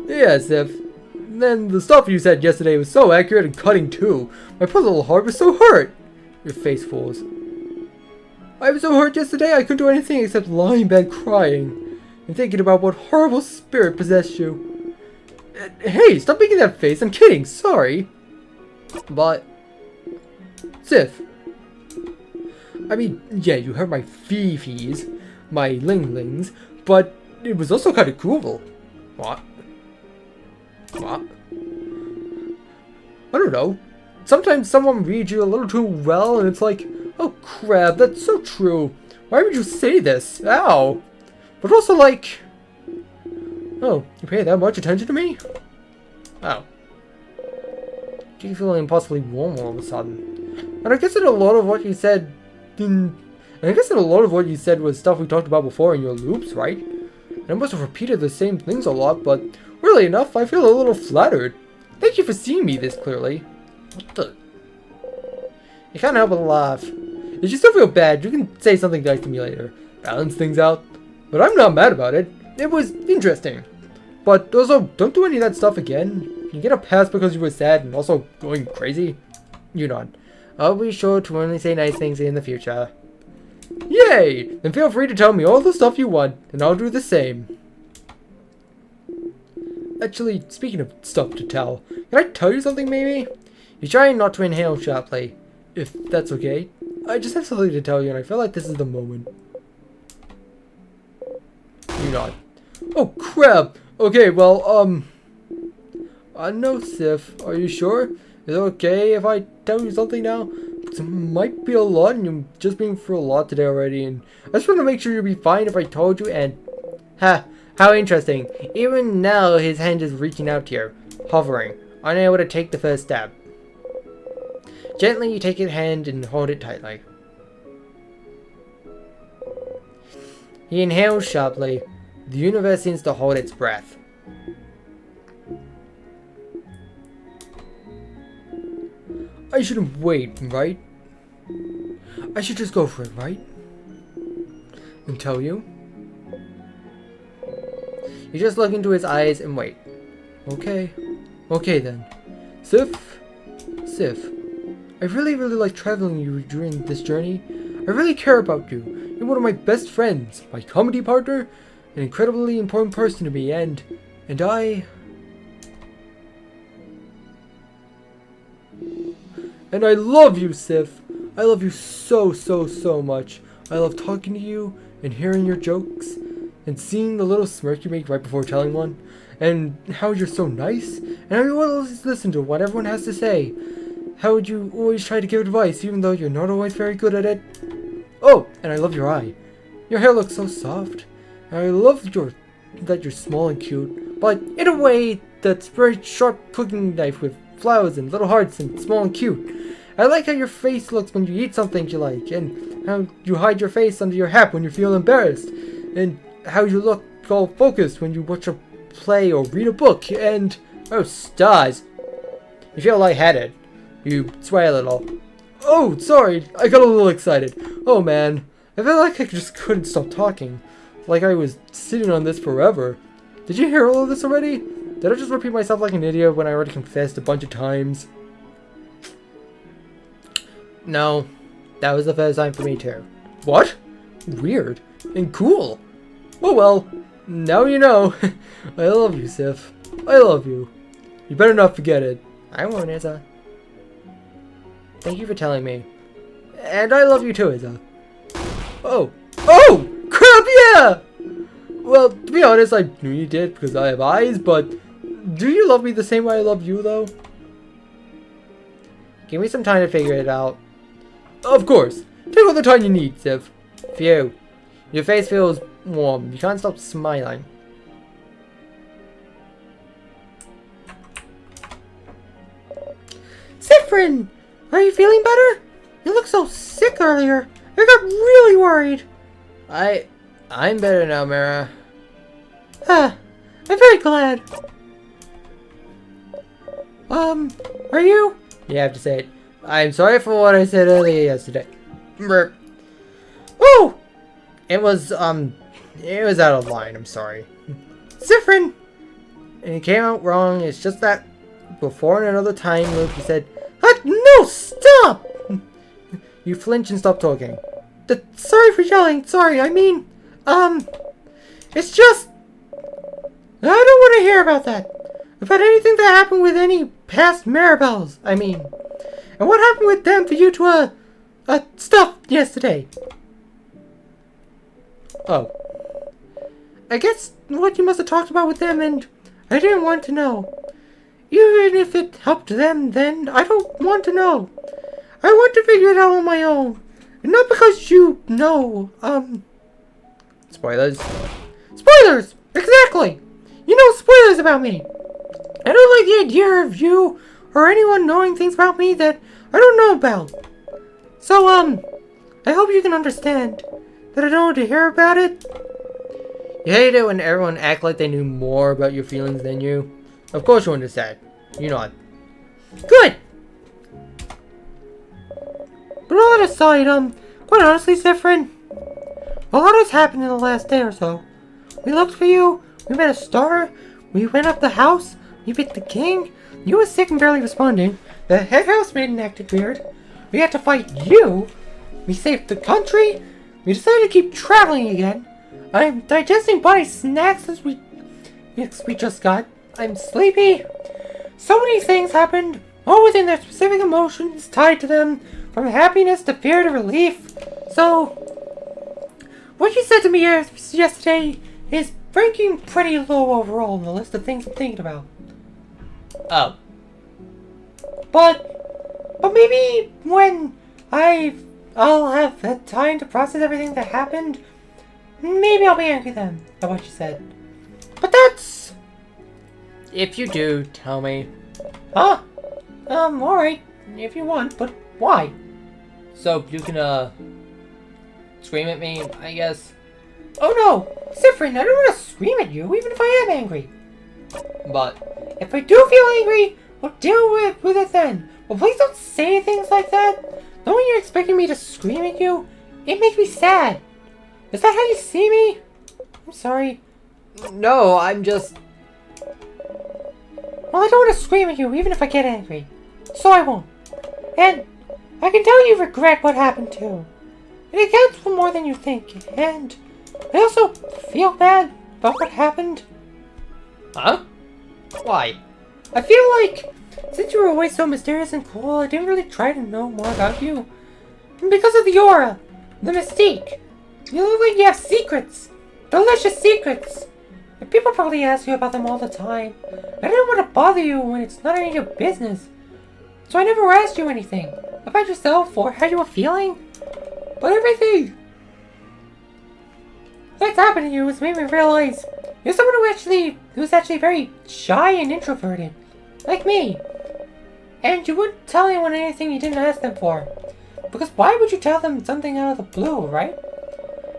Yeah, Sif. Then the stuff you said yesterday was so accurate and cutting too. My poor little heart was so hurt. Your face falls. I was so hurt yesterday I couldn't do anything except lie in bed crying and thinking about what horrible spirit possessed you. Hey, stop making that face. I'm kidding. Sorry. But... Sif. I mean, yeah, you hurt my fifis, my linglings, but it was also kind of cruel. What? I don't know. Sometimes someone reads you a little too well and it's like, oh crap, that's so true. Why would you say this? Ow. But also like, oh, you pay that much attention to me? Oh. You feel impossibly warm all of a sudden. And I guess that a lot of what you said was stuff we talked about before in your loops, right? And I must have repeated the same things a lot, but really enough, I feel a little flattered. Thank you for seeing me this clearly. What the? You can't help but laugh. If you still feel bad, you can say something nice to me later. Balance things out. But I'm not mad about it. It was interesting. But also, don't do any of that stuff again. You get a pass because you were sad and also going crazy. You nod. I'll be sure to only say nice things in the future. Yay! Then feel free to tell me all the stuff you want, and I'll do the same. Actually, speaking of stuff to tell, can I tell you something maybe? You're trying not to inhale sharply, if that's okay. I just have something to tell you and I feel like this is the moment. You nod. Oh crap! Okay, well, no, Sif, are you sure? Is it okay if I tell you something now? It might be a lot and you're just being through a lot today already and I just want to make sure you'll be fine if I told you and... Ha! How interesting. Even now his hand is reaching out to you, hovering, unable to take the first step. Gently you take his hand and hold it tightly. He inhales sharply. The universe seems to hold its breath. I shouldn't wait, right? I should just go for it, right? And tell you? You just look into his eyes and wait. Okay. Okay then. Sif? I really like traveling you during this journey. I really care about you. You're one of my best friends, my comedy partner, an incredibly important person to me, and I love you, Sif. I love you so much. I love talking to you and hearing your jokes and seeing the little smirk you make right before telling one, and how you're so nice and how you always listen to what everyone has to say. How would you always try to give advice even though you're not always very good at it? Oh, and I love your eye. Your hair looks so soft. And I love that you're small and cute, but in a way that's very sharp cooking knife with flowers and little hearts and small and cute. I like how your face looks when you eat something you like, and how you hide your face under your hat when you feel embarrassed, and how you look all focused when you watch a play or read a book, and oh stars. You feel lightheaded. You sway a little. Oh, sorry, I got a little excited. Oh man, I felt like I just couldn't stop talking. Like I was sitting on this forever. Did you hear all of this already? Did I just repeat myself like an idiot when I already confessed a bunch of times? No, that was the first time for me too. What? Weird and cool. Oh well, now you know. I love you, Sif. I love you. You better not forget it. I won't, Izza. Thank you for telling me. And I love you too, Izza. Oh. Oh! Crap, yeah! Well, to be honest, I knew you did because I have eyes, but do you love me the same way I love you, though? Give me some time to figure it out. Of course. Take all the time you need, Sif. Phew. Your face feels warm. You can't stop smiling. Sifrin! Are you feeling better? You looked so sick earlier. I got really worried. I'm better now, Mira. I'm very glad. Are you? You have to say it. I'm sorry for what I said earlier yesterday. Oh! It was out of line. I'm sorry. Sifrin! And it came out wrong. It's just that before in another time loop you said, no, stop! You flinch and stop talking. Sorry for yelling. Sorry, I mean, it's just, I don't want to hear about that. About anything that happened with any past Maribels, I mean. And what happened with them for you to, stuff yesterday? Oh. I guess what you must have talked about with them, and I didn't want to know. Even if it helped them, then I don't want to know. I want to figure it out on my own. And not because you know, Spoilers. Spoilers! Exactly! You know spoilers about me. I don't like the idea of you or anyone knowing things about me that I don't know about. So, I hope you can understand that I don't want to hear about it. You hate it when everyone act like they knew more about your feelings than you. Of course you understand. You nod. Good! But all that aside, quite honestly, Sifrin, a lot has happened in the last day or so. We looked for you, we met a star, we went up the house, we beat the king, you were sick and barely responding, the head housemaid acted weird, we had to fight you, we saved the country, we decided to keep traveling again, I'm digesting body snacks as we just got, I'm sleepy. So many things happened, all within their specific emotions tied to them, from happiness to fear to relief. So, what you said to me yesterday is ranking pretty low overall on the list of things I'm thinking about. Oh. But maybe when I'll have the time to process everything that happened, maybe I'll be angry then at what you said. But that's... If you do, tell me. Huh? Alright, if you want, but why? So you can, scream at me, I guess? Oh no! Sifrin, I don't want to scream at you, even if I am angry. But if I do feel angry, I'll deal with it then. But please don't say things like that. Knowing you're expecting me to scream at you, it makes me sad. Is that how you see me? I'm sorry. No, I'm just... Well, I don't want to scream at you, even if I get angry. So I won't. And I can tell you regret what happened too. And it counts for more than you think. And I also feel bad about what happened. Huh? Why? I feel like, since you were always so mysterious and cool, I didn't really try to know more about you. And because of the aura, the mystique, you look like you have secrets. Delicious secrets. And people probably ask you about them all the time. I didn't want to bother you when it's not any of your business. So I never asked you anything about yourself or how you were feeling. But everything that's happened to you has made me realize you're someone who's actually very shy and introverted, like me. And you wouldn't tell anyone anything you didn't ask them for. Because why would you tell them something out of the blue, right?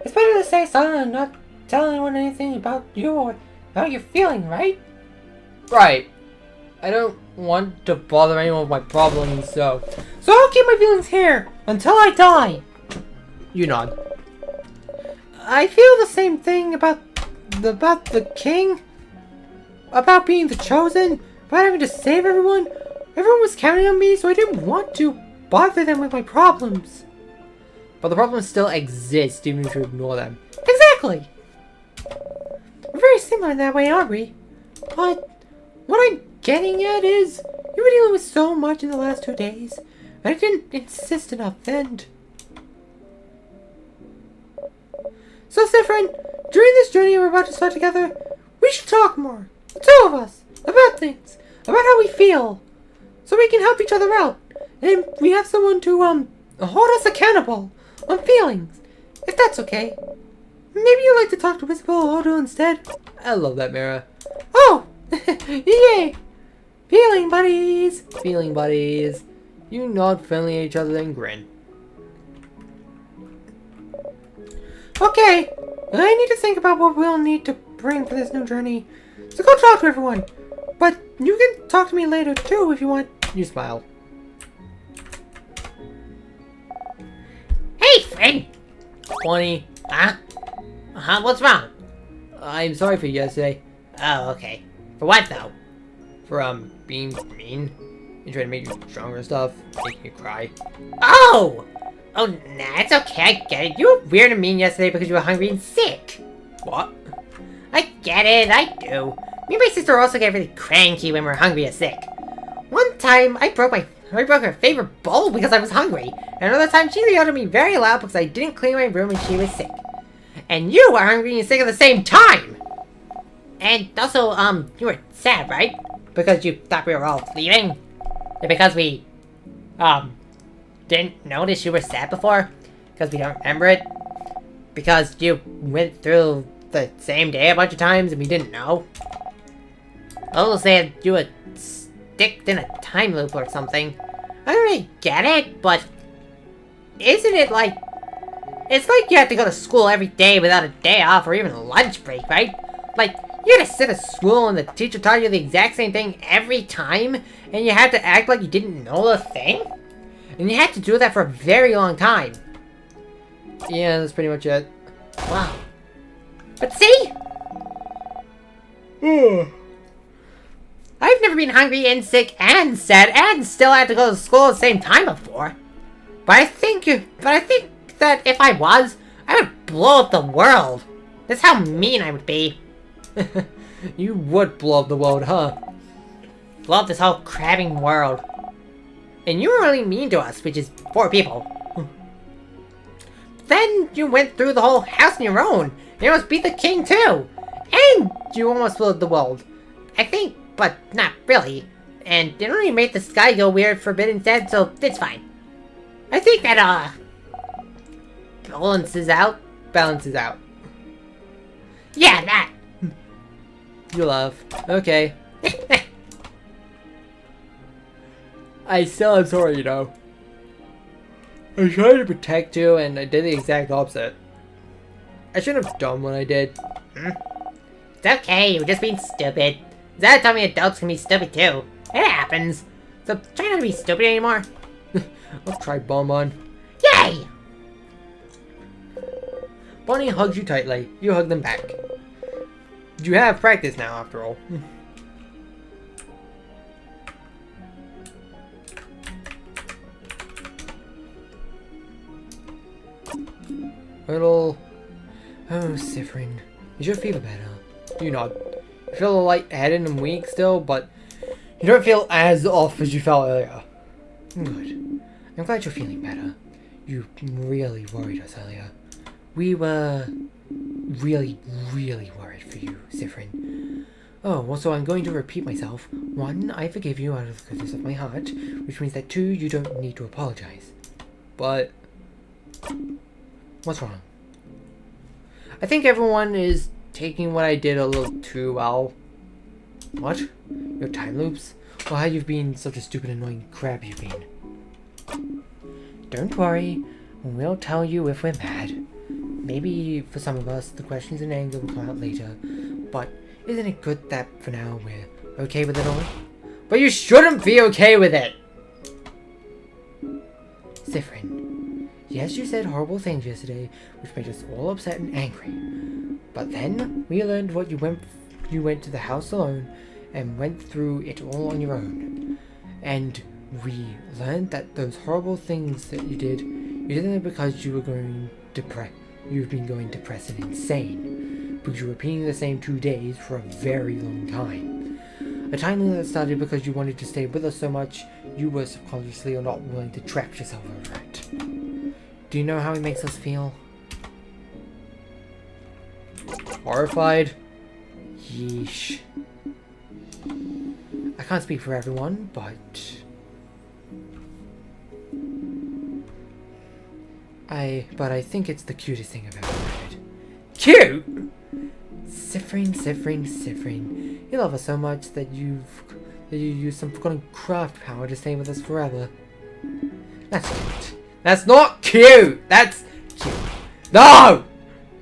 It's better to stay silent and not tell anyone anything about you or how you're feeling, right? Right. I don't want to bother anyone with my problems, so I'll keep my feelings here until I die. You nod. I feel the same thing about the king, about being the chosen, about having to save everyone. Everyone was counting on me, so I didn't want to bother them with my problems. But the problems still exist even if you ignore them. Exactly. We're very similar in that way, aren't we? But what I'm getting at is, you were dealing with so much in the last 2 days, and I didn't insist enough then. So, Sifrin, during this journey we're about to start together, we should talk more, the two of us, about things, about how we feel, so we can help each other out, and we have someone to, hold us accountable on feelings, if that's okay. Maybe you'd like to talk to Isabel or Odo instead? I love that, Mira. Oh! Yay! Feeling buddies! Feeling buddies. You nod friendly at each other and grin. Okay, I need to think about what we'll need to bring for this new journey. So go talk to everyone. But you can talk to me later too if you want. You smile. Hey, friend. 20. Huh? What's wrong? I'm sorry for yesterday. Oh, okay. For what, though? For, being mean. And trying to make you stronger and stuff. Making you cry. Oh! Oh, nah, it's okay, I get it. You were weird and mean yesterday because you were hungry and sick. What? I get it, I do. Me and my sister also get really cranky when we're hungry or sick. One time, I broke her favorite bowl because I was hungry. And another time, she yelled at me very loud because I didn't clean my room and she was sick. And you were hungry and sick at the same time! And also, you were sad, right? Because you thought we were all leaving? And because we, didn't notice you were sad before? Because we don't remember it? Because you went through the same day a bunch of times and we didn't know? Oh, said you were sticked in a time loop or something. I don't really get it, but isn't it like... It's like you have to go to school every day without a day off or even a lunch break, right? Like, you had to sit at school and the teacher taught you the exact same thing every time, and you had to act like you didn't know the thing? And you had to do that for a very long time. Yeah, that's pretty much it. Wow. But see? I've never been hungry and sick and sad and still had to go to school at the same time before. But I think that if I was, I would blow up the world. That's how mean I would be. You would blow up the world, huh? Blow up this whole crabbing world. And you were really mean to us, which is 4 people. Then you went through the whole house on your own. And you almost beat the king too. And you almost blew up the world. I think, but not really. And it only made the sky go weird for a bit instead, so it's fine. I think that, balances out. Balances out. Yeah, that. You laugh. Okay. I still am sorry, you know. I tried to protect you, and I did the exact opposite. I shouldn't have done what I did. It's okay, you were just being stupid. Zad told me adults can be stupid too. It happens. So try not to be stupid anymore. I'll try Bonbon. Yay! Bonnie hugs you tightly. You hug them back. You have practice now, after all. Little... Oh, Sifrin. Is your fever better? You nod. You feel lightheaded and weak still, but you don't feel as off as you felt earlier. Good. I'm glad you're feeling better. You really worried us earlier. We were really worried for you, Sifrin. Oh, also I'm going to repeat myself. 1, I forgive you out of the goodness of my heart, which means that 2, you don't need to apologize. But... what's wrong? I think everyone is taking what I did a little too well. What? Your time loops? Well, how you've been such a stupid annoying crap you've been. Don't worry, we'll tell you if we're mad. Maybe for some of us, the questions and anger will come out later, but isn't it good that for now we're okay with it all? But you shouldn't be okay with it! Sifrin, yes, you said horrible things yesterday, which made us all upset and angry. But then we learned what you went to the house alone and went through it all on your own. And We learned that those horrible things that you did it because you were going you've been going depressed and insane. Because you were repeating the same 2 days for a very long time. A time that started because you wanted to stay with us so much, you were subconsciously or not willing to trap yourself over it. Do you know how he makes us feel? Horrified? Yeesh. I can't speak for everyone, but I think it's the cutest thing I've ever heard. Cute? Sifrin. You love us so much that you use some forgotten craft power to stay with us forever. That's cute. That's not cute! That's cute. No!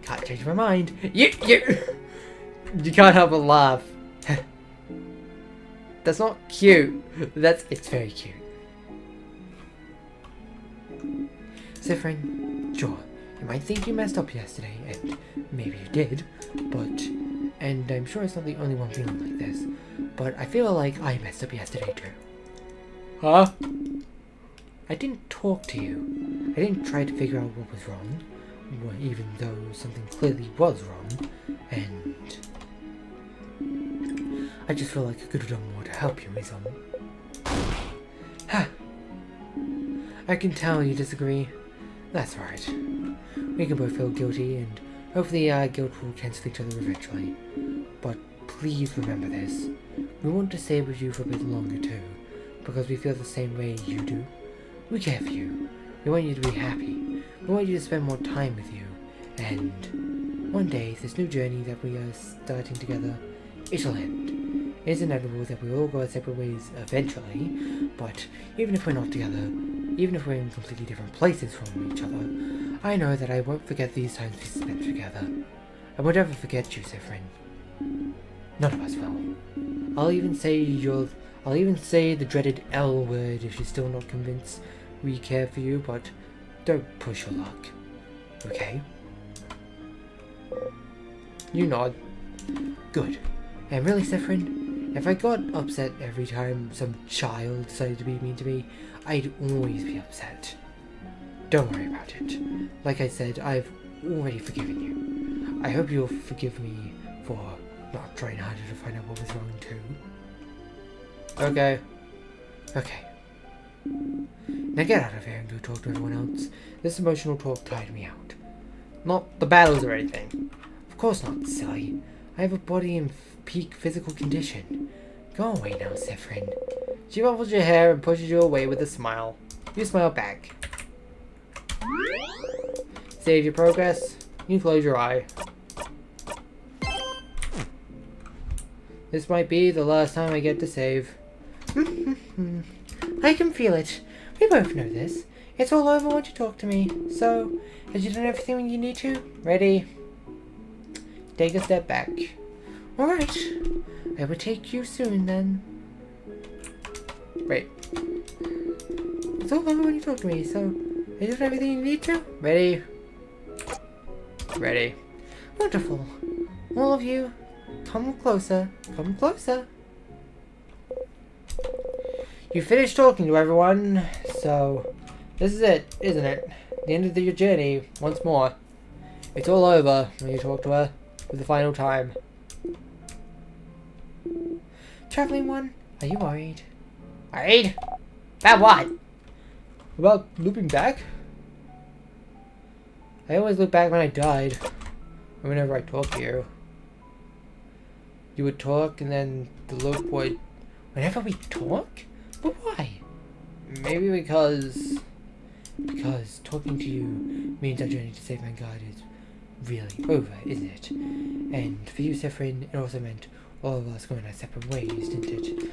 Can't change my mind. You can't help but laugh. That's not cute. It's very cute. Sifrin, sure, you might think you messed up yesterday, and maybe you did, and I'm sure it's not the only one feeling like this, but I feel like I messed up yesterday too. Huh? I didn't talk to you. I didn't try to figure out what was wrong, even though something clearly was wrong, and I just feel like I could have done more to help you, is all. I can tell you disagree. That's right. We can both feel guilty, and hopefully our guilt will cancel each other eventually. But please remember this. We want to stay with you for a bit longer too, because we feel the same way you do. We care for you. We want you to be happy. We want you to spend more time with you. And one day, this new journey that we are starting together, it'll end. It's inevitable that we all go our separate ways eventually, but even if we're not together, even if we're in completely different places from each other, I know that I won't forget these times we spent together. I won't ever forget you, Sifrin. None of us will. I'll even say the dreaded L word if you're still not convinced we care for you, but don't push your luck. Okay? You nod. Good. And really, Sifrin, if I got upset every time some child decided to be mean to me, I'd always be upset. Don't worry about it. Like I said, I've already forgiven you. I hope you'll forgive me for not trying harder to find out what was wrong too. Okay. Now get out of here and go talk to everyone else. This emotional talk tired me out. Not the battles or anything. Of course not, silly. I have a body in peak physical condition. Go away now, Sifrin. She ruffles your hair and pushes you away with a smile. You smile back. Save your progress. You close your eye. This might be the last time I get to save. I can feel it. We both know this. It's all over once you talk to me. So, have you done everything you need to? Ready? Take a step back. Alright. I will take you soon then. Wait. It's all over when you talk to me, so have you done everything you need to? Ready? Ready. Wonderful. All of you, come closer. Come closer. You finished talking to everyone, so this is it, isn't it? The end of your journey, once more. It's all over when you talk to her for the final time. Traveling one, are you worried? Worried? About what? About looping back? I always look back when I died. Or whenever I talk to you. You would talk and then the loop would... Whenever we talk? But why? Maybe because talking to you means our journey to save Vanguard is really over, isn't it? And for you, Sifrin, it also meant all of us going our separate ways, didn't it?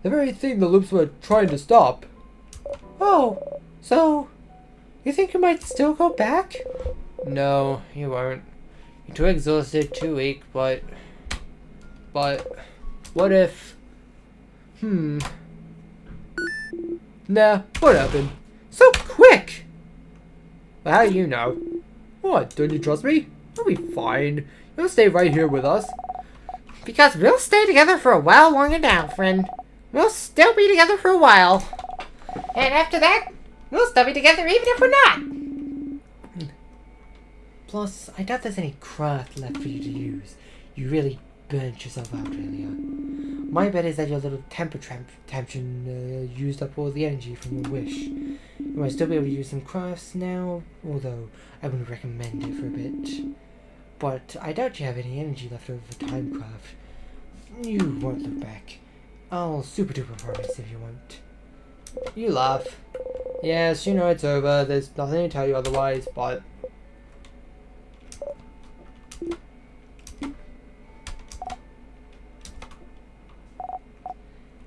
The very thing the loops were trying to stop. Oh, so you think you might still go back? No, you won't. You're too exhausted, too weak, but what if... Nah, what happened? So quick! Well, how do you know? What, don't you trust me? You'll be fine. You'll stay right here with us. Because we'll stay together for a while longer now, friend. We'll still be together for a while. And after that, we'll still be together even if we're not. Plus, I doubt there's any craft left for you to use. You really burnt yourself out earlier. My bet is that your little temper tantrum used up all the energy from your wish. You might still be able to use some crafts now, although I wouldn't recommend it for a bit. But I doubt you have any energy left over for timecraft. You won't look back. I'll super duper promise if you want. You laugh. Yes, you know it's over. There's nothing to tell you otherwise, but...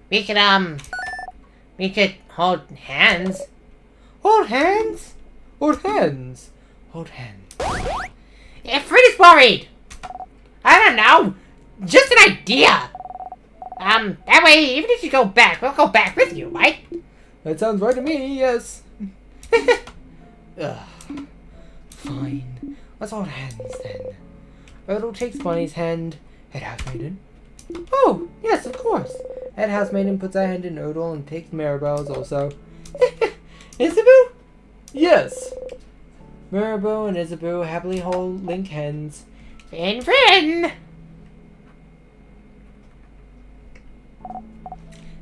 We could hold hands. Hold hands? Hold hands? Hold hands. If Fred is worried. I don't know. Just an idea. That way, even if you go back, we'll go back with you, right? That sounds right to me, yes. Ugh. Fine. Let's hold hands then. Odal takes Bunny's hand. Head housemaiden. Oh, yes, of course. Head housemaiden puts her hand in Odal and takes Maribel's also. Isabu? Yes. Maribel and Isabu happily hold link hands. Friend, friend.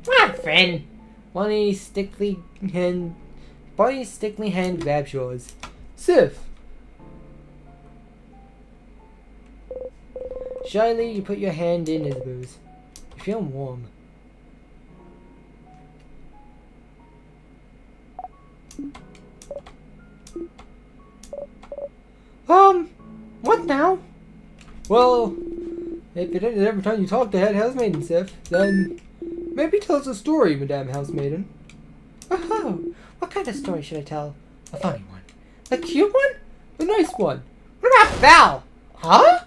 Come on, friend. Bunny's stickly hand grabs yours. Sif. Shyly, you put your hand in Isabu's. You feel warm. What now? Well, if it ended every time you talk to Head Housemaiden, Sif, then maybe tell us a story, Madame Housemaiden. Oh, what kind of story should I tell? A funny one. A cute one? A nice one. What about Val? Huh?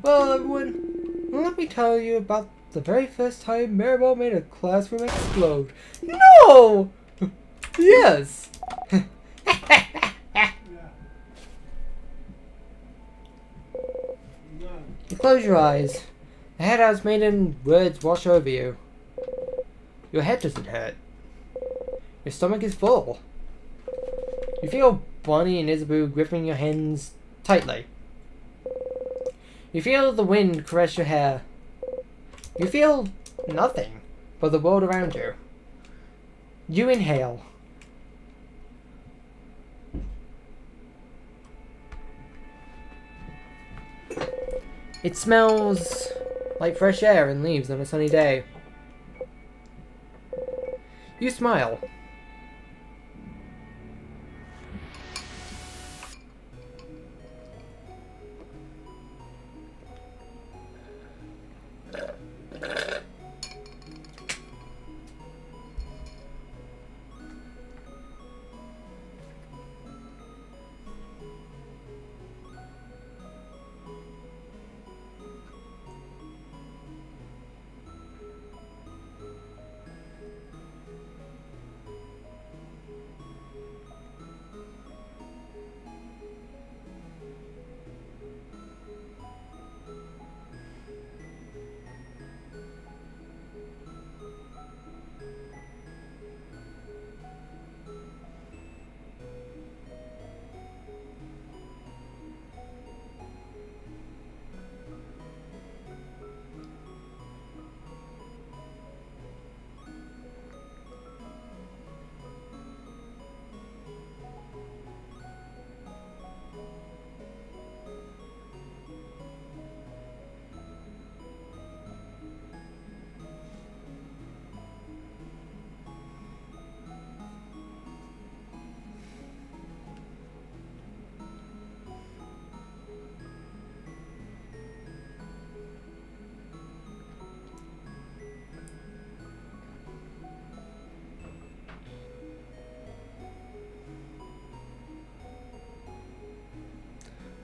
Well, everyone, let me tell you about the very first time Maribel made a classroom explode. No! Yes! You close your eyes. The head housemaiden words wash over you. Your head doesn't hurt. Your stomach is full. You feel Bonnie and Isabu gripping your hands tightly. You feel the wind caress your hair. You feel nothing but the world around you. You inhale. It smells like fresh air and leaves on a sunny day. You smile.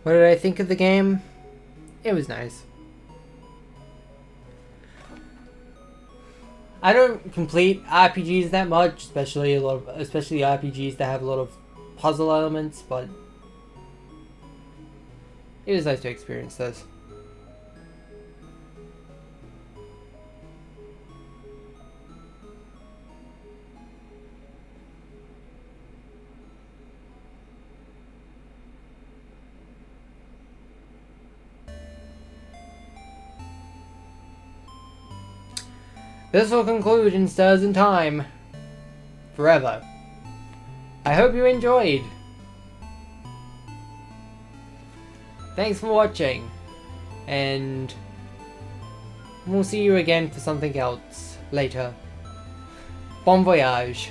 What did I think of the game? It was nice. I don't complete RPGs that much, especially RPGs that have a lot of puzzle elements, but it was nice to experience those. this will conclude in Stirs in Time. Forever. I hope you enjoyed. Thanks for watching. And we'll see you again for something else later. Bon voyage.